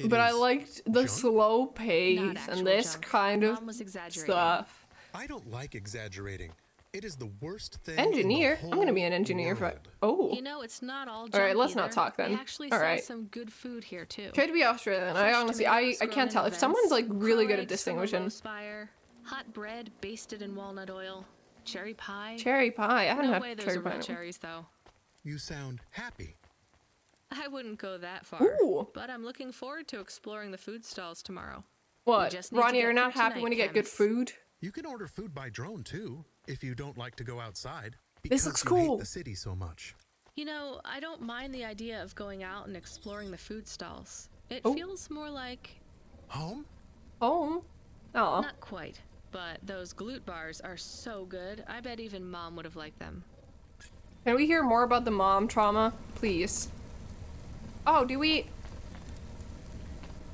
But I liked the slow pace Not actual and this junk. kind of Mom was exaggerating. stuff. I don't like exaggerating. It is the worst thing. Engineer? In the I'm gonna be whole an engineer world. for. Oh. You know, it's not all junk. All right, let's either. not talk then. They actually All sell right. some good food here too. Try to be Australian. I Fresh honestly, tomatoes I grown can't in tell if vents, someone's like really good at eggs from a distinguishing. low spire, hot bread basted in walnut oil, cherry pie. Cherry pie. I haven't no had way those cherry are real pie. cherries though. You sound happy. I wouldn't go that far. Ooh. But I'm looking forward to exploring the food stalls tomorrow. What? just need to Ronnie, get you're not through happy tonight, when you get good Camus. food? You can order food by drone too, if you don't like to go outside. This Because looks you cool. hate the city so much. You know, I don't mind the idea of going out and exploring the food stalls. It Oh. feels more like Home? Home? Oh. not quite, but those glute bars are so good. I bet even Mom would have liked them. Can we hear more about the mom trauma, please? Oh, do we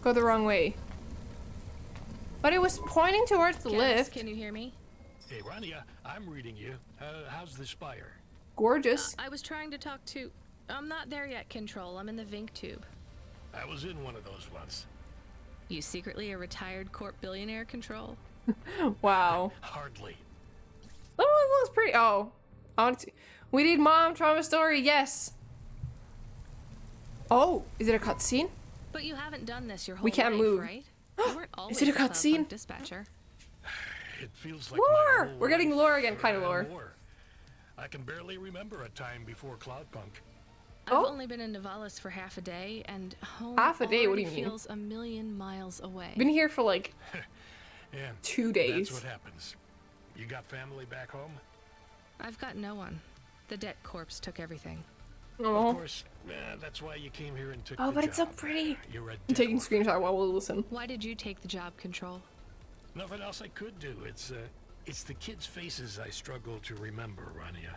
go the wrong way? But it was pointing towards the Camus, lift. can you hear me? Hey, Rania, I'm reading you. How's the spire? Gorgeous. I was trying to talk to... I'm not there yet, Control. I'm in the Vink tube. I was in one of those once. You secretly a retired corp billionaire, Control? Wow. Hardly. Oh, that looks pretty. Oh. I want to... We need mom trauma story, yes. Oh, is it a cutscene? But you haven't done this your whole We can't life, move. right? You weren't always it a the Cloudpunk cutscene? dispatcher. It feels like Lore! my whole We're getting life, lore again, kind of and lore. more. I can barely remember a time before Cloudpunk. I've Oh. only been in Nivalis for half a day, and home Half a day? What do you already mean? feels a million miles away. Been here for like Yeah, 2 days. That's what happens. You got family back home? I've got no one. The debt corpse took everything. Of Oh. course, that's why you came here and took Oh, the but it's so job. pretty. You're a I'm taking dead screenshot while we listen. Why did you take the job, Control? Nothing else I could do. It's the kids' faces I struggle to remember, Rania.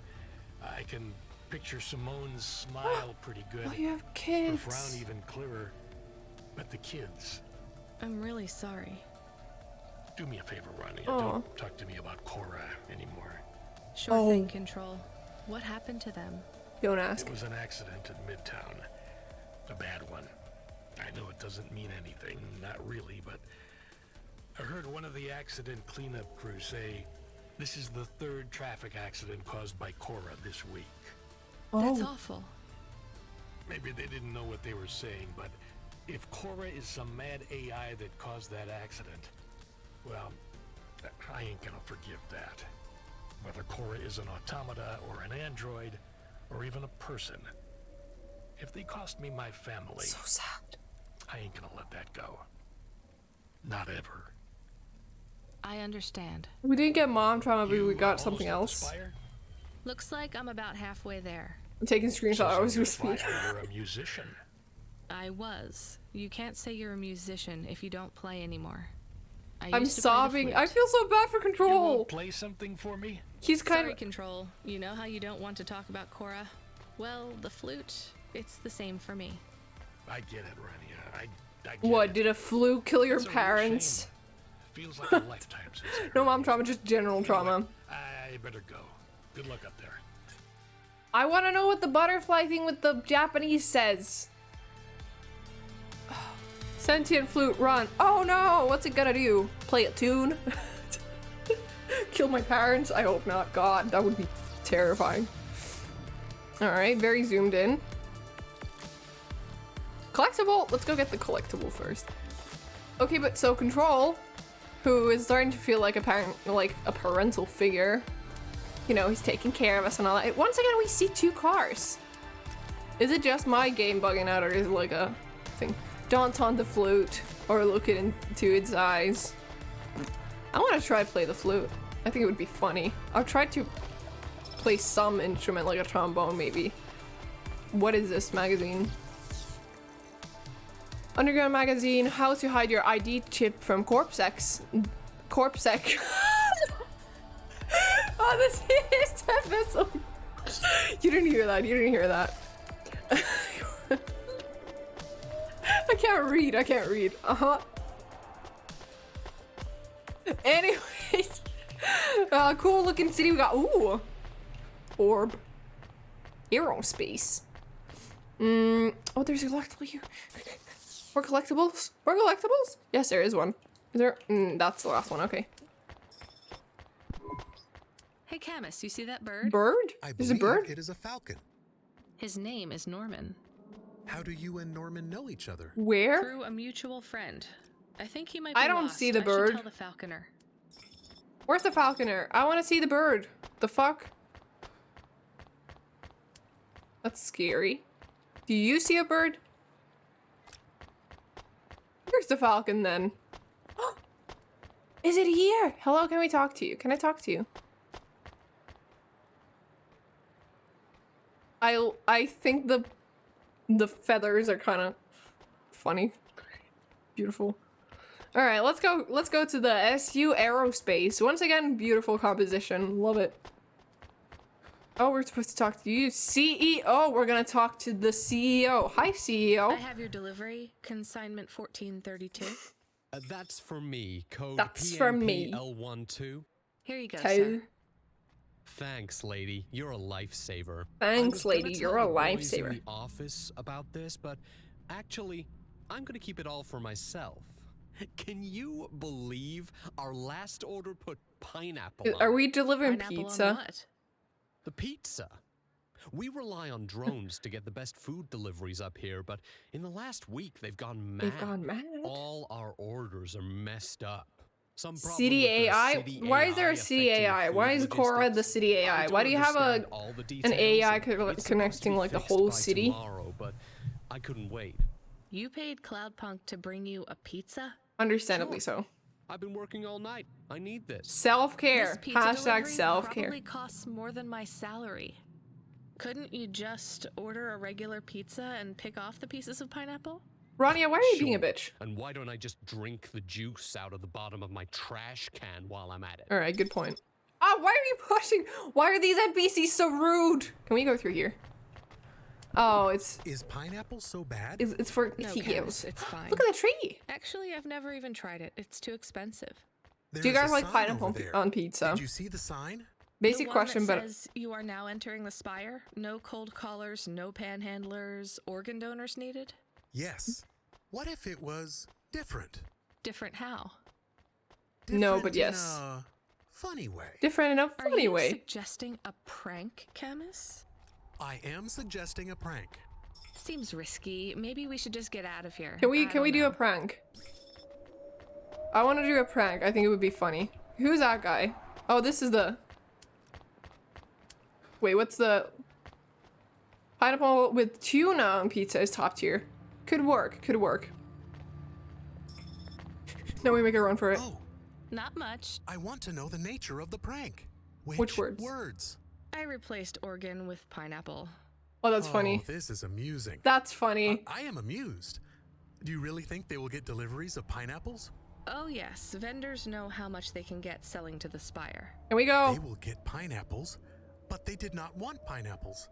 I can picture Simone's smile pretty good. Oh, you have Her kids. frown even clearer. But the kids. I'm really sorry. Do me a favor, Rania. Aw. Don't talk to me about Cora anymore. Sure thing, Control. What happened to them? Don't ask. It was an accident in Midtown. A bad one. I know it doesn't mean anything, not really, but I heard one of the accident cleanup crew say this is the third traffic accident caused by Cora this week. That's awful. Maybe they didn't know what they were saying, but if Cora is some mad AI that caused that accident, well, I ain't gonna forgive that. Whether Cora is an automata or an android, or even a person. If they cost me my family, So sad. I ain't gonna let that go. Not ever. I understand. We didn't get mom trauma, but we got almost something at the else. spire? Looks like I'm about halfway there. I'm taking screenshot. I was You're with speed. you're a musician. I was. You can't say you're a musician if you don't play anymore. I I'm used to play the sobbing. flute. I feel so bad for You Control. won't play something for me? He's kind Sorry, of. Control. You know how you don't want to talk about Cora? Well, the flute, it's the same for me. I get it, Rania. I get What, it. did a flu kill your It's a real parents? shame. Feels like a lifetime since I No heard mom these. trauma, just general trauma. I I better go. Good luck up there. I want to know what the butterfly thing with the Japanese says. Sentient flute, run. Oh no, what's it gonna do? Play a tune? Kill my parents? I hope not. God, that would be terrifying. Alright, very zoomed in. Collectible? Let's go get the collectible first. Okay, but so Control, who is starting to feel like a parental figure. You know, he's taking care of us and all that. Once again, we see two cars. Is it just my game bugging out, or is it like a thing? Don't taunt the flute or look it into its eyes. I want to try to play the flute. I think it would be funny. I'll try to play some instrument, like a trombone maybe. What is this magazine? Underground magazine, how to hide your ID chip from CorpSec. CorpSec. Oh, this is 10 vessel. You didn't hear that. You didn't hear that. I can't read. I can't read. Anyways, cool looking city. We got ooh, orb, aerospace. Oh, there's a collectible here. More collectibles. More collectibles. Yes, there is one. Is there? That's the last one. Okay. Hey, Camus, you see that bird? Bird? Is it a bird? It is a falcon. His name is Norman. How do you and Norman know each other? Where? Through a mutual friend. I think he might be I don't lost. see the I bird. should tell the falconer. Where's the falconer? I want to see the bird. The fuck? That's scary. Do you see a bird? Where's the falcon then? Is it here? Hello, can we talk to you? Can I talk to you? I think the feathers are kind of funny. Beautiful. All right, let's go to the SU Aerospace. Once again, beautiful composition. Love it. Oh, we're supposed to talk to you. CEO. We're going to talk to the CEO. Hi, CEO. I have your delivery, consignment 1432. That's for me. Code That's for me. PMPL12. Here you go, sir. Thanks, lady. You're a lifesaver. Thanks, lady. You're a lifesaver. In the office about this, but actually, I'm gonna keep it all for myself. Can you believe our last order put pineapple on? Are we delivering Pineapple pizza? on what? The pizza. We rely on drones to get the best food deliveries up here, but in the last week, they've gone mad. They've gone mad? All our orders are messed up. Some problem City with their AI? city Why is there a city affecting AI? food Why is Cora the logistics. city AI? I Why do you have don't understand all the an details, AI and it's supposed to connecting be like the fixed whole by city? tomorrow, but I couldn't wait. You paid Cloudpunk to bring you a pizza? Understandably so. I've been working all night. I need this. Self-care. This pizza Hashtag delivery self-care. probably costs more than my salary. Couldn't you just order a regular pizza and pick off the pieces of pineapple? Rania, why are you being a bitch? And why don't I just drink the juice out of the bottom of my trash can while I'm at it? All right, good point. Ah, why are you pushing? Why are these NPCs so rude? Can we go through here? Oh, it's... Is pineapple so bad? It's for No, CEOs. Camus, it's fine. Look at the tree. Actually, I've never even tried it. It's too expensive. Do you guys like pineapple on pizza? Did you see the sign? Basic The one question, that but... says you are now entering the Spire. No cold callers, no panhandlers, organ donors needed. Yes. What if it was different? Different how? No, but Different in yes. a funny way. Different in a Are funny you way. suggesting a prank, Camus? I am suggesting a prank. Seems risky. Maybe we should just get out of here. Can we I don't do know. a prank? I want to do a prank. I think it would be funny. Who's that guy? Oh, this is the... Wait, what's the... Pineapple with tuna on pizza is top tier. Could work. Could work. Then we make a run for it. Oh, Not much. I want to know the nature of the prank. Which words? Words. I replaced organ with pineapple. Oh, that's funny. This is amusing. That's funny. I am amused. Do you really think they will get deliveries of pineapples? Oh yes, vendors know how much they can get selling to the Spire. Here we go. They will get pineapples, but they did not want pineapples.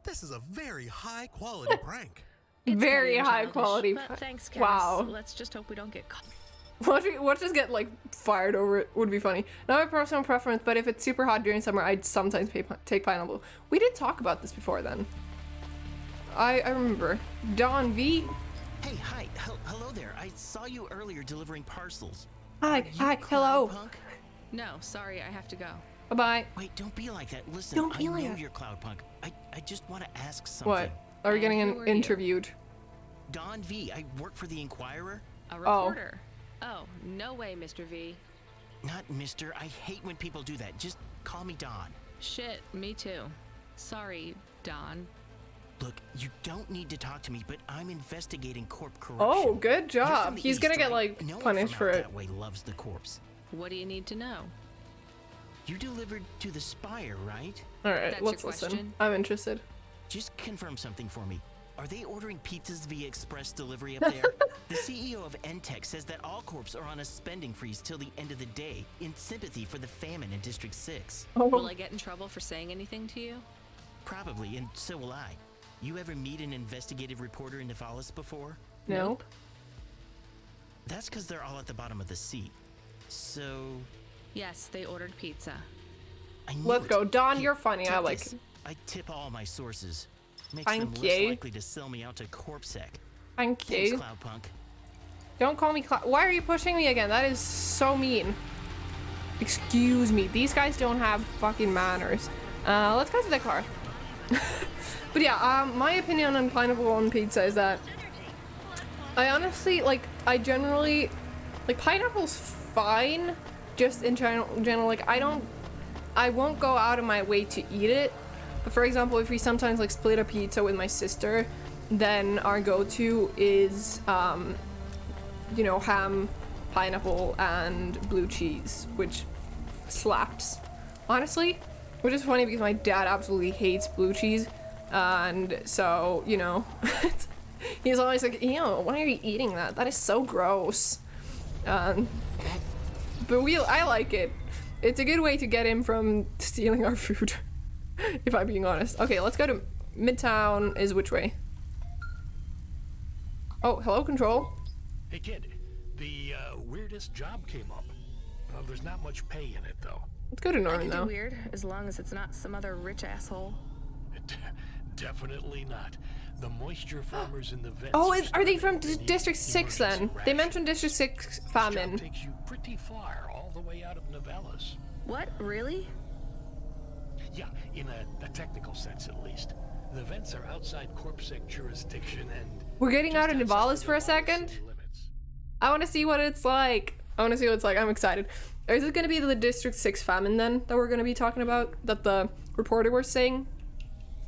This is a very high quality prank. It's Very petty and high childish, quality. But thanks, Cass. Wow. Let's just hope we don't get caught. Watch us get like fired over it would be funny. Not my personal preference, but if it's super hot during summer, I'd sometimes take pineapple. We did talk about this before then. I remember. Don V. Hey, hi, hello there. I saw you earlier delivering parcels. Hi, hello. Cloudpunk? No, sorry, I have to go. Bye-bye. Wait, don't be like that. Listen, Don't be I like know that. you're Cloudpunk. I just want to ask something. What? Are we getting interviewed? Don V. I work for the Inquirer. A reporter. Oh, no way, Mr. V. Not Mr. I hate when people do that. Just call me Don. Shit, me too. Sorry, Don. Look, you don't need to talk to me, but I'm investigating corp corruption. Oh, good You're job. from the He's East, gonna get right? like No one punished from for out it. that way loves the corpse. What do you need to know? You delivered to the Spire, right? All right, That's let's your listen. question? I'm interested. Just confirm something for me. Are they ordering pizzas via express delivery up there? The CEO of Entech says that all corps are on a spending freeze till the end of the day in sympathy for the famine in District 6. Will I get in trouble for saying anything to you? Probably, and so will I. You ever meet an investigative reporter in Nivalis before? Nope. That's because they're all at the bottom of the seat. So... Yes, they ordered pizza. I knew Let's it. go. Don, Here, you're funny. I take like this. it. I tip all my sources. Makes Thank them less you. likely to sell me out to CorpSec. Thank Thanks, you. Cloudpunk. Don't call me Why are you pushing me again? That is so mean. Excuse me. These guys don't have fucking manners. Let's go to the car. But yeah, my opinion on pineapple on pizza is that I honestly, I generally, pineapple's fine, just in general, like, I won't go out of my way to eat it. But for example, if we sometimes, split a pizza with my sister, then our go-to is, you know, ham, pineapple, and blue cheese, which slaps, honestly. Which is funny because my dad absolutely hates blue cheese. And so, you know, he's always like, ew, why are you eating that? That is so gross. But I like it. It's a good way to get him from stealing our food, if I'm being honest. Okay, let's go to Midtown is which way? Oh, hello, Control. Hey kid, the weirdest job came up. There's not much pay in it though. Let's go to I Norman can now. do weird, as long as it's not some other rich asshole. Definitely not. The moisture farmers in the vents. Oh, are they from District 6 then? They mentioned District 6 famine. Job takes you pretty far, all the way out of Nivalis. What? Really? Yeah, in a technical sense at least. The vents are outside CorpSec jurisdiction and... We're getting out of Nivalis for a second? I want to see what it's like. I'm excited. Is it going to be the District 6 famine then that we're going to be talking about? That the reporter was saying?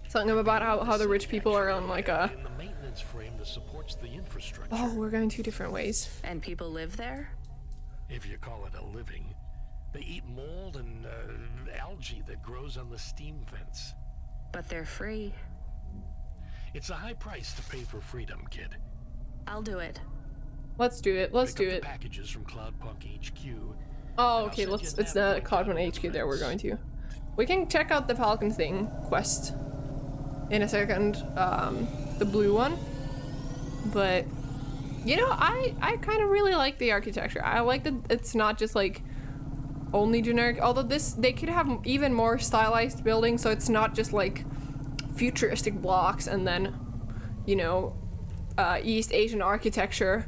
Something about how the rich people are on like a... In the maintenance frame that supports the infrastructure. Oh, we're going 2 different ways. And people live there? If you call it a living. They eat mold and algae that grows on the steam vents. But they're free. It's a high price to pay for freedom, kid. I'll do it. Let's do it. Let's do Pick up it. the packages from Cloudpunk HQ. Oh, okay. It's the Cloudpunk HQ there we're going to. We can check out the Falcon thing quest in a second. The blue one. But you know, I kind of really like the architecture. I like that it's not just like only generic. Although they could have even more stylized buildings, so it's not just like futuristic blocks and then, you know, East Asian architecture,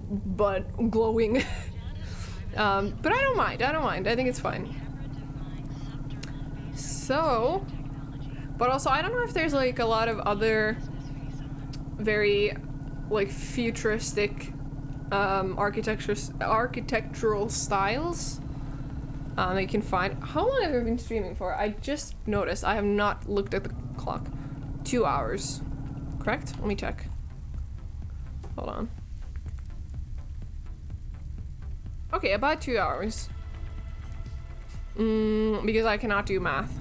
but glowing. But I don't mind. I think it's fine. So, but also I don't know if there's like a lot of other very like futuristic architectural styles that you can find. How long have I been streaming for? I just noticed I have not looked at the clock. 2 hours, correct? Let me check. Hold on. Okay, about 2 hours. Because I cannot do math.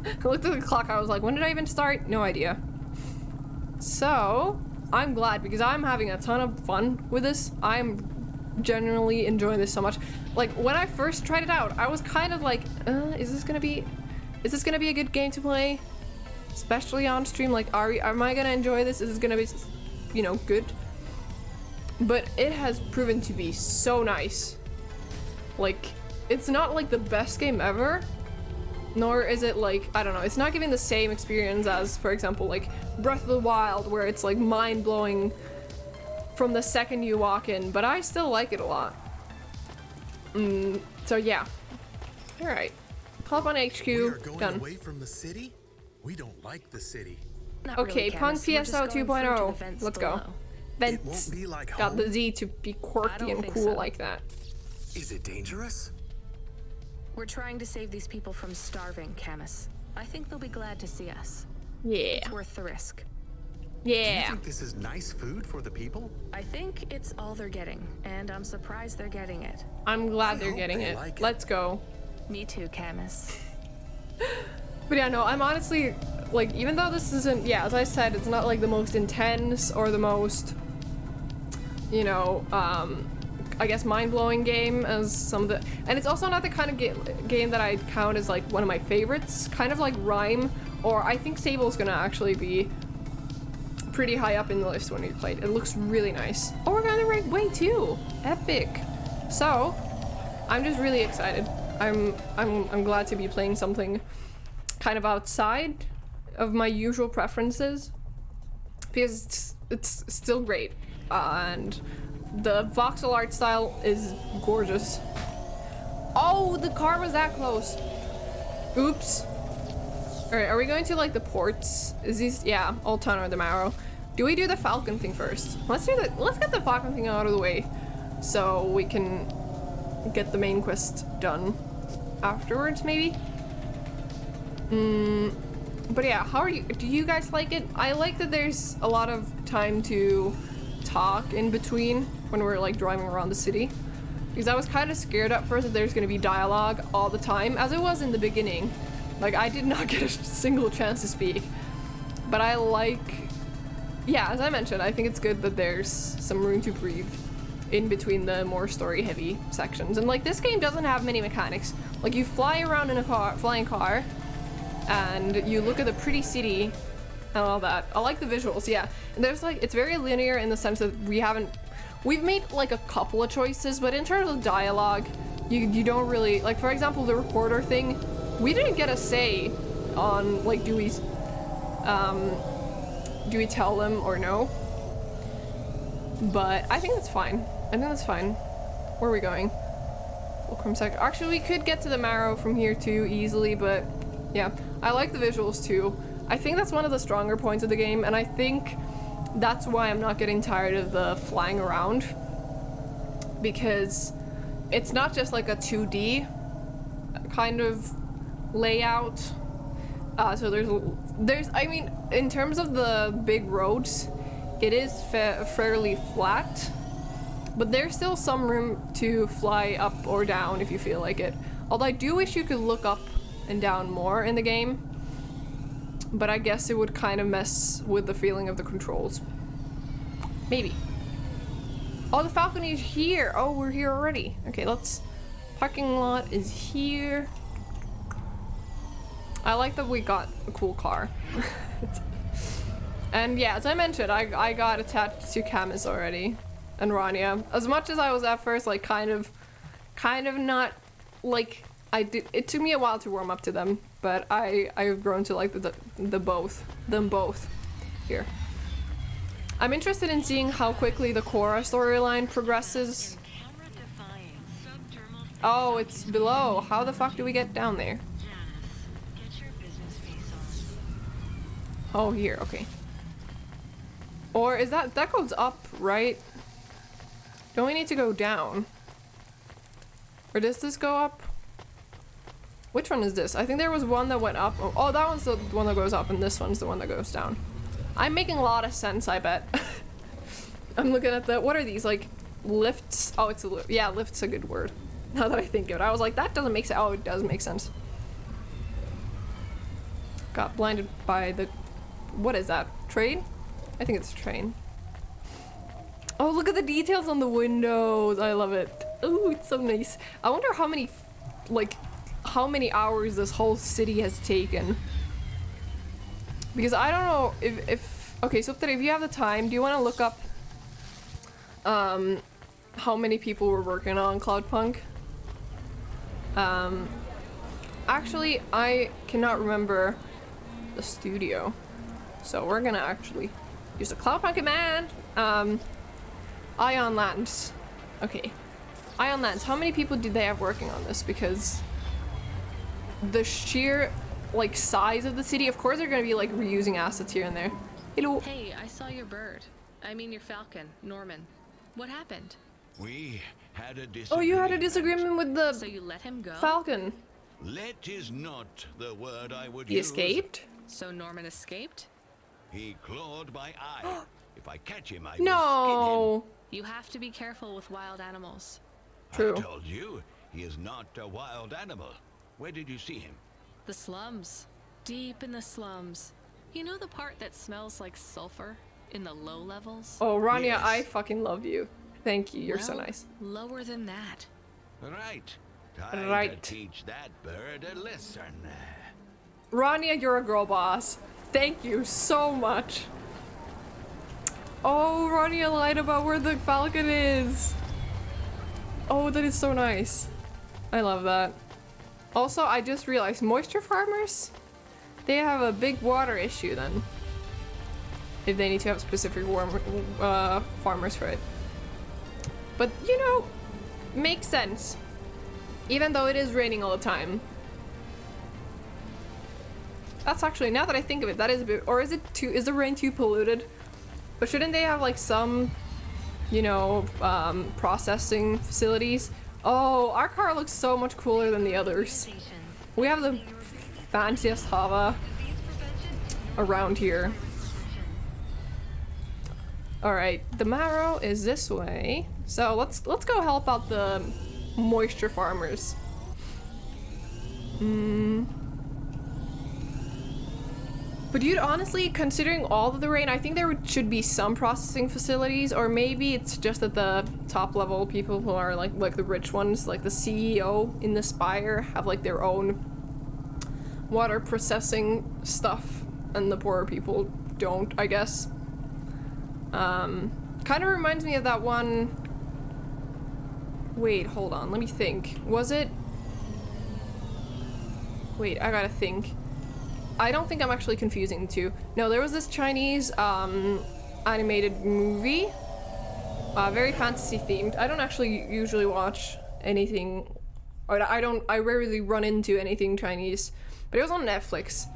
I looked at the clock, I was like, when did I even start? No idea. So, I'm glad because I'm having a ton of fun with this. I'm genuinely enjoying this so much. Like, when I first tried it out, I was kind of like, is this gonna be a good game to play? Especially on stream, like, am I gonna enjoy this? Is this gonna be, you know, good? but it has proven to be so nice. Like, it's not like the best game ever, nor is it like, I don't know, it's not giving the same experience as, for example, like Breath of the Wild, where it's like mind-blowing from the second you walk in, but I still like it a lot. So yeah. Alright. Cloudpunk HQ, We are going done. away from the city? We don't like the city. Not Okay, really, Punk Camus. We're just PSO going through to 2.0. the vents Let's go. below. Vents. It won't be like Got the home? Z to be quirky and think cool so. like that. Is it dangerous? We're trying to save these people from starving, Camus. I think they'll be glad to see us. Yeah. It's worth the risk. Do you Yeah. think this is nice food for the people? I think it's all they're getting, and I'm surprised they're getting it. I'm glad they're hope getting they it. like it. Let's go. Me too, Camus. But yeah, no, I'm honestly, like, even though this isn't, yeah, as I said, it's not like the most intense or the most, you know, I guess mind-blowing game as some of the, and it's also not the kind of game that I'd count as like one of my favorites, kind of like Rhyme, or I think Sable's gonna actually be pretty high up in the list when we played. It looks really nice. Oh, we're going the right way too. Epic. So, I'm just really excited. I'm glad to be playing something kind of outside of my usual preferences because it's still great, and the voxel art style is gorgeous. Oh, the car was that close. Oops. Alright, are we going to like the ports? Is these, yeah, Old Town or the Marrow. Do we do the Falcon thing first? Let's get the Falcon thing out of the way so we can get the main quest done afterwards, maybe? But yeah, how are you? Do you guys like it? I like that there's a lot of time to talk in between when we're like driving around the city. Because I was kind of scared at first that there's going to be dialogue all the time, as it was in the beginning. Like, I did not get a single chance to speak. But I like... Yeah, as I mentioned, I think it's good that there's some room to breathe in between the more story-heavy sections. And like, this game doesn't have many mechanics. Like, you fly around in a flying car, and you look at the pretty city and all that. I like the visuals, yeah. And there's like, it's very linear in the sense that we've made like a couple of choices, but in terms of dialogue, you don't really, like for example, the reporter thing, we didn't get a say on like, do we tell them or no? But I think that's fine. I think that's fine. Where are we going? Fulcrum sector. Actually, we could get to the Marrow from here too easily, but yeah, I like the visuals too. I think that's one of the stronger points of the game, and I think that's why I'm not getting tired of the flying around, because it's not just like a 2D kind of layout. So there's I mean, in terms of the big roads, it is fairly flat, but there's still some room to fly up or down if you feel like it. Although I do wish you could look up and down more in the game, but I guess it would kind of mess with the feeling of the controls. Maybe. Oh, the Falcon is here. Oh, we're here already. Okay, let's... Parking lot is here. I like that we got a cool car. And yeah, as I mentioned, I got attached to Camus already. And Rania. As much as I was at first, like, kind of not, like... It took me a while to warm up to them, but I've grown to like them both here. I'm interested in seeing how quickly the Korra storyline progresses. Oh, it's below. How the fuck do we get down there? Oh, here, okay. Or is that goes up, right? Don't we need to go down? Or does this go up? Which one is this? I think there was one that went up. Oh, that one's the one that goes up, and this one's the one that goes down. I'm making a lot of sense, I bet. I'm looking at the... What are these? Like, lifts? Oh, it's a lift. Yeah, lift's a good word. Now that I think of it. I was like, that doesn't make sense. Oh, it does make sense. Got blinded by the... What is that? Train? I think it's a train. Oh, look at the details on the windows. I love it. Ooh, it's so nice. I wonder how many, like... how many hours this whole city has taken. Because I don't know if okay, so if you have the time, do you want to look up how many people were working on Cloudpunk. Actually, I cannot remember the studio, so we're gonna actually use the Cloudpunk command. Ion Lands. Okay. Ion Lands. How many people did they have working on this? Because the sheer, like, size of the city, of course they're gonna be, like, reusing assets here and there. Hello. Hey, I saw your bird. I mean your falcon, Norman. What happened? We had a disagreement. Oh, you had a disagreement with the So you let him go? falcon. Let is not the word I would He use. escaped? So Norman escaped? He clawed my eye. If I catch him, I will No. You have to be careful with wild animals. skin him. I told you, he is not a wild animal. Where did you see him? The slums. Deep in the slums. You know the part that smells like sulfur? In the low levels? Oh, Rania, yes. I fucking love you. Thank you, you're so Well, nice. Lower than that. Right. Time Right. to teach that bird a lesson. Rania, you're a girl boss. Thank you so much. Oh, Rania lied about where the falcon is. Oh, that is so nice. I love that. Also, I just realized moisture farmers, they have a big water issue then. If they need to have specific farmers for it. But, you know, makes sense. Even though it is raining all the time. That's actually, now that I think of it, that is a bit, or is the rain too polluted? But shouldn't they have like some, you know, processing facilities? Oh, our car looks so much cooler than the others. We have the fanciest Hava around here. Alright, the marrow is this way. So let's go help out the moisture farmers. But dude, honestly, considering all of the rain, I think there should be some processing facilities, or maybe it's just that the top level people who are like the rich ones, like the CEO in the Spire, have like their own water processing stuff, and the poorer people don't, I guess. Kind of reminds me of that one. Wait, hold on, let me think. Was it? Wait, I gotta think. I don't think I'm actually confusing the two. No, there was this Chinese animated movie, very fantasy themed. I don't actually usually watch anything, or I rarely run into anything Chinese, but it was on Netflix,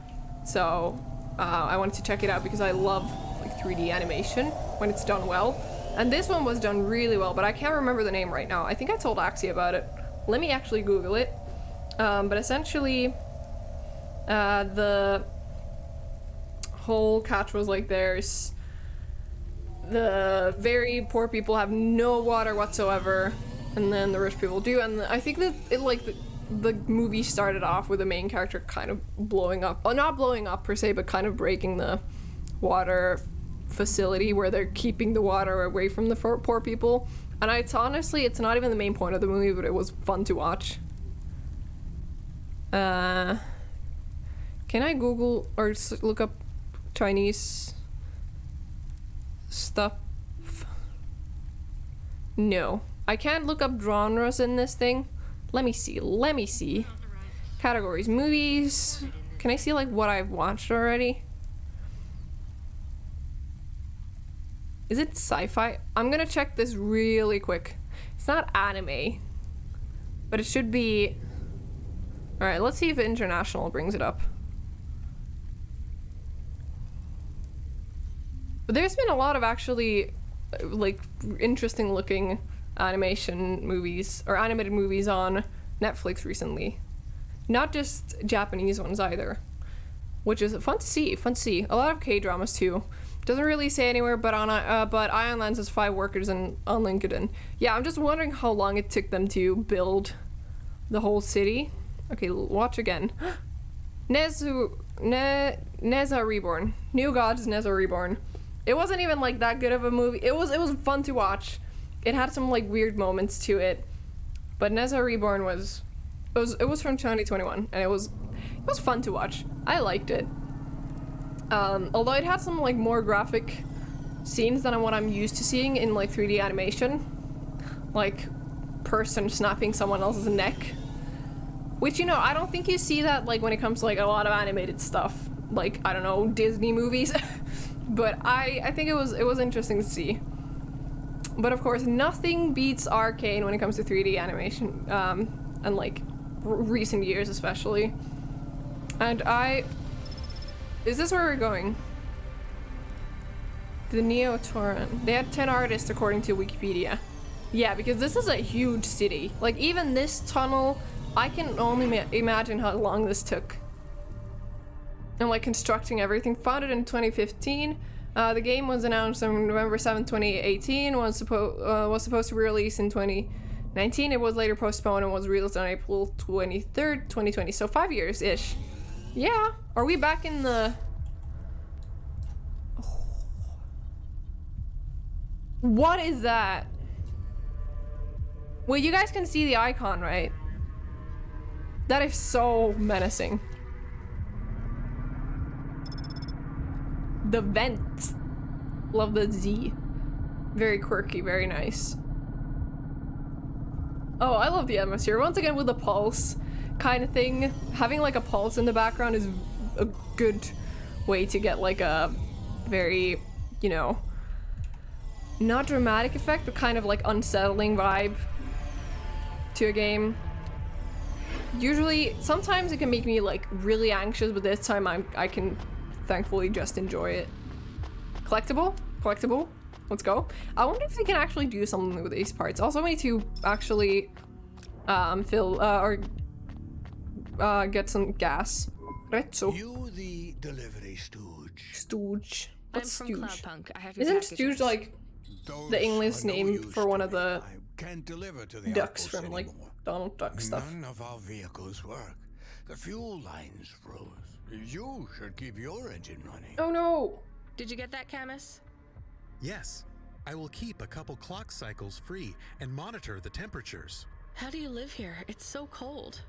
so I wanted to check it out because I love like 3D animation when it's done well. And this one was done really well, but I can't remember the name right now. I think I told Axie about it. Let me actually Google it. But essentially, the whole catch was like there's the very poor people have no water whatsoever, and then the rich people do. And I think that it the movie started off with the main character kind of blowing up, well, not blowing up per se, but kind of breaking the water facility where they're keeping the water away from the poor people. And honestly, it's not even the main point of the movie, but it was fun to watch. Can I Google or look up Chinese stuff? No, I can't look up genres in this thing. Let me see. Categories, movies. Can I see like what I've watched already? Is it sci-fi? I'm gonna check this really quick. It's not anime, but it should be. All right, let's see if international brings it up. But there's been a lot of actually like interesting looking animation movies or animated movies on Netflix recently. Not just Japanese ones either, which is fun to see. A lot of K-dramas too. Doesn't really say anywhere, but but Ion Lands has 5 workers on LinkedIn. Yeah, I'm just wondering how long it took them to build the whole city. Okay, watch again. Neza Reborn. New Gods Neza Reborn. It wasn't even like that good of a movie. It was fun to watch. It had some like weird moments to it, but Neza Reborn was from 2021, and it was fun to watch. I liked it. Although it had some like more graphic scenes than what I'm used to seeing in like 3D animation. Like person snapping someone else's neck. Which, you know, I don't think you see that like when it comes to like a lot of animated stuff. Like, I don't know, Disney movies. But I think it was interesting to see. But of course, nothing beats Arcane when it comes to 3D animation, and like recent years especially. And is this where we're going? The Neo Torrent. They had 10 artists according to Wikipedia. Yeah, because this is a huge city. Like even this tunnel, I can only imagine how long this took. And like constructing everything. Founded in 2015. The game was announced on November 7, 2018. Was supposed to be released in 2019. It was later postponed and was released on April 23rd, 2020. So 5 years-ish. Yeah. Are we back in the... Oh. What is that? Well, you guys can see the icon, right? That is so menacing. The vent. Love the Z. Very quirky, very nice. Oh, I love the atmosphere. Once again with the pulse kind of thing. Having like a pulse in the background is a good way to get like a very, you know, not dramatic effect, but kind of like unsettling vibe to a game. Usually, sometimes it can make me like really anxious, but this time I can thankfully just enjoy it. Collectible? Collectible? Let's go. I wonder if we can actually do something with these parts. Also, we need to actually fill or get some gas. Right, so. You the delivery stooge. Stooge. What's I'm stooge? from Cloudpunk. I have your Isn't packages. stooge like the English name for one of the Can't deliver to the ducks outpost from like anymore. Donald Duck stuff? None of our vehicles work. The fuel lines froze. You should keep your engine running. Oh no! Did you get that, Camus? Yes. I will keep a couple clock cycles free and monitor the temperatures. How do you live here? It's so cold.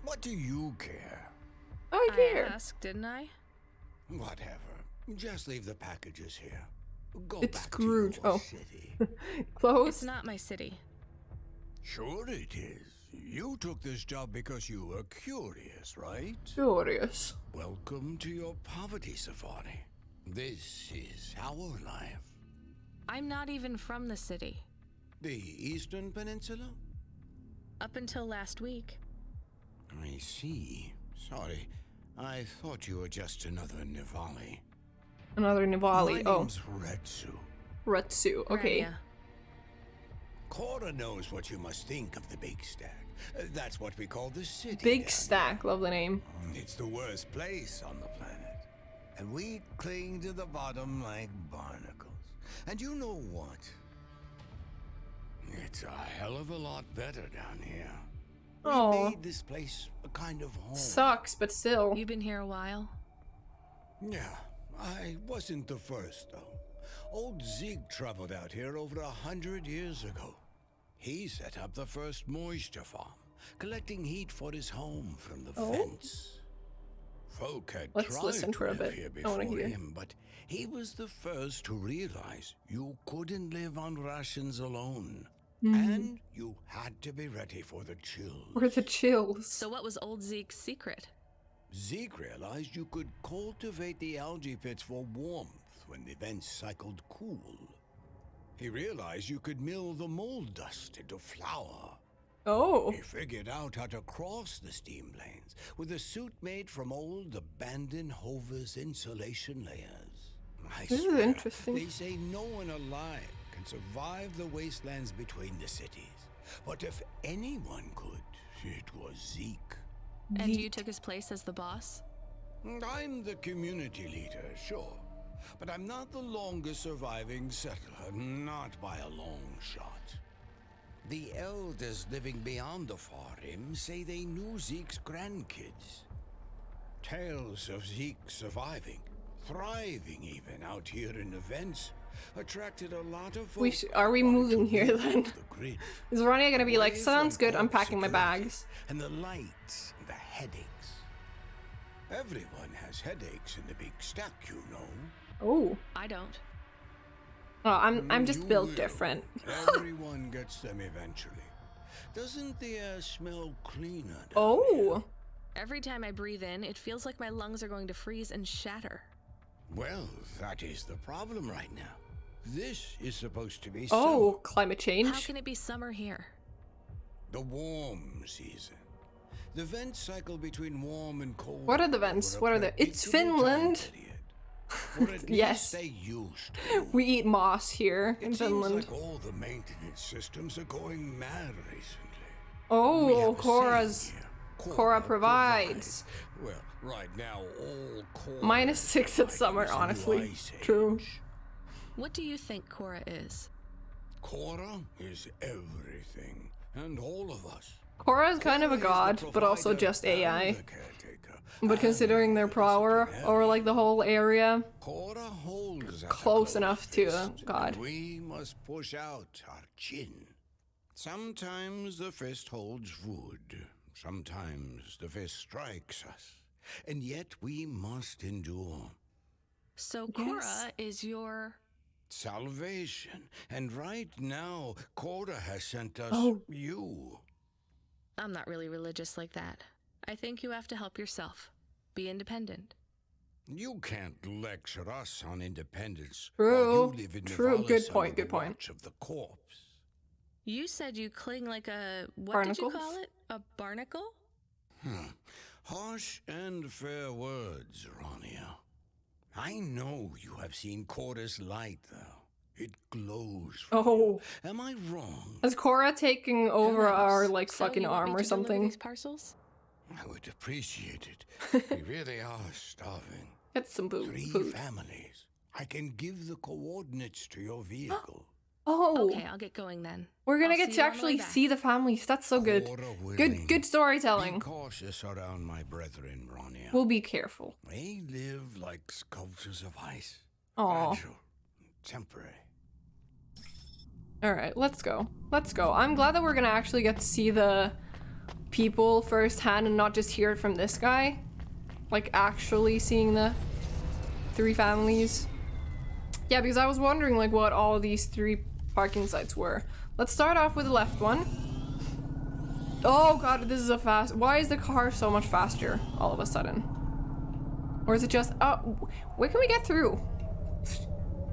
What do you care? I care. I asked, didn't I? Whatever. Just leave the packages here. Go It's back Scrooge. to your Oh. city. Close. It's not my city. Sure it is. You took this job because you were curious, right? Curious. Welcome to your poverty safari. This is our life. I'm not even from the city. The Eastern Peninsula? Up until last week. I see. Sorry. I thought you were just another Nivali. Another Nivali. My Oh. name's Retsu. Retsu. Okay. Rania. Cora knows what you must think of the Big Stack. That's what we call the city. Big down Stack. Love the name. here. It's the worst place on the planet. And we cling to the bottom like barnacles. And you know what? It's a hell of a lot better down here. We Oh. made this place a kind of home. Sucks, but still. You've been here a while? Yeah, I wasn't the first, though. Old Zeke traveled out here over 100 years ago. He set up the first moisture farm, collecting heat for his home from the vents. Folk had Let's tried listen to for a live bit. here I wanna before hear. him, but he was the first to realize you couldn't live on rations alone. And you had to be ready for the chills. Or the chills. So what was old Zeke's secret? Zeke realized you could cultivate the algae pits for warmth when the vents cycled cool. He realized you could mill the mold dust into flour. Oh. He figured out how to cross the steam lanes with a suit made from old abandoned Hover's insulation layers. I This is swear, interesting. They say no one alive can survive the wastelands between the cities. But if anyone could, it was Zeke. And you took his place as the boss? I'm the community leader, sure. But I'm not the longest surviving settler, not by a long shot. The elders living beyond the far rim say they knew Zeke's grandkids. Tales of Zeke surviving, thriving even out here in the vents, attracted a lot of folk. Are we moving here then? The grid. Is Rania gonna be like, Away sounds from good, I'm corp packing my security bags? And the lights and the headaches. Everyone has headaches in the Big Stack, you know. Oh. I don't. Oh, I'm just built different. Everyone gets them eventually. Doesn't the air smell cleaner? Oh. Every time I breathe in, it feels like my lungs are going to freeze and shatter. Well, that is the problem right now. This is supposed to be summer. Climate change. How can it be summer here? The warm season. The vents cycle between warm and cold. What are the vents? What are the? It's Finland. Yes. They used to. We eat moss here in Finland. Seems like all the maintenance systems are going mad recently. Oh, Cora provides. Well, right now all Cora -6 at summer, honestly. True. What do you think Cora is? Cora is everything, and all of us. Cora is kind of a god, but also just AI. But considering their power over like the whole area, Cora holds close enough to a god. We must push out our chin. Sometimes the fist holds wood. Sometimes the fist strikes us. And yet we must endure. So Cora is your salvation. And right now, Cora has sent us you. I'm not really religious like that. I think you have to help yourself. Be independent. You can't lecture us on independence. True. While you live in Good point. Good point. Of the corpse. You said you cling like a barnacle? Did you call it? A barnacle? Harsh and fair words, Rania. I know you have seen Cora's light, though. It glows. Am I wrong? Is Cora taking over our like fucking arm or something? These parcels? I would appreciate it. We really are starving. Get some food. 3 families. I can give the coordinates to your vehicle. Okay, I'll get going then. We're gonna get to actually see the families. That's so good. Good storytelling. Be cautious around my brethren, Rania. We'll be careful. They live like sculptures of ice. Aww. Fragile, temporary. Alright, let's go. Let's go. I'm glad that we're gonna actually get to see the people firsthand and not just hear it from this guy. Like, actually seeing the 3 families. Yeah, because I was wondering, like, what all of these 3 parking sites were. Let's start off with the left one. Oh god, this is a fast... Why is the car so much faster all of a sudden? Or is it just... Oh, where can we get through?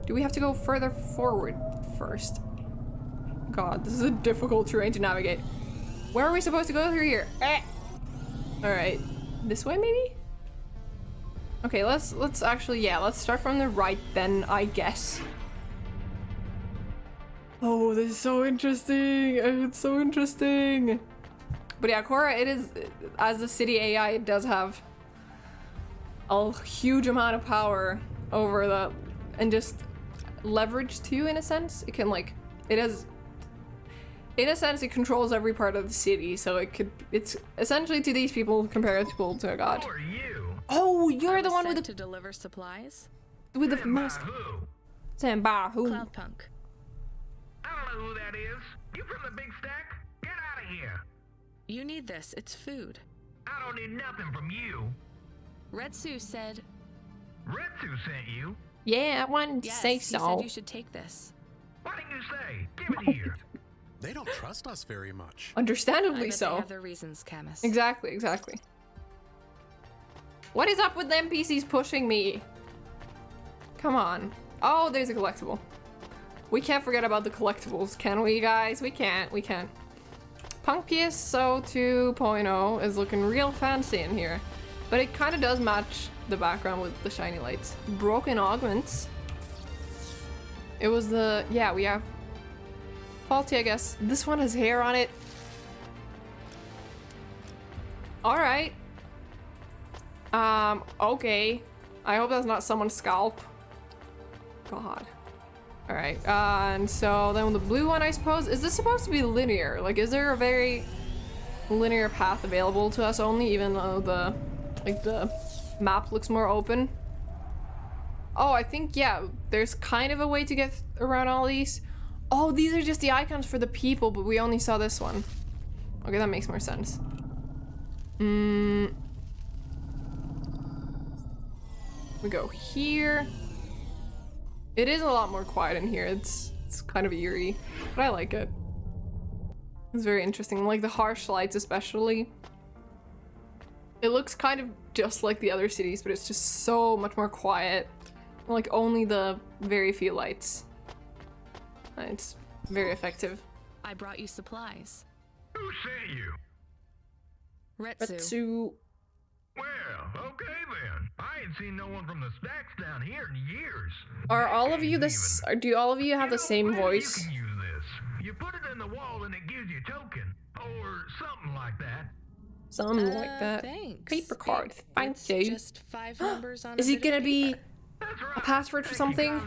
Do we have to go further forward first? God, this is a difficult terrain to navigate. Where are we supposed to go through here? Alright. This way, maybe? Okay, let's actually, yeah, let's start from the right then, I guess. Oh, this is so interesting. It's so interesting. But yeah, Cora, it is, as the city AI, it does have a huge amount of power over the, and just leverage too, in a sense. It can, like, it has, in a sense, it controls every part of the city, so it's essentially to these people comparable to a god. Who are you? Oh, you're the one with the to deliver supplies. With the mask. Samba who? Cloudpunk. I don't know who that is. You from the big stack? Get out of here. You need this. It's food. I don't need nothing from you. Red Sue said. Red Sue sent you? Yeah, I wanted to say so. He said you should take this. What did you say? Give it here. They don't trust us very much. Understandably so. They have their reasons, Camus. Exactly, exactly. What is up with the NPCs pushing me? Come on. Oh, there's a collectible. We can't forget about the collectibles, can we, guys? We can't. Punk PSO 2.0 is looking real fancy in here. But it kind of does match the background with the shiny lights. Broken augments. It was the... Yeah, we have... Faulty, I guess. This one has hair on it. Alright. Okay. I hope that's not someone's scalp. God. Alright, and so then the blue one, I suppose, is this supposed to be linear? Like, is there a very linear path available to us only, even though the map looks more open? Oh, I think, yeah, there's kind of a way to get around all these. Oh, these are just the icons for the people, but we only saw this one. Okay, that makes more sense. We go here. It is a lot more quiet in here. It's kind of eerie, but I like it. It's very interesting. Like the harsh lights especially. It looks kind of just like the other cities, but it's just so much more quiet. Like only the very few lights. It's very effective. I brought you supplies. Who sent you? Retsu. Well, okay then. I ain't seen no one from the stacks down here in years. Are all of you this? Do all of you have the same voice? You can use this. You put it in the wall and it gives you a token. Or something like that. Something like that. Thanks. Paper card. Thank you. Just 5 numbers on Is a it bit gonna of be paper. a password for something?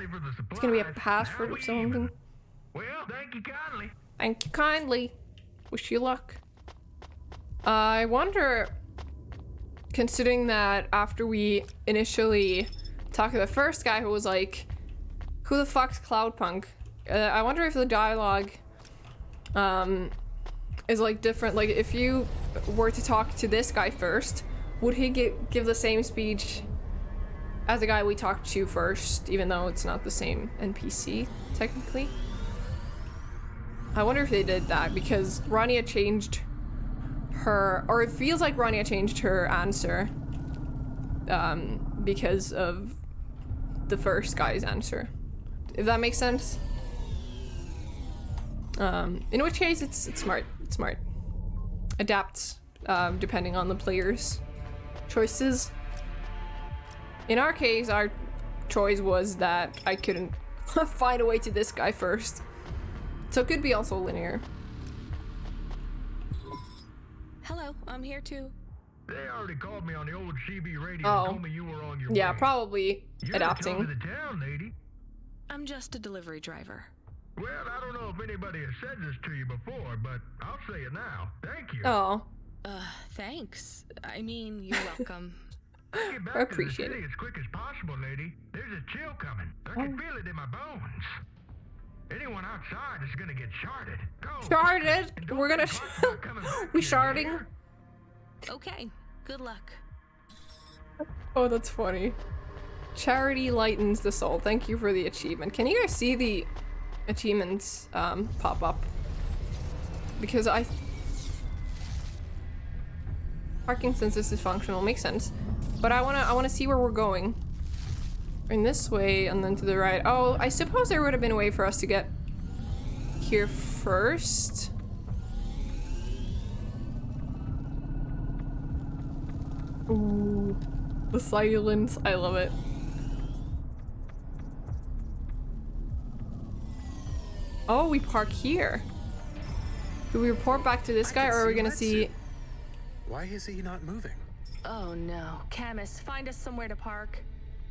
It's gonna be a password for something. Well, thank you kindly. Thank you kindly. Wish you luck. I wonder, considering that after we initially talked to the first guy who was like, who the fuck's Cloudpunk? I wonder if the dialogue is like different. Like if you were to talk to this guy first, would he give the same speech as the guy we talked to first, even though it's not the same NPC, technically? I wonder if they did that, because Rania changed her, or it feels like Rania changed her answer because of the first guy's answer, if that makes sense. In which case it's smart. It's smart. Adapts depending on the player's choices. In our case, our choice was that I couldn't find a way to this guy first, so it could be also linear. Hello, I'm here too. They already called me on the old CB radio Oh. and told me you were on your Yeah, way. probably You're adapting. the top of the town, lady. I'm just a delivery driver. Well, I don't know if anybody has said this to you before, but I'll say it now. Thank you. Oh, Thanks. I mean, you're welcome. Get back I to appreciate the city it. as quick as possible, lady. There's a chill coming. I can feel it in my bones. Anyone outside is gonna get sharded. Go. sharded. We're gonna we sharding. Okay, good luck. Oh, that's funny. Charity lightens the soul. Thank you for the achievement. Can you guys see the achievements pop up? Because parking census is functional, makes sense. But I wanna see where we're going. In this way and then to the right. Oh, I suppose there would have been a way for us to get here first. Ooh, the silence. I love it. Oh, we park here. Do we report back to this guy, or are we gonna see? Why is he not moving? Oh no, Camus, find us somewhere to park.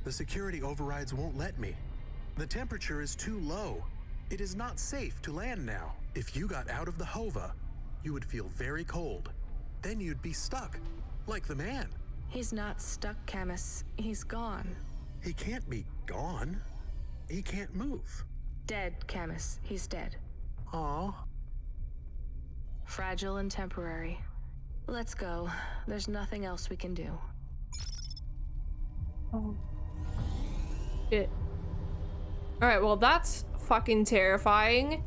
The security overrides won't let me. The temperature is too low. It is not safe to land now. If you got out of the Hova, you would feel very cold. Then you'd be stuck, like the man. He's not stuck, Camus. He's gone. He can't be gone. He can't move. Dead, Camus. He's dead. Aw. Fragile and temporary. Let's go. There's nothing else we can do. Oh. Shit. Alright, well that's fucking terrifying.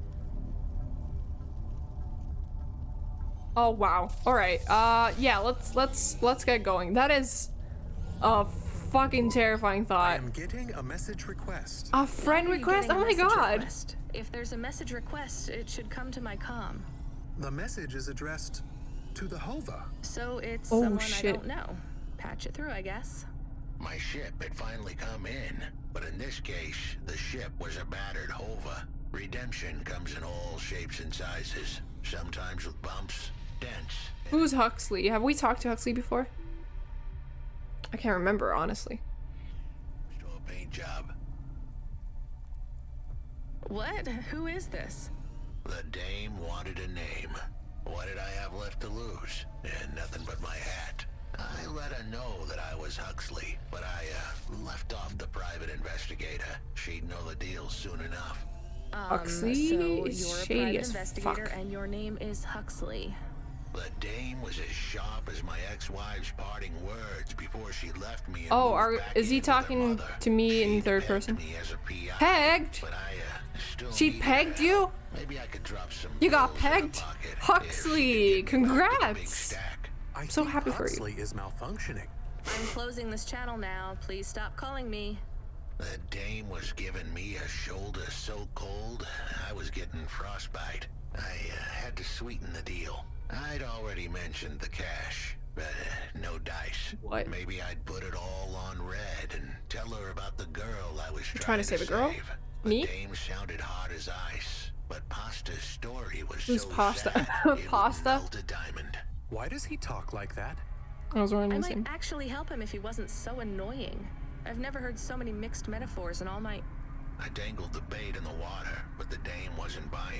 Oh wow. Alright, yeah, let's get going. That is a fucking terrifying I thought. am getting a message request. A friend request? Oh my god. Request? If there's a message request, it should come to my comm. The message is addressed to the Hova. So it's Oh, someone shit. I don't know. Patch it through, I guess. My ship had finally come in, but in this case, the ship was a battered Hova. Redemption comes in all shapes and sizes, sometimes with bumps, dents. Who's Huxley? Have we talked to Huxley before? I can't remember, honestly. Still a paint job. What? Who is this? The dame wanted a name. What did I have left to lose? Nothing but my hat. I let her know that I was Huxley, but I left off the private investigator. She'd know the deal soon enough. Huxley so is you're a shady private as investigator fuck. and your name is Huxley. The dame was as sharp as my ex-wife's parting words before she left me. Oh, is he talking to me in third person? Pegged? She pegged you? Maybe I could drop some. You got pegged? Huxley, congrats! I'm so happy for you. Huxley is malfunctioning. I'm closing this channel now. Please stop calling me. The dame was giving me a shoulder so cold, I was getting frostbite. I had to sweeten the deal. I'd already mentioned the cash, but no dice. What? Maybe I'd put it all on red and tell her about the girl I was trying to save a girl? Me? The dame sounded hard as ice, but Pasta's story was Who's so Pasta? sad, Pasta? it would melt a diamond. Why does he talk like that? I was wondering. I might actually help him if he wasn't so annoying. I've never heard so many mixed metaphors in all my... I dangled the bait in the water, but the dame wasn't buying.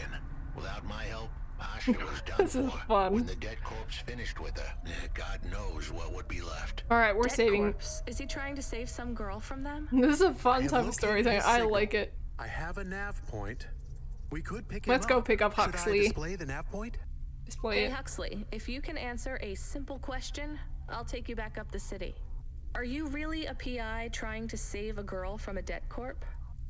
Without my help, Asha was done This is fun. When the dead corpse finished with her, God knows what would be left. Alright, we're Dead saving... corpse. Is he trying to save some girl from them? This is a fun type of storytelling. I like it. I have a nav point. We could pick Let's him go up. pick up Should Huxley. I display the nav point? Display Hey it. Huxley, if you can answer a simple question, I'll take you back up the city. Are you really a PI trying to save a girl from a dead corp?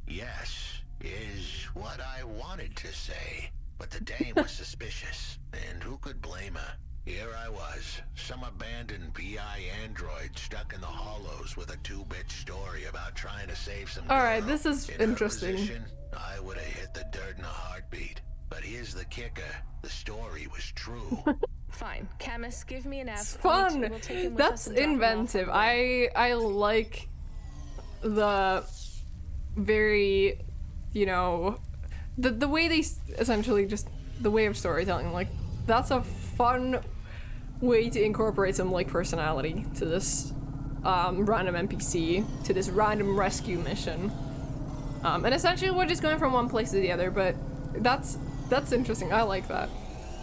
Yes, is what I wanted to say. But the dame was suspicious, and who could blame her? Here I was, some abandoned PI android stuck in the hollows with a 2-bit story about trying to save some Alright, girl. this is In her interesting. position, I would have hit the dirt in a heartbeat. But here's the kicker, the story was true. Fine. Camus, give me an app. It's fun. We'll take him with That's us and drop him off inventive. on the way. I like the very, you know, the way they essentially just the way of storytelling. Like that's a fun way to incorporate some like personality to this random NPC, to this random rescue mission. And essentially we're just going from one place to the other, but that's interesting. I like that.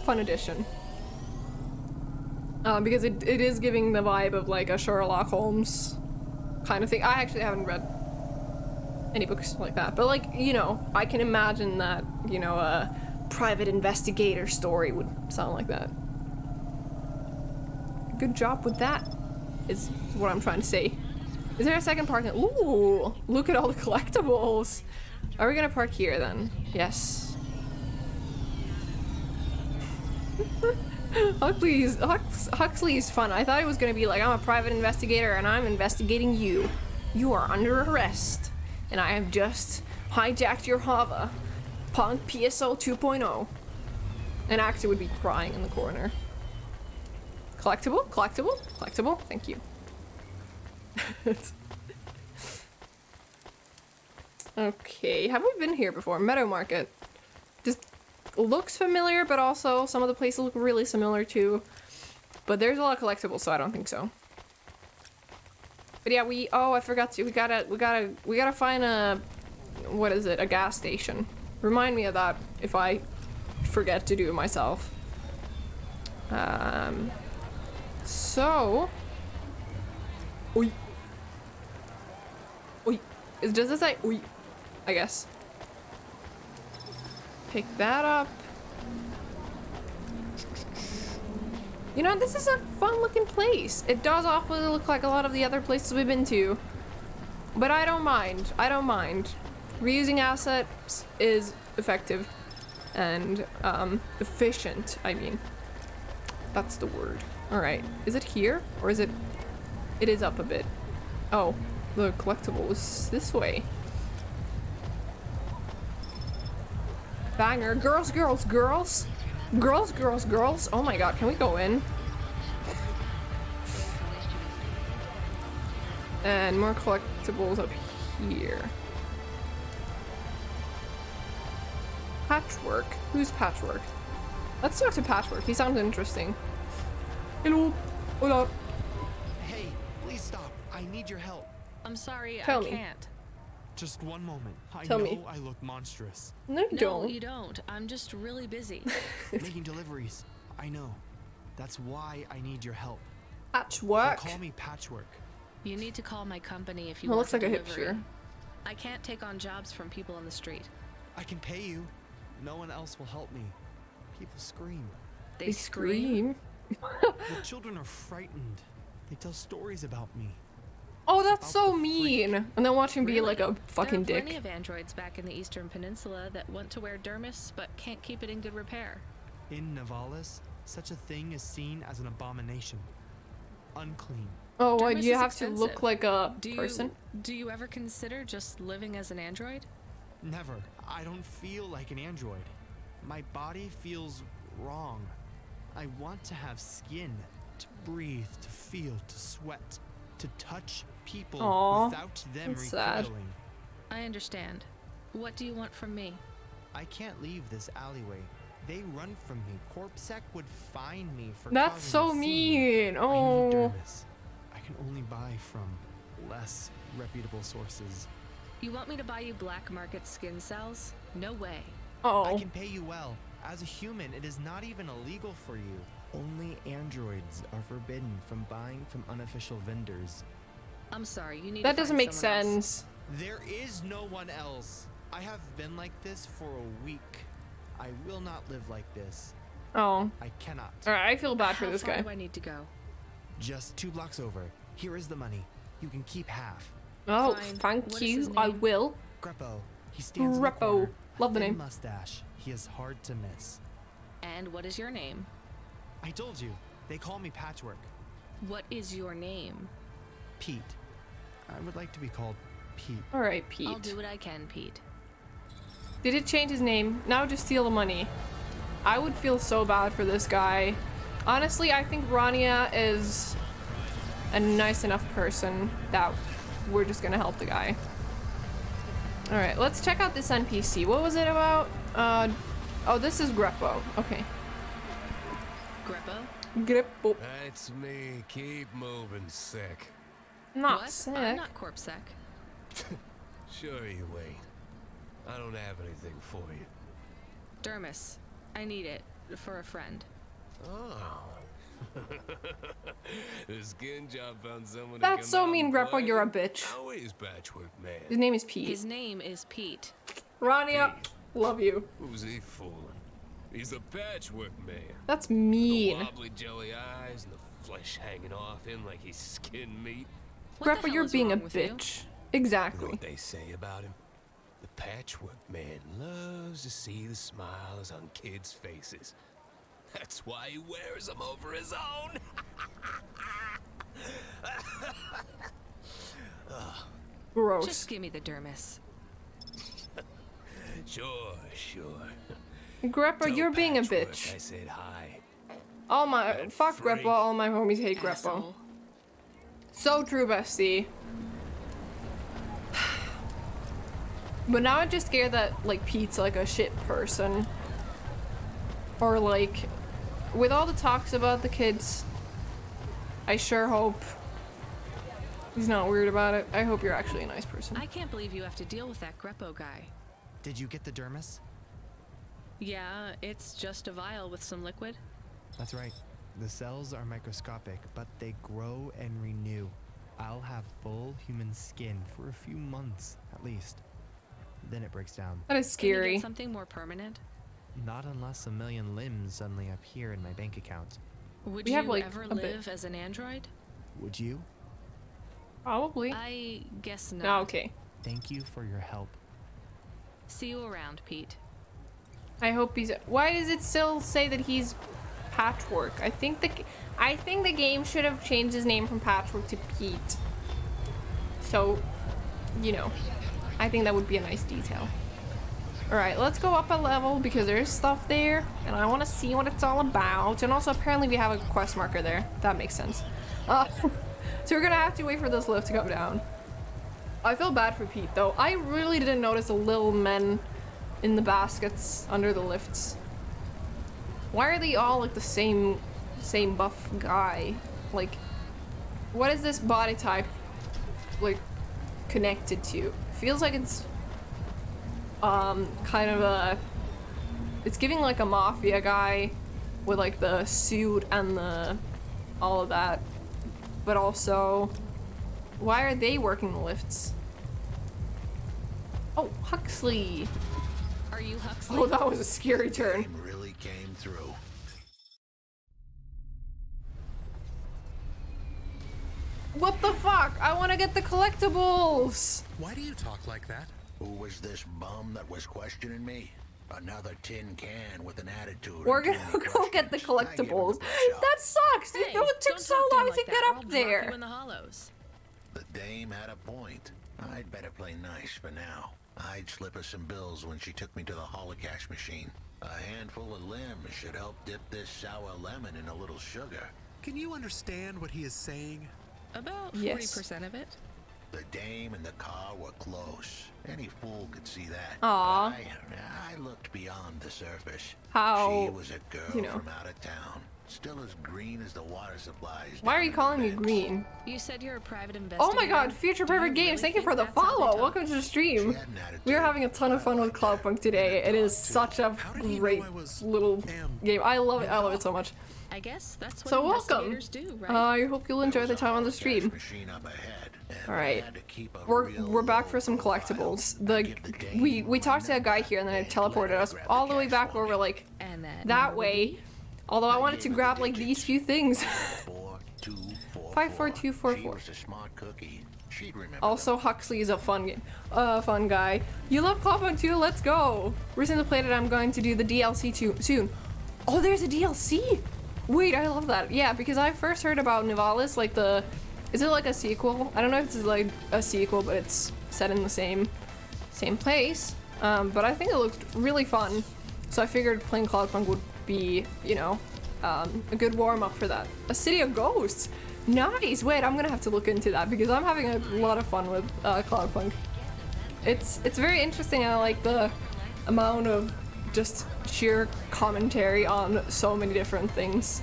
Fun addition. Because it is giving the vibe of like a Sherlock Holmes kind of thing. I actually haven't read any books like that, but like, you know, I can imagine that, you know, a private investigator story would sound like that. Good job with that, is what I'm trying to say. Is there a second parking? Ooh, look at all the collectibles. Are we gonna park here then? Yes. Huxley is fun. I thought it was gonna be like, I'm a private investigator and I'm investigating you. You are under arrest. And I have just hijacked your hover. Punk PSO 2.0. And Axel would be crying in the corner. Collectible? Collectible? Collectible? Thank you. Okay, have we been here before? Meadow Market. Just looks familiar, but also some of the places look really similar too. But there's a lot of collectibles, so I don't think so. But yeah, I forgot to, we gotta find a, what is it, a gas station. Remind me of that if I forget to do it myself. So, oi. Oi. Does this say oi? I guess. Pick that up. You know, this is a fun looking place. It does awfully look like a lot of the other places we've been to. But I don't mind. I don't mind. Reusing assets is effective. And, efficient, I mean. That's the word. Alright. Is it here? Or is it... It is up a bit. Oh. The collectible is this way. Banger. Girls, girls, girls! Girls, girls, girls! Oh my god, can we go in? And more collectibles up here. Patchwork? Who's Patchwork? Let's talk to Patchwork. He sounds interesting. Hello. Hola. Hey, please stop. I need your help. I'm sorry, Tell I me. can't. Just one moment. I Tell know me. I look monstrous. No, you No, don't. you don't. I'm just really busy. Making deliveries. I know. That's why I need your help. Patchwork? Call me Patchwork. You need to call my company if you Well, want looks like a delivery. hipster. I can't take on jobs from people on the street. I can pay you. No one else will help me. People scream. They scream? The children are frightened. They tell stories about me. Oh, that's so mean. And then watch him be like a fucking there are dick. plenty of androids back in the Eastern Peninsula that want to wear dermis but can't keep it in good repair. In Navalis, such a thing is seen as an abomination. Unclean. Oh, what? Dermis You is have to expensive. look like a person? Do you ever consider just living as an android? Never. I don't feel like an android. My body feels wrong. I want to have skin, to breathe, to feel, to sweat, to touch people Aww, without them that's sad. recoiling. I understand. What do you want from me? I can't leave this alleyway. They run from me. CorpSec would fine me for That's causing so a scene. mean. I need Oh. dermis. I can only buy from less reputable sources. You want me to buy you black market skin cells? No way. Oh. I can pay you well. As a human, it is not even illegal for you. Only androids are forbidden from buying from unofficial vendors. I'm sorry, you need That to doesn't find make someone else. sense. There is no one else. I have been like this for a week. I will not live like this. Oh. I cannot. Alright, I feel bad for this How far guy. do I need to go? Just 2 blocks over. Here is the money. You can keep half. Oh, Fine. thank What is you. his I name? will. Greppo. He stands in the Greppo. corner. Love the Thin name. mustache. He is hard to miss. And what is your name? I told you. They call me Patchwork. What is your name? Pete. I would like to be called Pete. Alright, Pete. I'll do what I can, Pete. Did it change his name? Now just steal the money. I would feel so bad for this guy. Honestly, I think Rania is a nice enough person that we're just gonna help the guy. Alright, let's check out this NPC. What was it about? Oh, this is Greppo. Okay. Greppo? Greppo. That's me. Keep moving, sick. Not What? sick. I'm not CorpSec. Sure you ain't. I don't have anything for you. Dermis. I need it. For a friend. Oh. The skin job found someone. That's so mean, Greppo. You're a bitch. How is Patchwork Man? His name is Pete. His name is Pete. Rania, love you. Who's he fooling? He's a Patchwork Man. That's The mean. wobbly jelly eyes and the flesh hanging off him like he's skin meat. Greppo, you're being a bitch. Exactly. You know what they say about him? The Patchwork Man loves to see the smiles on kids' faces. That's why he wears them over his own. Gross. Just give me the dermis. Sure. Greppo, Tell you're being a Patchwork bitch. I said hi. All my fuck freak. Greppo, all my homies hate Greppo. Asshole. So true, bestie. But now I'm just scared that like Pete's like a shit person. Or like with all the talks about the kids, I sure hope he's not weird about it. I hope you're actually a nice person. I can't believe you have to deal with that Greppo guy. Did you get the dermis? Yeah, it's just a vial with some liquid. That's right. The cells are microscopic, but they grow and renew. I'll have full human skin for a few months, at least. Then it breaks down. That is Can you scary. get something more permanent? Not unless a million limbs suddenly appear in my bank account. Would We you have, like, ever a bit. live as an android? Would you? Probably. I guess Oh, not. okay. Thank you for your help. See you around, Pete. I hope he's. Why does it still say that he's Patchwork? I think the game should have changed his name from Patchwork to Pete. So, you know, I think that would be a nice detail. All right, let's go up a level because there's stuff there, and I want to see what it's all about. And also, apparently, we have a quest marker there. That makes sense. So we're gonna have to wait for this lift to come down. I feel bad for Pete though. I really didn't notice the little men in the baskets under the lifts. Why are they all like the same buff guy? Like, what is this body type like connected to? Feels like it's kind of a, it's giving like a mafia guy with like the suit and the all of that. But also, why are they working the lifts? Oh, Huxley. Are you Huxley? Oh, that was a scary turn. Really came through. What the fuck? I want to get the collectibles. Why do you talk like that? Who was this bum that was questioning me? Another tin can with an attitude. We're gonna go get the collectibles. That sucks. Hey, It took so long to get up there. In the hollows. The dame had a point. I'd better play nice for now. I'd slip her some bills when she took me to the holocash machine. A handful of limbs should help dip this sour lemon in a little sugar. Can you understand what he is saying? About 40% of it. The dame and the car were close. Any fool could see that. Aww. I looked beyond the surface. How? She was a girl from out of town. Still as green as the water supplies. Why are you calling me green? You said you're a private investigator. Oh my god, Future Perfect Games, thank you for the follow. Welcome to the stream. We are having a ton of fun with Cloudpunk today. It is such a great little game. I love it. I love it so much. I guess that's what so welcome. Do, right? I hope you'll enjoy the time on the stream. Alright. We're back for some collectibles. We talked to a guy here and then it teleported us all the way back over like that way. Although I wanted to grab like these few things. 54244. Also, Huxley is a fun game. Fun guy. You love Cloudpunk too? Let's go. Recently played it. I'm going to do the DLC soon. Oh, there's a DLC. Wait, I love that. Yeah, because I first heard about Nivalis, like is it like a sequel? I don't know if it's like a sequel, but it's set in the same place. But I think it looks really fun. So I figured playing Cloudpunk would be, you know, a good warm-up for that. A City of Ghosts. Nice. Wait, I'm gonna have to look into that because I'm having a lot of fun with Cloudpunk. It's very interesting. I like the amount of just sheer commentary on so many different things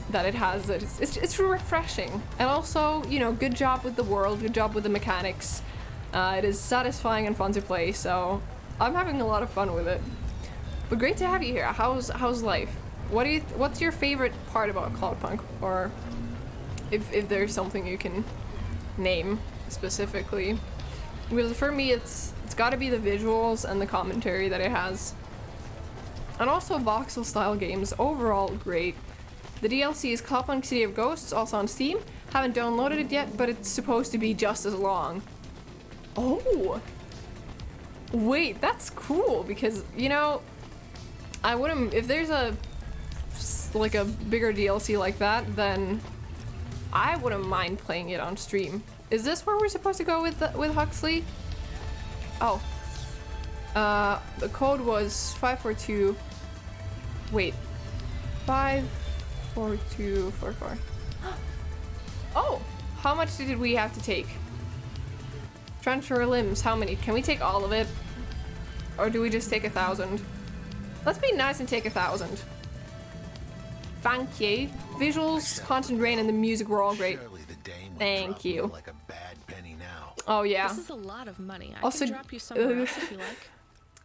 that it has. It's refreshing, and also, you know, good job with the world, good job with the mechanics. It is satisfying and fun to play, so I'm having a lot of fun with it. But great to have you here. How's life? What's your favorite part about Cloudpunk, or if there's something you can name specifically? Because for me, it's got to be the visuals and the commentary that it has. And also voxel style games, overall great. The DLC is Cloudpunk City of Ghosts, also on Steam. Haven't downloaded it yet, but it's supposed to be just as long. Oh! Wait, that's cool, because, you know, I wouldn't, if there's a bigger DLC like that, then I wouldn't mind playing it on stream. Is this where we're supposed to go with Huxley? Oh. The code was 542. Wait. 54244. Oh! How much did we have to take? Transfer limbs, how many? Can we take all of it? Or do we just take 1,000? Let's be nice and take 1,000. Thank you. Visuals, content drain, and the music were all great. Thank you. Like a bad penny now. Oh yeah. This is a lot of money. I also, can drop you somewhere else if you like.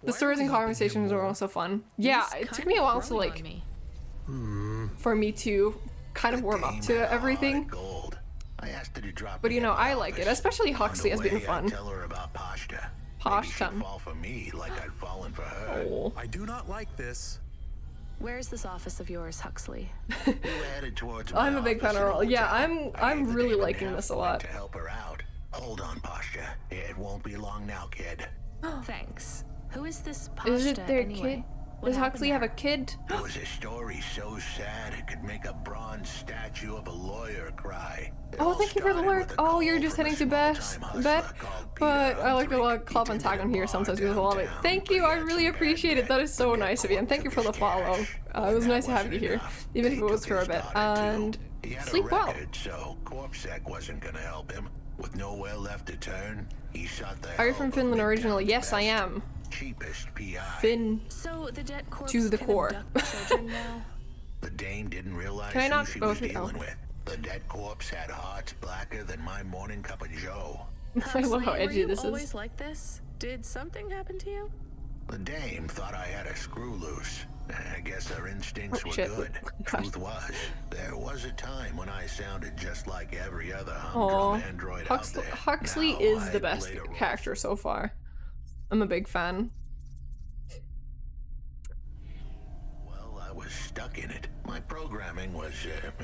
The stories and conversations are also fun. Yeah, it took me a while to like, for me to kind of warm up to everything. But you know, I like it, especially Huxley has been fun. Tell her about Pashta. Pashta. Fall for me like I'd fallen for her. Oh. I do not like this. Where's this office of yours, Huxley? I'm a big fan of yeah, I'm really liking this a lot. To help her out. Hold on, Pashta. It won't be long now, kid. Thanks. Who is this Pashta Is it their anyway? kid? Does Huxley have a kid? It was a story so sad it could make a bronze statue of a lawyer cry. Oh, thank you for the lurk. Oh, you're just heading to bed. But I like to log club and tag on here sometimes because I love it. Thank you, I really appreciate it. That is so nice of you, and thank you for the follow. It was nice to have you here, even if it was for a bit. And sleep well. So Corpsec wasn't gonna help him. With nowhere left to turn, he shot the. Are you from Finland originally? Yes, I am. Cheapest PI. Finn so the dead corpse to the core. The dame didn't realize Can I not who she go was through? dealing with. The dead corpse had hearts blacker than my morning cup of joe. I love how edgy this is. Were you always like this? Did something happen to you? The dame thought I had a screw loose. I guess her instincts were good. Truth was, there was a time when I sounded just like every other humdrum android out there. Huxley is the best character so far. I'm a big fan. Well, I was stuck in it. My programming was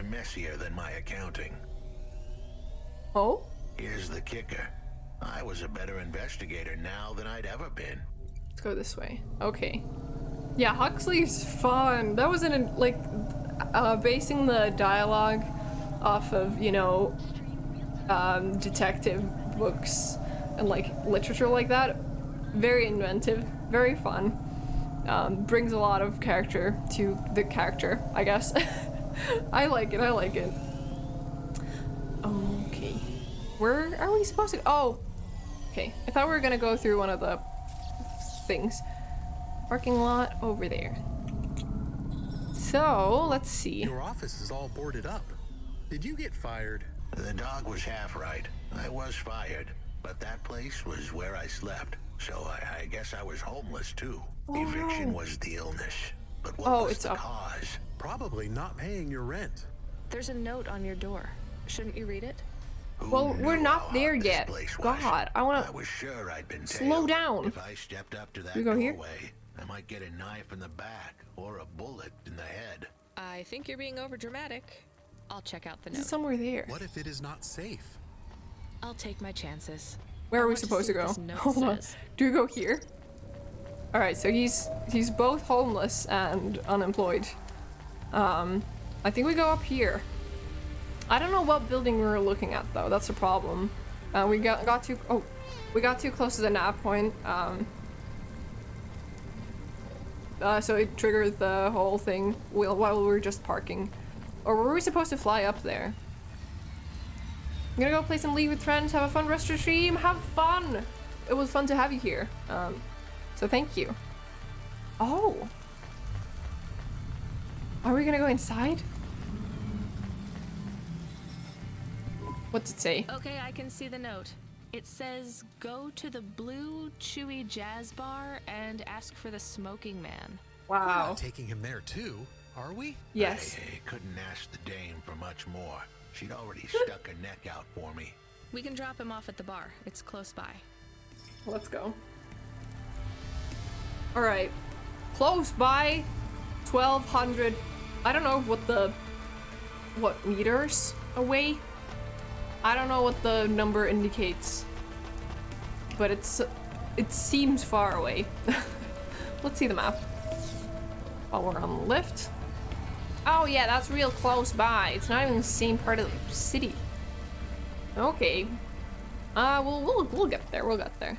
messier than my accounting. Oh? Here's the kicker. I was a better investigator now than I'd ever been. Let's go this way. Okay. Yeah, Huxley's fun. That was basing the dialogue off of, you know, detective books and like literature like that. Very inventive, very fun. Brings a lot of character to the character, I guess. I like it, I like it. Okay. Where are we supposed to go? Oh! Okay, I thought we were gonna go through one of the things. Parking lot over there. So, let's see. Your office is all boarded up. Did you get fired? The dog was half right. I was fired, but that place was where I slept. So I guess I was homeless too. Oh, Eviction no. was the illness. But what was it's the up. cause? Probably not paying your rent. There's a note on your door. Shouldn't you read it? Well, we're not there yet. God, I wanna was sure I'd been slow tailed. down. If I stepped up to that We go here? doorway, I might get a knife in the back or a bullet in the head. I think you're being overdramatic. I'll check out the Is note. it somewhere there? What if it is not safe? I'll take my chances. Where I are we want to supposed see to what go? this note Hold on. says. Do we go here? Alright, so he's both homeless and unemployed. I think we go up here. I don't know what building we were looking at though, that's the problem. We got too close to the nav point. So it triggered the whole thing while we were just parking. Or were we supposed to fly up there? I'm gonna go play some League with friends, have a fun rest of the stream, have fun! It was fun to have you here. So thank you. Oh! Are we gonna go inside? What's it say? Okay, I can see the note. It says, go to the Blue Chewy Jazz Bar and ask for the Smoking Man. We're Wow. not taking him there too, are we? Yes. I couldn't ask the dame for much more. She'd already stuck her neck out for me. We can drop him off at the bar. It's close by. Let's go. Alright. Close by 1200. I don't know what meters away? I don't know what the number indicates. But it seems far away. Let's see the map. While we're on the lift. Oh yeah, that's real close by. It's not even the same part of the city. Okay. We'll get there. We'll get there.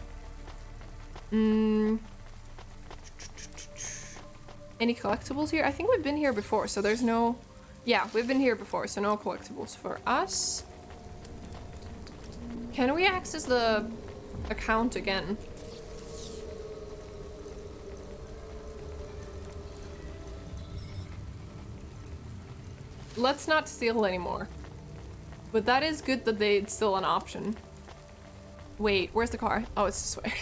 Any collectibles here? I think we've been here before, so there's no... Yeah, we've been here before, so no collectibles for us. Can we access the account again? Let's not steal anymore. But that is good that it's still an option. Wait, where's the car? Oh, it's this way.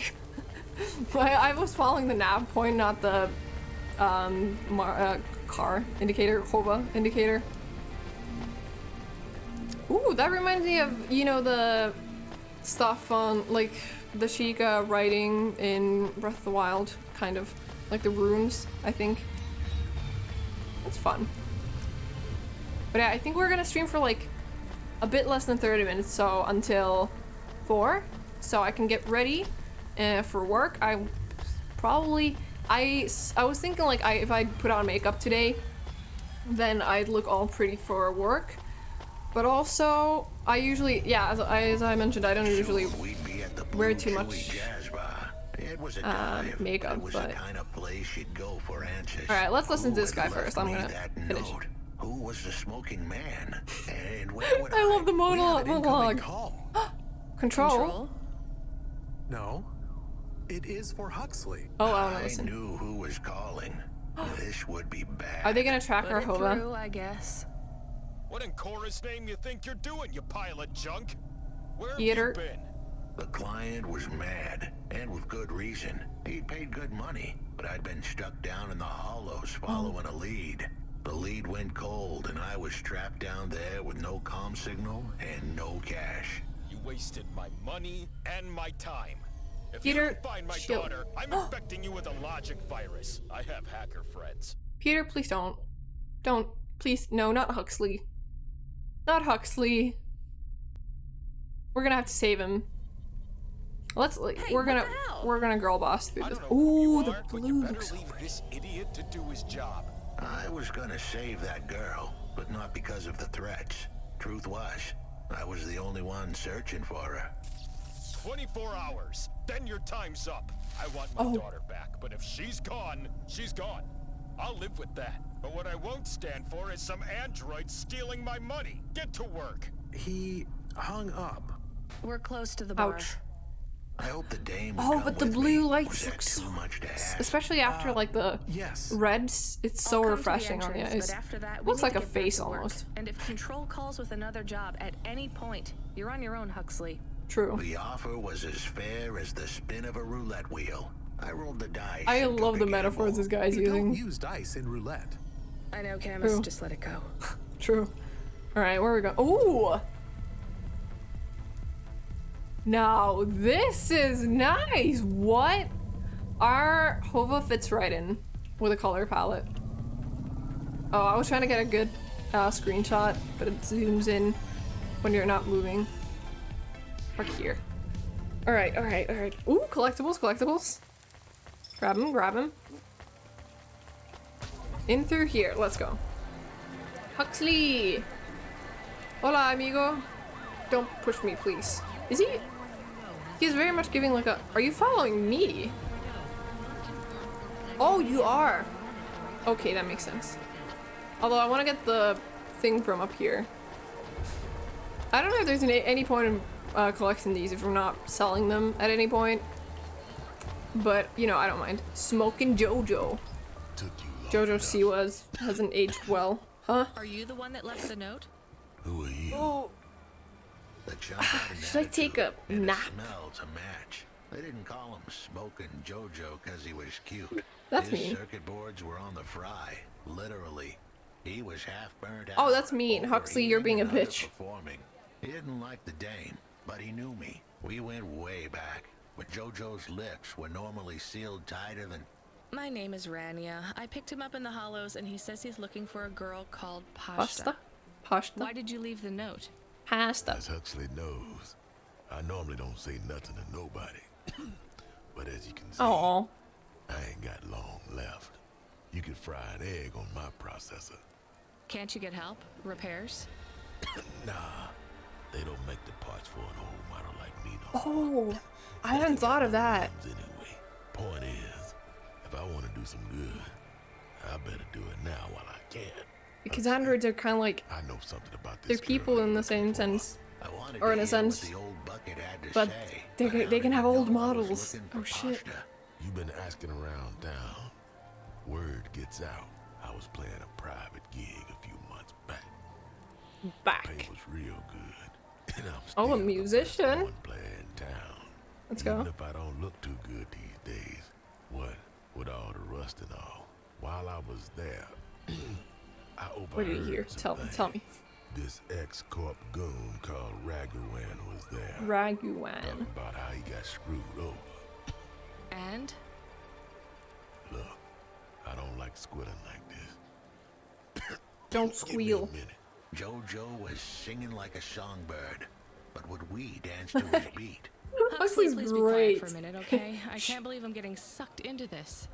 I was following the nav point, not the car indicator, HOVA indicator. Ooh, that reminds me of, you know, the stuff on, like, the Sheikah writing in Breath of the Wild, kind of. Like the runes, I think. It's fun. But yeah, I think we're gonna stream for, like, a bit less than 30 minutes, so until 4. So I can get ready for work. I was thinking, like, if I put on makeup today, then I'd look all pretty for work. But also, I usually, yeah, as I mentioned, I don't usually wear too much makeup, but... Alright, let's listen to this guy first. I'm gonna finish. Who was the smoking man? And where would I love the monologue. Control? No. It is for Huxley. Oh, I wanna listen. Knew who was calling. This would be bad. Are they gonna track our HOVA? Through, I guess. What in Cora's name you think you're doing, you pile of junk? Where have Theater. you been? The client was mad, and with good reason. He'd paid good money, but I'd been stuck down in the hollows following a lead. The lead went cold, and I was trapped down there with no comm signal and no cash. You wasted my money and my time. If Peter, you don't find my chill. daughter, I'm infecting you with a logic virus. I have hacker friends. Peter, please don't. Don't. Please, no, not Huxley. Not Huxley. We're gonna have to save him. Let's Hey, we're gonna what the hell? we're gonna girl boss through I this. don't know who you Ooh, the are, but blue you better looks so leave pretty. this idiot to do his job. I was gonna save that girl, but not because of the threats. Truth was, I was the only one searching for her. 24 hours. Then your time's up. I want my daughter back, but if she's gone, she's gone. I'll live with that. But what I won't stand for is some android stealing my money. Get to work. He hung up. We're close to the bar. Ouch. I hope the dame would Oh, come but the with blue me. lights Was look that so too much to ask? especially after like the Yes. reds. It's so I'll come to the refreshing on the entrance, eyes. But after that, we Looks need like to a get back face to work. almost. And if Control calls with another job at any point, you're on your own, Huxley. True. The offer was as fair as the spin of a roulette wheel. I rolled the dice. I and love took the a metaphors gamble. this guy's You don't using. use dice in roulette. I know, Camus. True. Just let it go. True. All right, where are we going? Ooh. Now this is nice. What? Our Hova fits right in with a color palette. Oh, I was trying to get a good screenshot, but it zooms in when you're not moving. Like here. All right, all right, all right. Ooh, collectibles, collectibles. Grab him, grab him. In through here. Let's go. Huxley. Hola, amigo. Don't push me, please. Is he? He's very much giving like a. Are you following me? Oh, you are. Okay, that makes sense. Although I want to get the thing from up here. I don't know if there's any point in collecting these if we're not selling them at any point. But, you know, I don't mind. Smoking Jojo. Jojo Siwa hasn't aged well. Huh? Are you the one that left the note? Who are you? Oh. The jump had an Should I take a attitude, and nap? the smell to match. They didn't call him Smoking Jojo because he was cute. That's His mean. circuit boards were on the fry, literally. He was half burnt out. Oh, that's mean. Huxley, you're being a overeating and bitch. underperforming. He didn't like the dame, but he knew me. We went way back. But Jojo's lips were normally sealed tighter than. My name is Rania. I picked him up in the Hollows, and he says he's looking for a girl called Pashta. Pasta? Pasta? Why did you leave the note? Pasta. As Huxley knows, I normally don't say nothing to nobody. But as you can see, Oh. I ain't got long left. You could fry an egg on my processor. Can't you get help? Repairs? Nah, they don't make the parts for an old model like me no Oh, I hadn't thought of that. Anyway, point is, if I want to do some good, I better do it now while I can. Because androids are kind of like, I know something about they're this. people in the same sense. I wanted Or to in a hear sense. what the old bucket had to But say. they can have old I was models. looking for Oh shit. Pashta. You've been asking around town. Word gets out. I was playing a private gig a few months back. Pay was real good. And I'm Oh, a still musician. the best player in town. Let's Even go. if I don't look too good these days. What? With all the rust and all. While I was there, I overheard What did you hear? some Tell me. This ex-corp goon called Raguan was there. Raguan. Talking about how he got screwed over. And? Look, I don't like squilling like this. Don't Give me a squeal. minute. Jojo was singing like a songbird, but would we dance to his beat? Huxley, Huxley's please be quiet for a great. minute, okay? I can't believe I'm getting sucked into this.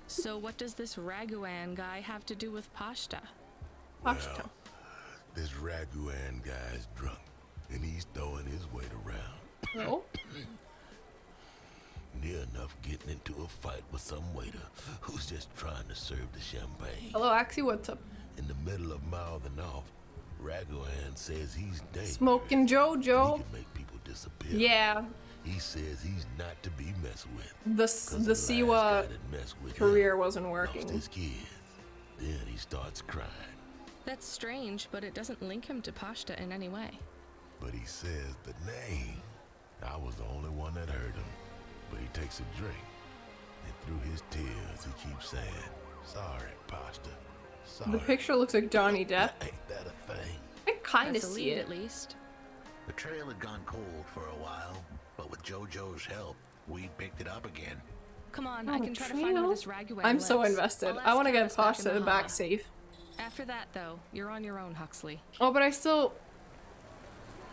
So what does this Raguan guy have to do with Pashta? Pashta. This Raguan guy's drunk, and he's throwing his weight around. No? Near enough getting into a fight with some waiter who's just trying to serve the champagne. Hello, Axie, what's up? In the middle of mouthing off, Raguan says he's dangerous. Smoking Jojo. He can make people disappear. Yeah. He says he's not to be messed with. The Siwa career wasn't Lost working. his kids. Then he starts crying. That's strange, but it doesn't link him to Pashta in any way. But he says the name. I was the only one that heard him. But he takes a drink. And through his tears, he keeps saying, "Sorry, Pasta. Sorry." The picture looks like Johnny Depp. Ain't that a thing? I kind of That's a see lead, it. at least. The trail had gone cold for a while, but with Jojo's help, we picked it up again. Come on, Oh, I can try to find where trail? this Raguan I'm so lives. invested. I'll I want to ask get Camus Pashta in the back hollow. safe. After that, though, you're on your own, Huxley. Oh, but I still...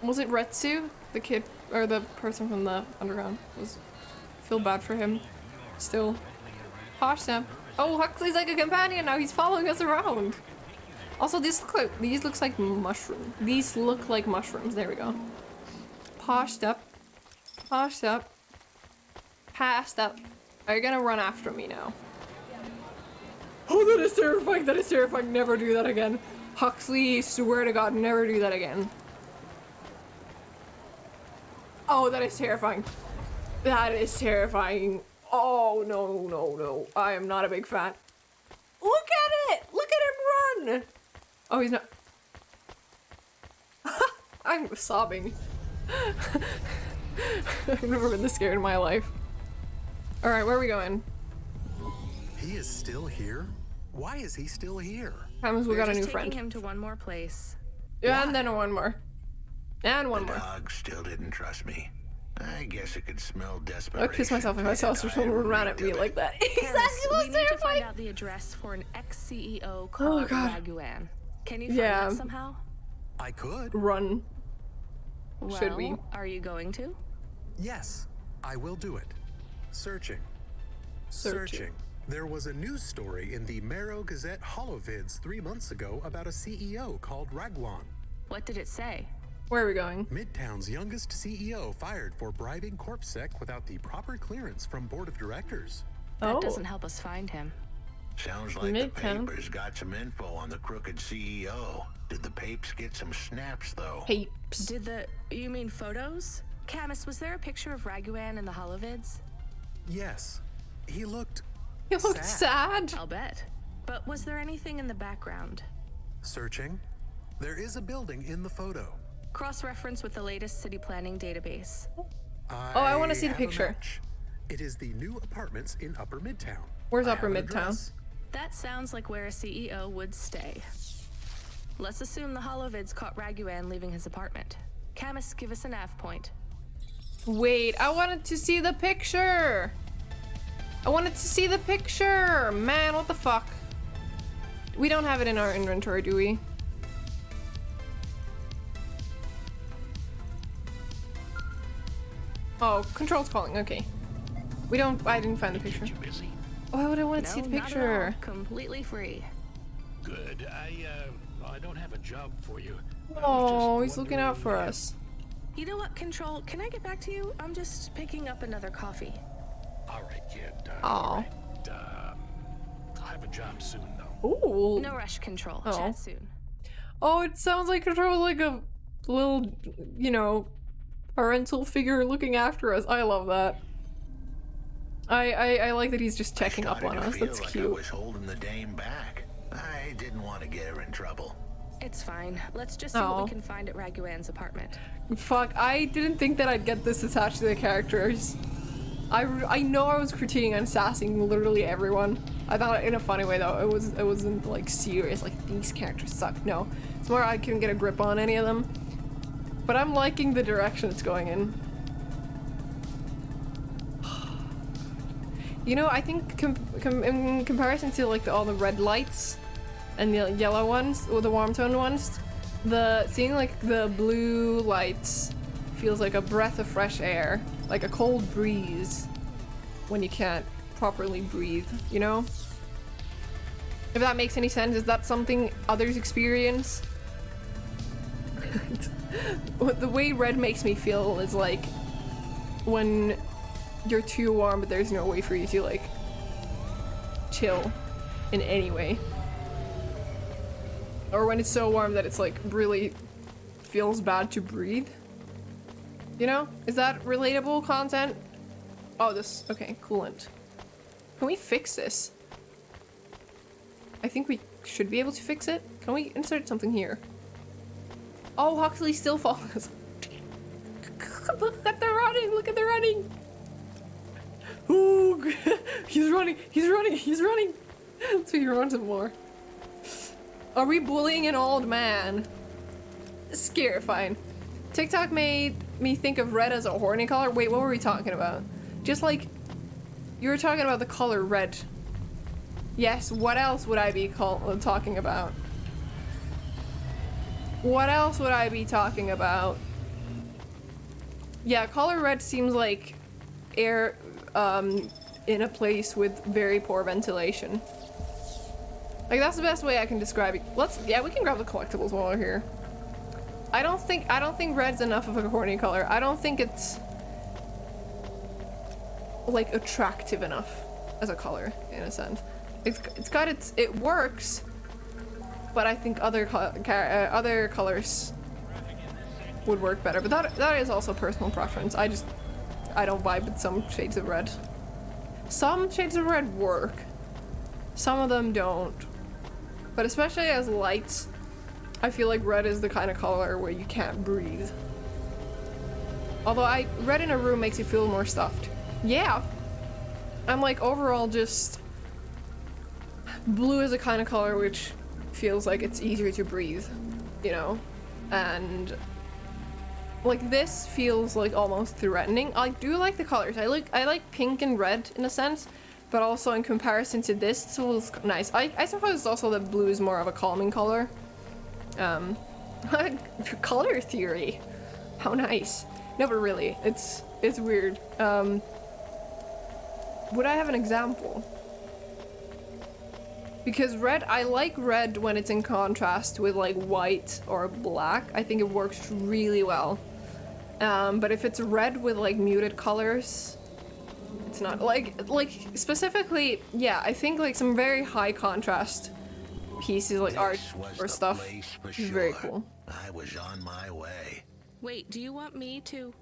Was it Retsu? The kid, or the person from the underground? Feel bad for him. Still. Posh Sam. Oh, Huxley's like a companion now. He's following us around. Also, these looks like mushrooms. These look like mushrooms. There we go. Poshed up. Poshed up. Passed up. Are you gonna run after me now? Oh, that is terrifying. That is terrifying. Never do that again. Huxley, swear to God, never do that again. Oh, that is terrifying. That is terrifying. Oh, no, no, no. I am not a big fan. Look at it! Look at him run! Oh, he's not. I'm sobbing. I've never been this scared in my life. Alright, where are we going? He is still here? Why is he still here? Camus, we got a new friend. Taking him to one more place. Yeah, and then one more. And one more. The dog still didn't trust me. I guess it could smell desperation. I'd piss myself if I saw someone run at me like that. Exactly what's we need to find out the address for an ex-CEO called Raguan. Can you find that somehow? I could. Run. Well, should we? Are you going to? Yes, I will do it. Searching. There was a news story in the Marrow Gazette Holovids 3 months ago about a CEO called Raguan. What did it say? Where are we going? Midtown's youngest CEO fired for bribing CorpSec without the proper clearance from board of directors. That doesn't help us find him. Sounds like the papers got some info on the crooked CEO. Did the papes get some snaps, though? Papes. You mean photos? Camus, was there a picture of Raguan in the Holovids? Yes. He looked sad. I'll bet. But was there anything in the background? Searching. There is a building in the photo. Cross-reference with the latest city planning database. I want to see the picture. It is the new apartments in Upper Midtown. Where's Upper Midtown? That sounds like where a CEO would stay. Let's assume the Holovids caught Raguan leaving his apartment. Camus, give us a nav point. Wait, I wanted to see the picture! Man, what the fuck? We don't have it in our inventory, do we? Oh, control's calling, okay. I didn't find the picture. Oh, I would want to see the picture. Not at all. Completely free. Good. I don't have a job for you. Oh, he's looking out for us. You know what, Control? Can I get back to you? I'm just picking up another coffee. All right, kid. I'll have a job soon, though. Ooh. No rush, Control. Chat soon. Oh, it sounds like Control like a little, parental figure looking after us. I love that. I like that he's just checking up on us. That's cute. I was holding the dame back. I didn't want to get her in trouble. It's fine. Let's just see what we can find at Raguan's apartment. Fuck, I didn't think that I'd get this attached to the characters. I know I was critiquing and sassing literally everyone. I thought it in a funny way though. It wasn't like serious, like these characters suck. No, it's more I couldn't get a grip on any of them. But I'm liking the direction it's going in. I think in comparison to like all the red lights and the yellow ones, or the warm toned ones, seeing like the blue lights feels like a breath of fresh air, like a cold breeze when you can't properly breathe, If that makes any sense, is that something others experience? The way red makes me feel is like when you're too warm but there's no way for you to like chill in any way. Or when it's so warm that it's like really feels bad to breathe. Is that relatable content? Oh, okay, coolant. Can we fix this? I think we should be able to fix it. Can we insert something here? Oh, Huxley still falls. Look at the running, look at the running. Ooh, he's running. Let's figure out some more. Are we bullying an old man? Scarifying. TikTok made me think of red as a horny color. Wait, what were we talking about? Just like, you were talking about the color red. Yes, what else would I be talking about? What else would I be talking about? Yeah, color red seems like air in a place with very poor ventilation. Like, that's the best way I can describe it. Yeah, we can grab the collectibles while we're here. I don't think red's enough of a corny color. I don't think it's like attractive enough as a color in a sense. It works, but I think other colors would work better. But that is also personal preference. I don't vibe with some shades of red. Some shades of red work. Some of them don't. But especially as lights, I feel like red is the kind of color where you can't breathe. Although red in a room makes you feel more stuffed. Yeah. I'm like overall just blue is a kind of color which feels like it's easier to breathe, you know? And like this feels like almost threatening. I do like the colors. I like pink and red in a sense, but also in comparison to this feels nice. I suppose it's also that blue is more of a calming color. Color theory. How nice. No, but really, it's weird. Would I have an example? Because red, I like red when it's in contrast with like white or black. I think it works really well. But if it's red with like muted colors, it's not like specifically, yeah, I think like some very high contrast pieces like art or stuff is very cool. I was on my way. Wait, do you want me to?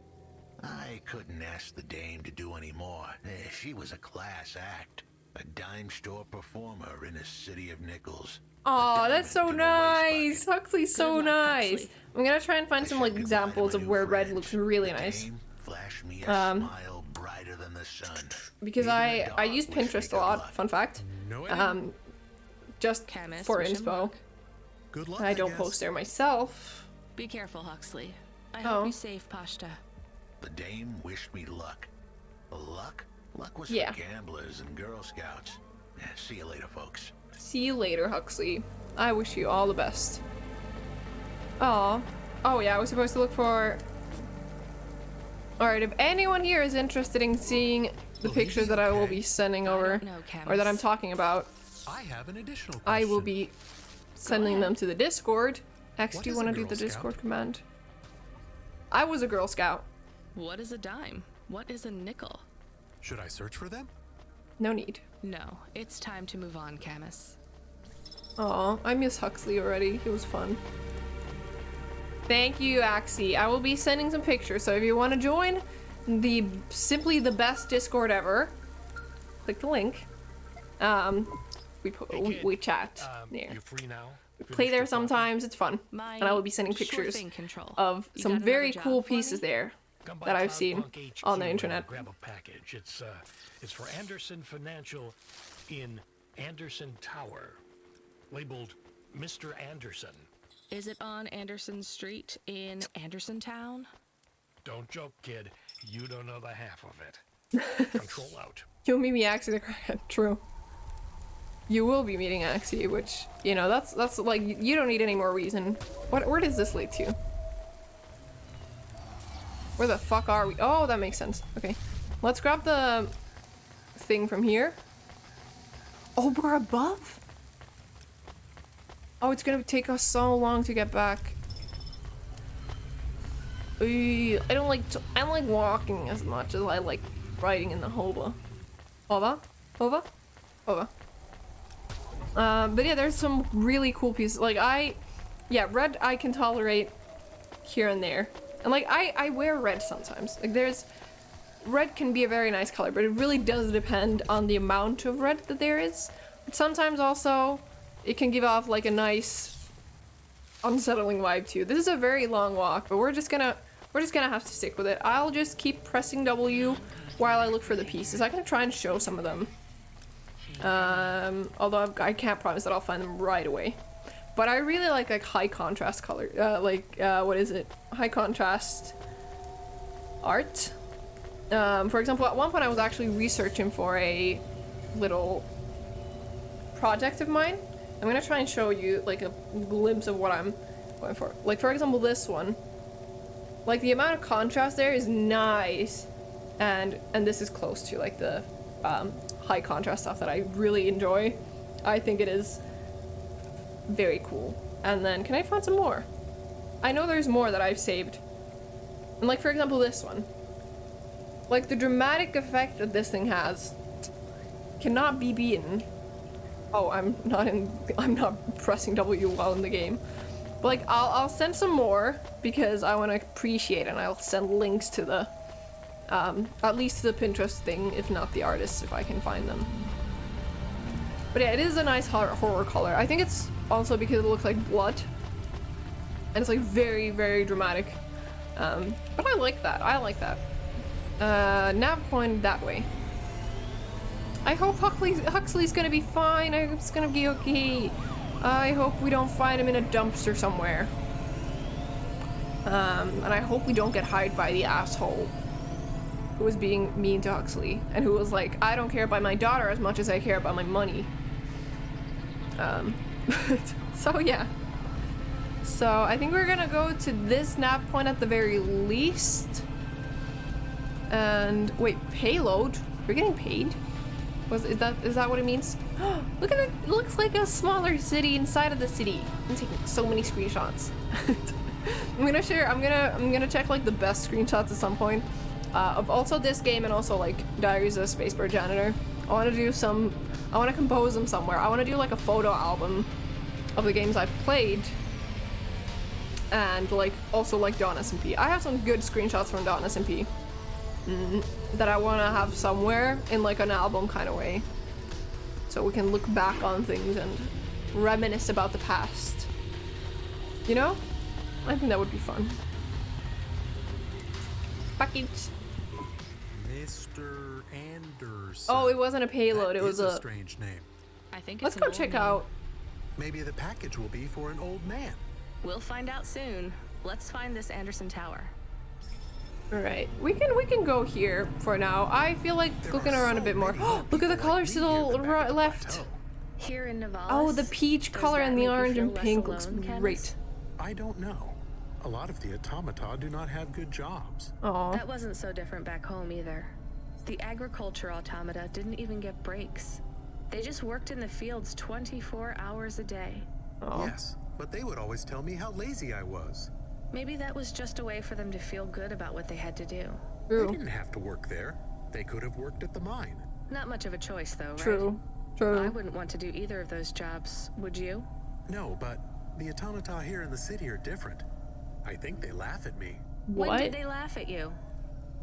I couldn't ask the dame to do any more. She was a class act. A dime store performer in a city of nickels. Oh, that's so nice. Huxley's so nice. Huxley. I'm gonna try and find some like examples of where red looks really nice. Flash me a smile brighter than the sun. Because I use Pinterest a lot, fun fact. Just Chemist, for inspo. Good luck, I don't post there myself. Be careful, Huxley. I hope you're safe, Pashta. The dame wished me luck. Luck? Luck was for gamblers and Girl Scouts. See you later, folks. See you later, Huxley. I wish you all the best. Aw. Oh yeah, I was supposed to look for... Alright, if anyone here is interested in seeing the pictures that I will be sending over, or that I'm talking about, I have an additional question. I will be sending them to the Discord. X, do you want to do the Discord command? I was a Girl Scout. What is a dime? What is a nickel? Should I search for them? No need. No, it's time to move on, Camus. Aw, I miss Huxley already. It was fun. Thank you, Axie. I will be sending some pictures, so if you want to join simply the best Discord ever, click the link. We chat there. You free now? We play there sometimes. It's fun, and I will be sending pictures of some very cool pieces there that I've seen on the internet. Grab a package. It's for Anderson Financial in Anderson Tower, labeled Mr. Anderson. Is it on Anderson Street in Anderson Town? Don't joke, kid. You don't know the half of it. Control out. You'll meet me, Axie the Crackhead. True. You will be meeting Axie, which, you know, that's like, you don't need any more reason. Where does this lead to? Where the fuck are we? Oh, that makes sense. Okay. Let's grab the thing from here. Oh, we're above? Oh, it's gonna take us so long to get back. I don't like walking as much as I like riding in the Hova. Hova? But yeah, there's some really cool pieces. Like red I can tolerate here and there. And like I wear red sometimes. Like red can be a very nice color, but it really does depend on the amount of red that there is. But sometimes also it can give off like a nice unsettling vibe too. This is a very long walk, but we're just gonna have to stick with it. I'll just keep pressing W while I look for the pieces. I can try and show some of them. Although I can't promise that I'll find them right away. But I really like high contrast color, what is it? High contrast art. For example, at one point I was actually researching for a little project of mine. I'm gonna try and show you like a glimpse of what I'm going for. Like for example, this one Like the amount of contrast there is nice, and this is close to like the high contrast stuff that I really enjoy. I think it is very cool. And then can I find some more? I know there's more that I've saved. And like for example this one. Like the dramatic effect that this thing has cannot be beaten. Oh, I'm not pressing W while in the game. But like I'll send some more because I want to appreciate it, and I'll send links to the at least to the Pinterest thing, if not the artists, if I can find them. But yeah, it is a nice horror color. I think it's also because it looks like blood. And it's like very, very dramatic. But I like that. I like that. Nav point that way. I hope Huxley's gonna be fine. I hope it's gonna be okay. I hope we don't find him in a dumpster somewhere. And I hope we don't get hired by the asshole who was being mean to Huxley and who was like, I don't care about my daughter as much as I care about my money. So yeah. So I think we're gonna go to this nav point at the very least. And wait, payload? We're getting paid? Is that what it means? Look at it, it looks like a smaller city inside of the city. I'm taking so many screenshots. I'm gonna check like the best screenshots at some point. Of also this game and also like Diaries of a Spacebird Janitor. I wanna compose them somewhere. I wanna do like a photo album of the games I've played. And like also like Dawn SMP. I have some good screenshots from Dawn SMP. That I want to have somewhere in like an album kind of way, so we can look back on things and reminisce about the past, you know? I think that would be fun. Package. Mr. Anderson. Oh, it wasn't a payload, it was a strange name. I think let's it's go check out. Maybe the package will be for an old man. We'll find out soon. Let's find this Anderson Tower. Alright, we can go here for now. I feel like looking around a bit more. Look at the colors to the left. Here in Navalis. Oh, the peach color and the orange and pink looks great. I don't know. A lot of the automata do not have good jobs. Aww. That wasn't so different back home either. The agriculture automata didn't even get breaks. They just worked in the fields 24 hours a day. Aww. Yes, but they would always tell me how lazy I was. Maybe that was just a way for them to feel good about what they had to do. True. They didn't have to work there. They could have worked at the mine. Not much of a choice, though, right? True. True. I wouldn't want to do either of those jobs, would you? No, but the automata here in the city are different. I think they laugh at me. What? When did they laugh at you?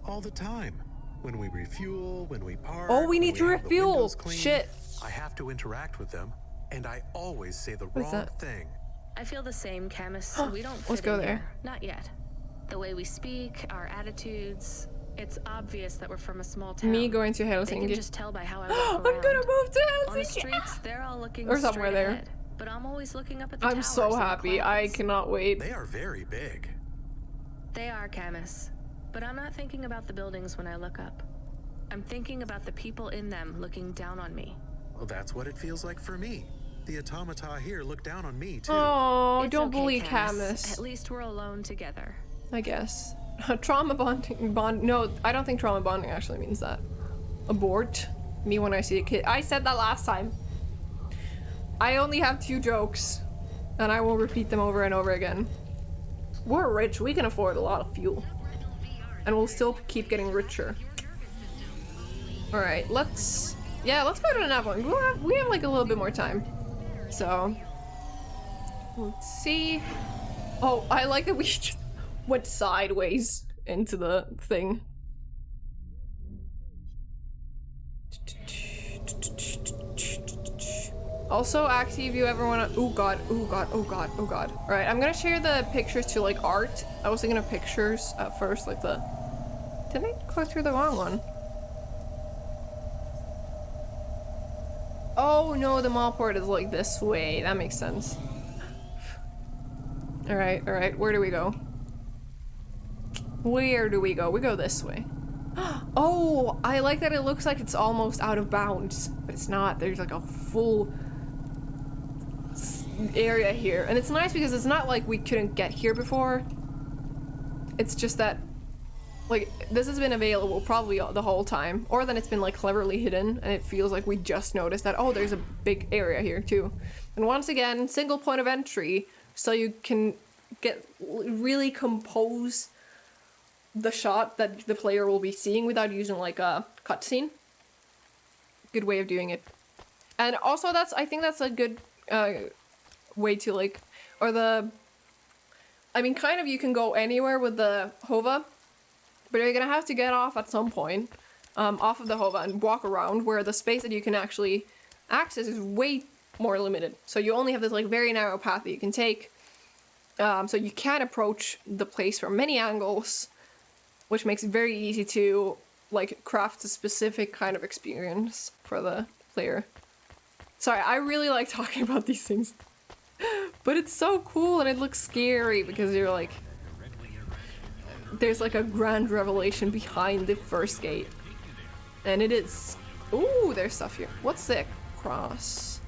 All the time. When we refuel, when we park. Oh, we need to refuel. Shit. I have to interact with them, and I always say the wrong thing. I feel the same, Camus. We don't fit Let's go in there. Here. Not yet. The way we speak, our attitudes, it's obvious that we're from a small town. Me going to Helsinki. They can just tell by how I walk around. I'm gonna move to Helsinki! On the streets, they're all looking or somewhere there. ahead, but I'm always looking up at the I'm towers so and the happy. clouds. I cannot wait. They are very big. They are, Camus. But I'm not thinking about the buildings when I look up. I'm thinking about the people in them looking down on me. Well, that's what it feels like for me. The automata here look down on me, too. Oh, don't okay, bully Camus. Camus. At least we're alone together. I guess. Trauma bond. No, I don't think trauma bonding actually means that. Abort me when I see a kid. I said that last time. I only have 2 jokes, and I will repeat them over and over again. We're rich. We can afford a lot of fuel, and we'll still keep getting richer. All right, let's go to another one. We have like a little bit more time, so let's see. Oh, I like that we just went sideways into the thing. Also, Axie, if you ever wanna— oh god, oh god, oh god, oh god. Alright, I'm gonna share the pictures to like art. I was thinking of pictures at first, like the— did I click through the wrong one? Oh no, the mall port is like this way. That makes sense. Alright, alright, where do we go? Where do we go? We go this way. Oh, I like that it looks like it's almost out of bounds, but it's not. There's like a full area here, and it's nice because it's not like we couldn't get here before. It's just that, like, this has been available probably the whole time, or then it's been like cleverly hidden and it feels like we just noticed that, oh, there's a big area here too. And once again, single point of entry, so you can really compose the shot that the player will be seeing without using like a cutscene. Good way of doing it. And also I think that's a good way to like, or I mean, kind of you can go anywhere with the Hova, but you're gonna have to get off at some point, off of the Hova and walk around where the space that you can actually access is way more limited. So you only have this like very narrow path that you can take. So you can approach the place from many angles, which makes it very easy to like craft a specific kind of experience for the player. Sorry, I really like talking about these things. But it's so cool and it looks scary because you're like, there's like a grand revelation behind the first gate. And it is, ooh, there's stuff here. What's the cross?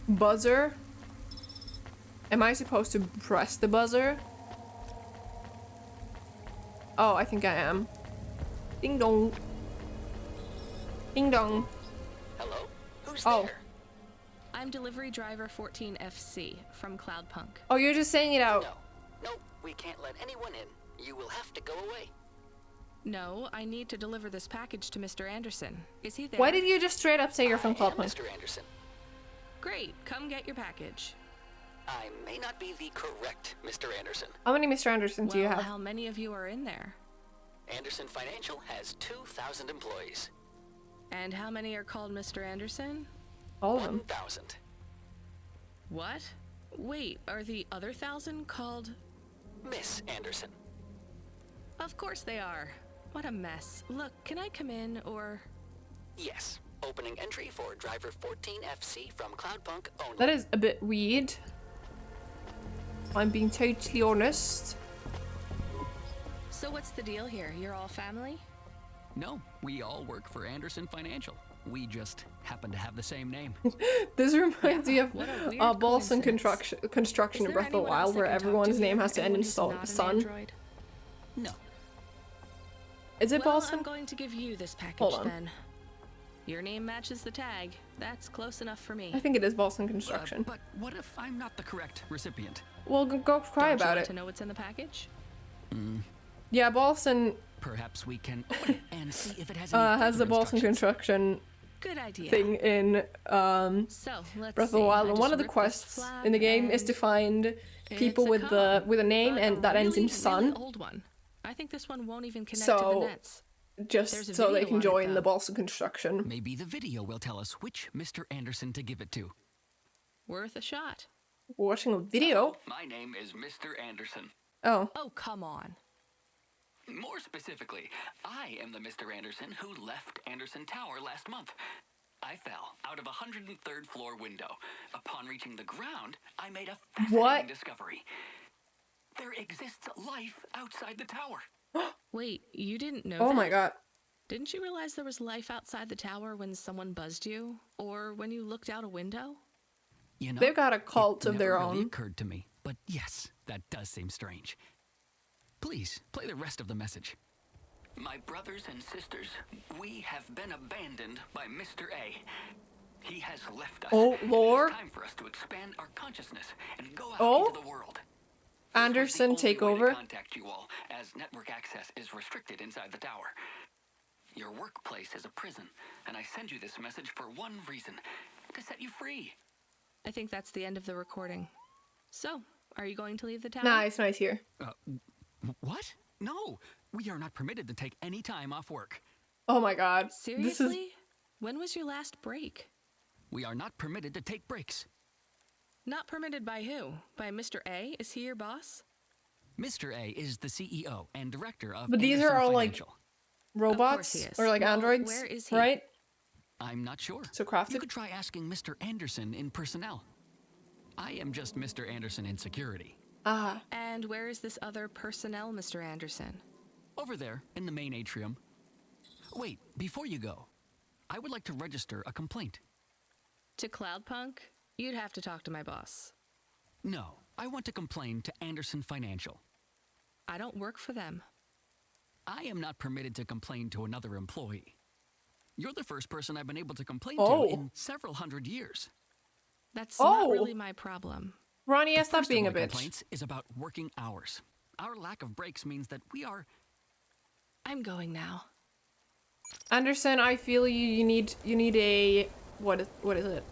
Buzzer? Am I supposed to press the buzzer? Oh, I think I am. Ding dong. Ding dong. Hello? Who's there? I'm delivery driver 14FC from Cloudpunk. Oh, you're just saying it out. No, we can't let anyone in. You will have to go away. No, I need to deliver this package to Mr. Anderson. Is he there? Why did you just straight up say you're from Cloudpunk? Mr. Anderson. Great, come get your package. I may not be the correct Mr. Anderson. How many Mr. Anderson do you have? How many of you are in there? Anderson Financial has 2,000 employees. And how many are called Mr. Anderson? All of them. 1,000. What? Wait, are the other 1,000 called Miss Anderson? Of course they are. What a mess. Look, can I come in or? Yes. Opening entry for driver 14FC from Cloudpunk only. That is a bit weird. I'm being totally honest. So what's the deal here? You're all family? No, we all work for Anderson Financial. We just happen to have the same name. This reminds me of Balsan construction in Breath of the Wild, where everyone's name has to end in son. No. Is it Balsan? I'm going to give you this package then. Your name matches the tag. That's close enough for me. I think it is Balsan Construction. But what if I'm not the correct recipient? Well, go cry about it. To know what's in the package? Yeah, Balsan. Perhaps we can open it and see if it has any has the Balsan Construction thing in Breath of the Wild, and one of the quests in the game is to find people with a name and that ends in son. Old one. I think this one won't even connect to the nets. Just so they can join the Balsan Construction. Maybe the video will tell us which Mr. Anderson to give it to. Worth a shot. We're watching a video. My name is Mr. Anderson. Oh. Oh, come on. More specifically, I am the Mr. Anderson who left Anderson Tower last month. I fell out of a 103rd floor window. Upon reaching the ground, I made a fascinating discovery. There exists life outside the tower. Wait, you didn't know Oh that? my god. Didn't you realize there was life outside the tower when someone buzzed you? Or when you looked out a window? You know, they've got a cult of their own. It occurred to me, but yes, that does seem strange. Please, play the rest of the message. My brothers and sisters, we have been abandoned by Mr. A. He has left us. Oh, Lord. It's time for us to expand our consciousness and go out into the world. Anderson, take over. To contact you all, as network access is restricted inside the tower. Your workplace is a prison, and I send you this message for one reason: to set you free. I think that's the end of the recording. So, are you going to leave the tower? Nice here. What? No, we are not permitted to take any time off work. Oh my god. Seriously? When was your last break? We are not permitted to take breaks. Not permitted by who? By Mr. A? Is he your boss? Mr. A is the CEO and director of But these Anderson are all Financial. like robots or like androids, where is he? right? I'm not sure. So crafted? You could try asking Mr. Anderson in personnel. I am just Mr. Anderson in security. Ah. And where is this other personnel, Mr. Anderson? Over there, in the main atrium. Wait, before you go, I would like to register a complaint. To Cloudpunk? You'd have to talk to my boss. No, I want to complain to Anderson Financial. I don't work for them. I am not permitted to complain to another employee. You're the first person I've been able to complain Oh. to in several hundred years. That's Oh. not really my problem. Ronnie, The stop first being a of my bitch. complaints is about working hours. Our lack of breaks means that we are... I'm going now. Anderson, I feel you. You need a what is it?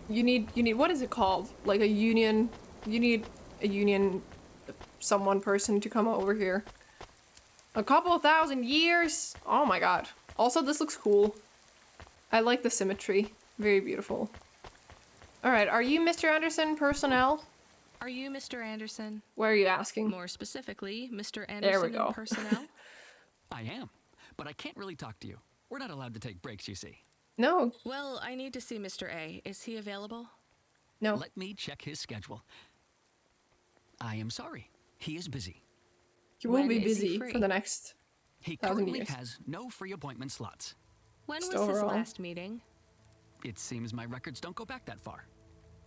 You need what is it called? Like a union. You need a union, person to come over here. A couple 1,000 years. Oh my god. Also, this looks cool. I like the symmetry. Very beautiful. All right, are you Mr. Anderson personnel? Are you Mr. Anderson? Where are you asking? More specifically, Mr. Anderson There we go. in personnel? I am, but I can't really talk to you. We're not allowed to take breaks, you see. No. Well, I need to see Mr. A. Is he available? No. Let me check his schedule. I am sorry. He is busy. You will When be is he busy free? for the next He 1,000 currently years. has no free appointment slots. When was Still his wrong. last meeting? It seems my records don't go back that far.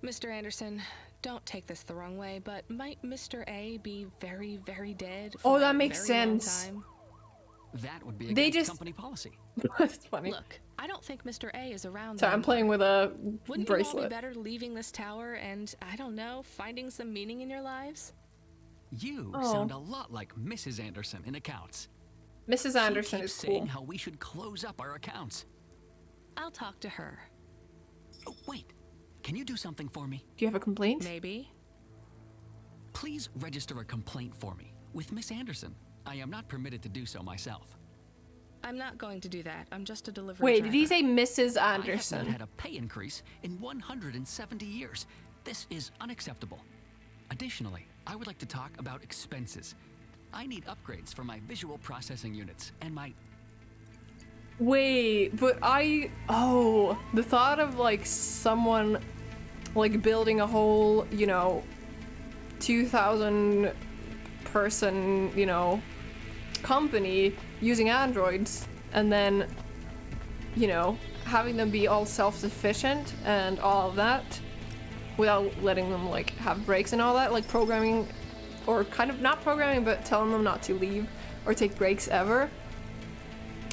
Mr. Anderson, don't take this the wrong way, but might Mr. A be very, very dead for Oh, that a makes very long sense. time? That would be They against just- company policy. That's funny. Look, I don't think Mr. A is around. So I'm anymore. playing with a Wouldn't you all be bracelet. better leaving this tower and, I don't know, finding some meaning in your lives? You Oh. sound a lot like Mrs. Anderson in accounts. Mrs. Anderson she keeps is saying cool. how we should close up our accounts. I'll talk to her. Oh, wait. Can you do something for me? Do you have a complaint? Maybe. Please register a complaint for me with Miss Anderson. I am not permitted to do so myself. I'm not going to do that. I'm just a delivery Wait, driver. did he say Mrs. I have not Anderson? had a pay increase in 170 years. This is unacceptable. Additionally, I would like to talk about expenses. I need upgrades for my visual processing units and my... Wait, but oh, the thought of like someone like building a whole, 2,000 person, company using androids and then, having them be all self-sufficient and all of that without letting them like have breaks and all that, like programming or kind of not programming but telling them not to leave or take breaks ever.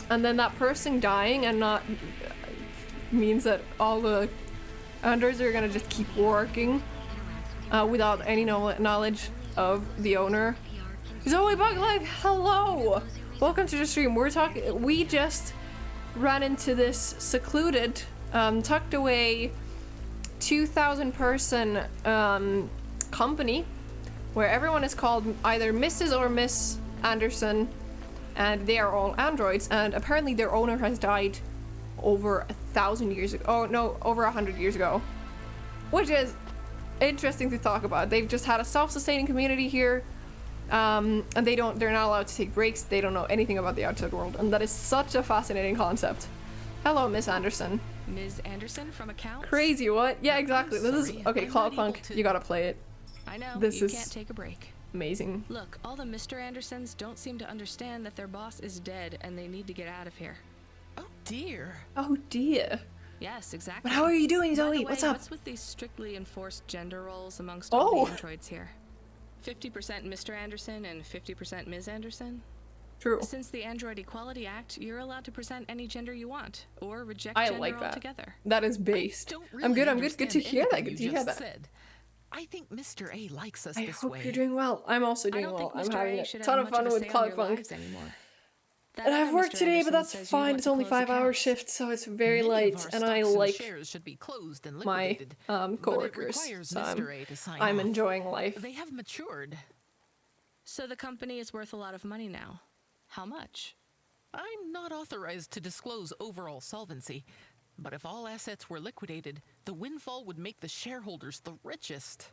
And then that person dying and not means that all the androids are gonna just keep working without any knowledge of the owner. Zoe Bugleg, hello! Welcome to the stream. We just ran into this secluded, tucked away 2,000 person company where everyone is called either Mrs. or Miss Anderson, and they are all androids, and apparently their owner has died over 1,000 years ago. Oh no, over 100 years ago, which is interesting to talk about. They've just had a self-sustaining community here, and they're not allowed to take breaks. They don't know anything about the outside world, and that is such a fascinating concept. Hello, Miss Anderson. Ms. Anderson from accounts? Crazy, what? Yeah, exactly. This is sorry, okay. I'm not able Cloudpunk, to- you gotta play it. I know, This you is can't take a break. amazing. Look, all the Mr. Andersons don't seem to understand that their boss is dead and they need to get out of here. Oh dear. Oh dear. Yes, exactly. But how are you doing, By Zoe? the way, What's up? What's with these strictly enforced gender roles amongst all Oh. the androids here? 50% Mr. Anderson and 50% Ms. Anderson? True. Since the Android Equality Act, you're allowed to present any gender you want, or reject I gender like that. altogether. That is based. I'm good. Good to hear that. Good to hear that. Said. I think Mr. A likes us I this hope way. you're doing well. I'm also I doing don't well. think I'm Mr. having A a should ton have of much fun of a with say on your Cloudpunk. lives anymore. That And I've other worked Mr. today, but Anderson that's says you fine. want It's to only close 5-hour accounts. shift, so it's very Many of late, our and stocks I and like shares should be closed and my liquidated, but it coworkers. requires So Mr. A to sign I'm off. enjoying life. They have matured. So the company is worth a lot of money now. How much? I'm not authorized to disclose overall solvency, but if all assets were liquidated, the windfall would make the shareholders the richest.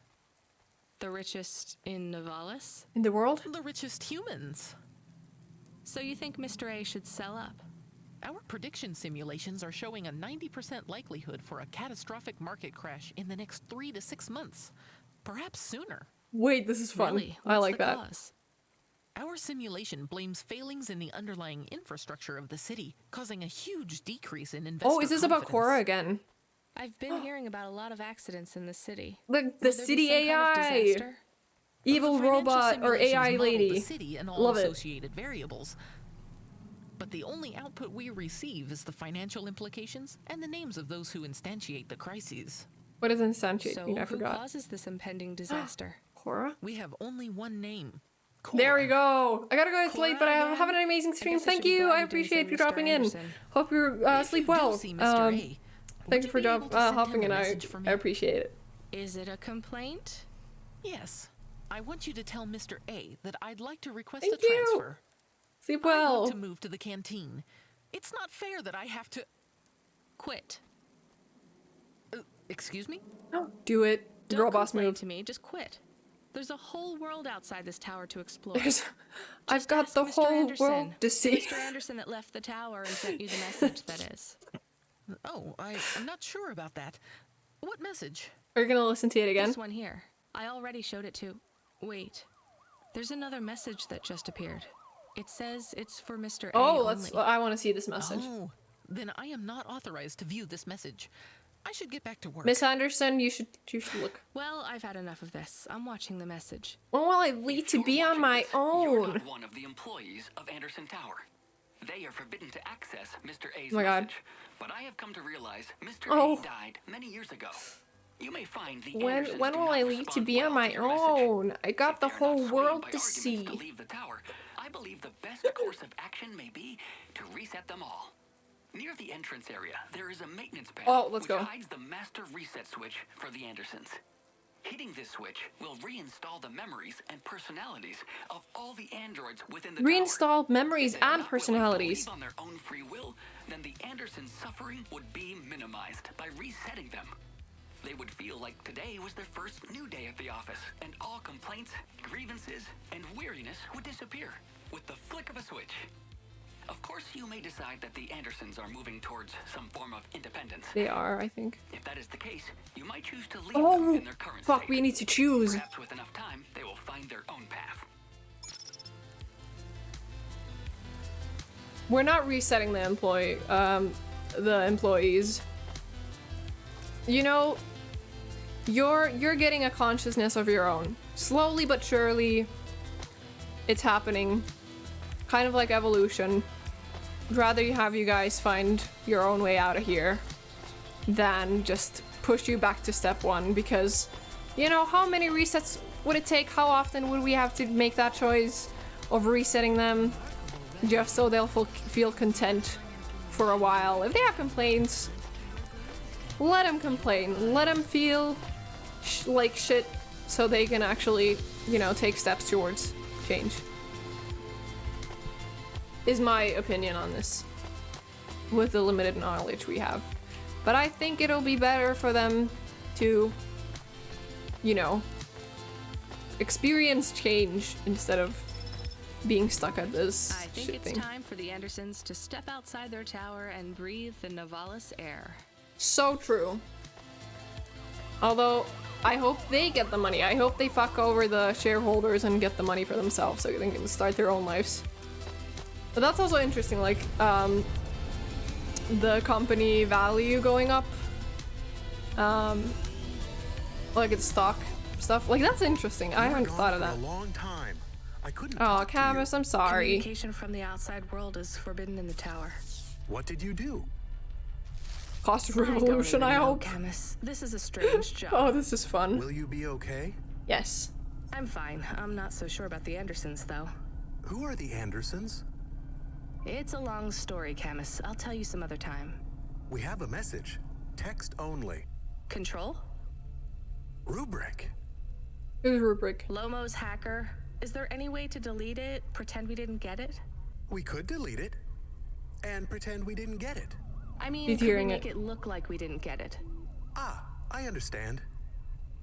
The richest in Novalis? In the world? The richest humans. So you think Mr. A should sell up? Our prediction simulations are showing a 90% likelihood for a catastrophic market crash in the next 3 to 6 months, perhaps sooner. Wait, this is fun. Really? I What's like the that. cause? Our simulation blames failings in the underlying infrastructure of the city, causing a huge decrease in investor Oh, is this about confidence. Cora again? I've been hearing about a lot of accidents in the city. The Will there be city some kind of AI. disaster? Evil The financial robot or simulations AI model lady. The city and all Love it. associated variables. But the only output we receive is the financial implications and the names of those who instantiate the crises. What is instantiate? So, I who forgot. causes this impending disaster? Cora? We have only one name. There we go. I gotta go. It's late, but I'm having an amazing I stream. guess I Thank should be you. glad I you're doing appreciate some you Mr. dropping in. Anderson. Hope you sleep well. see Mr. A, Thank you for be able to send hopping him in. a I message for me? appreciate it. Is it a complaint? Yes. I want you to tell Mr. A that I'd like to request Thank a you. transfer. Sleep I well. want to move to the canteen. It's not fair that I have to quit. Excuse me? Do it. Girl Don't boss complain move. to me, just quit. There's a whole world outside this tower to explore. I've got the Mr. whole Anderson. world to see. Mr. Anderson that left the tower and sent you the message, that is. Oh, I'm not sure about that. What message? Are you gonna listen to it again? This one here. I already showed it to... Wait. There's another message that just appeared. It says it's for Mr. Oh, A let's. only. I want to see this message. Oh, then I am not authorized to view this message. I should get back to work. Miss Anderson, you should look. Well, I've had enough of this. I'm watching the message. When will I leave to be on my You're own? not one of the employees of Anderson Tower. They are forbidden to access Mr. A's Oh my God. message. But I have come to realize Mr. Oh. A died many years ago. You may find the When Andersons when do will not I leave to respond be on well my to your message. own? I got the whole world to Arguments see. to leave the tower, I believe the best course of action may be to reset them all. Near the entrance area, there is a maintenance panel let's which go. hides the master reset switch for the Andersons. Hitting this switch will reinstall the memories and personalities of all the androids within the Reinstall memories If they are and not willing to personalities. leave on their own free will, then the Andersons' suffering would be minimized by resetting them. They would feel like today was their first new day at the office, and all complaints, grievances, and weariness would disappear with the flick of a switch. Of course, you may decide that the Andersons are moving towards some form of independence. They are, I think. If that is the case, you might choose to leave them in their current fuck! state. We need to choose. Perhaps with enough time, they will find their own path. We're not resetting the employees. You know, you're getting a consciousness of your own. Slowly but surely, it's happening. Kind of like evolution. I'd rather have you guys find your own way out of here than just push you back to step one, because, you know, how many resets would it take? How often would we have to make that choice of resetting them just so they'll feel content for a while? If they have complaints, let them complain. Let them feel like shit so they can actually, you know, take steps towards change. Is my opinion on this, with the limited knowledge we have. But I think it'll be better for them to, you know, experience change instead of being stuck at this I think shit it's thing. time for the Andersons to step outside their tower and breathe the Novalis air. So true. Although, I hope they get the money. I hope they fuck over the shareholders and get the money for themselves so they can start their own lives. But that's also interesting, like, the company value going up. Like its stock stuff. Like, that's interesting. I haven't thought of that. A long time. I couldn't Oh, talk to you. Camus, I'm sorry. Communication from the outside world is forbidden in the tower. What did you do? Cost of revolution, I hope. Camus, this is a strange job. Oh, this is fun. Will you be okay? Yes. I'm fine. I'm not so sure about the Andersons, though. Who are the Andersons? It's a long story, Camus. I'll tell you some other time. We have a message. Text only. Control? Rubric. Who's Rubric? Lomo's hacker. Is there any way to delete it? Pretend we didn't get it? We could delete it. And pretend we didn't get it. I mean, He's could we hearing make it. it look like we didn't get it? Ah, I understand.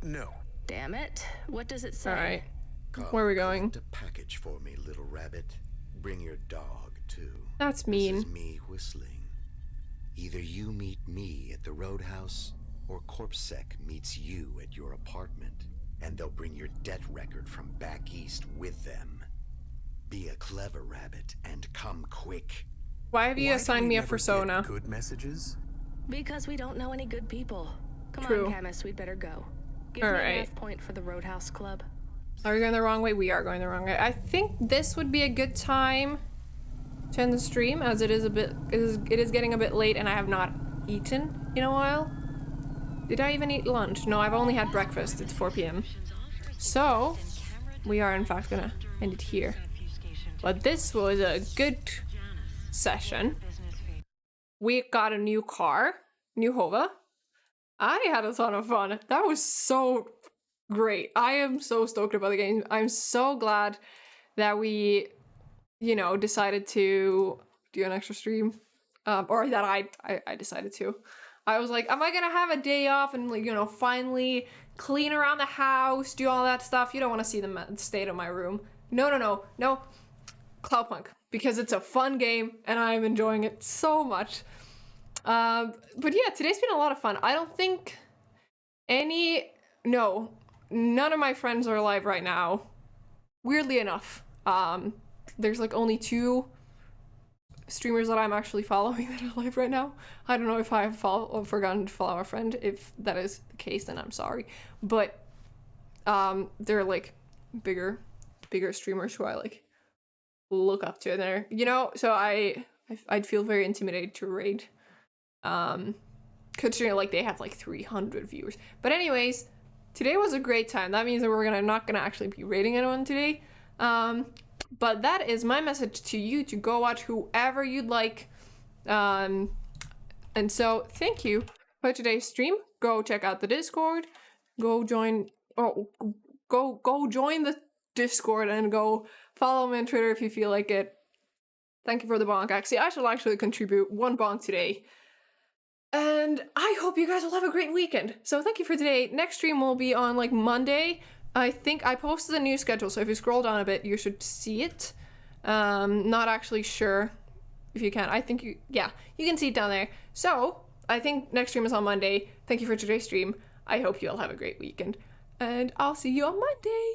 No. Damn it. What does it say? Alright. Come Where are we going? collect a package for me, little rabbit. Bring your dog, too. That's This mean. is me whistling. Either you meet me at the roadhouse, or CorpSec meets you at your apartment, and they'll bring your debt record from back east with them. Be a clever rabbit and come quick. Why have you assigned me a persona? Good messages? Because we don't know any good people. Come True. on, Camus, we'd better go. Give All me right. a math point for the Roadhouse Club. Are we going the wrong way? We are going the wrong way. I think this would be a good time to end the stream, as it is getting a bit late and I have not eaten in a while. Did I even eat lunch? No, I've only had breakfast. It's 4 p.m. So, we are in fact gonna end it here. But this was a good session. We got a new car, new Hova. I had a ton of fun. That was so great. I am so stoked about the game. I'm so glad that we, you know, decided to do an extra stream. Or that I decided to. I was like, am I gonna have a day off and, like, you know, finally clean around the house, do all that stuff? You don't want to see the state of my room. No. Cloudpunk, because it's a fun game and I'm enjoying it so much. But yeah, today's been a lot of fun. I don't think none of my friends are alive right now. Weirdly enough, there's like only 2 streamers that I'm actually following that are alive right now. I don't know if I've forgotten to follow a friend. If that is the case, then I'm sorry. But they're like bigger streamers who I like look up to, and they're, you know, so I'd feel very intimidated to raid, considering like they have like 300 viewers. But anyways, today was a great time. That means that we're not gonna actually be raiding anyone today. But that is my message to you, to go watch whoever you'd like. And so thank you for today's stream. Go check out the Discord. Go join the Discord and go follow me on Twitter if you feel like it. Thank you for the bonk. Actually, I shall actually contribute 1 bonk today. And I hope you guys will have a great weekend. So thank you for today. Next stream will be on like Monday. I think I posted a new schedule, so if you scroll down a bit, you should see it. Not actually sure if you can. I think you can see it down there. So I think next stream is on Monday. Thank you for today's stream. I hope you all have a great weekend. And I'll see you on Monday.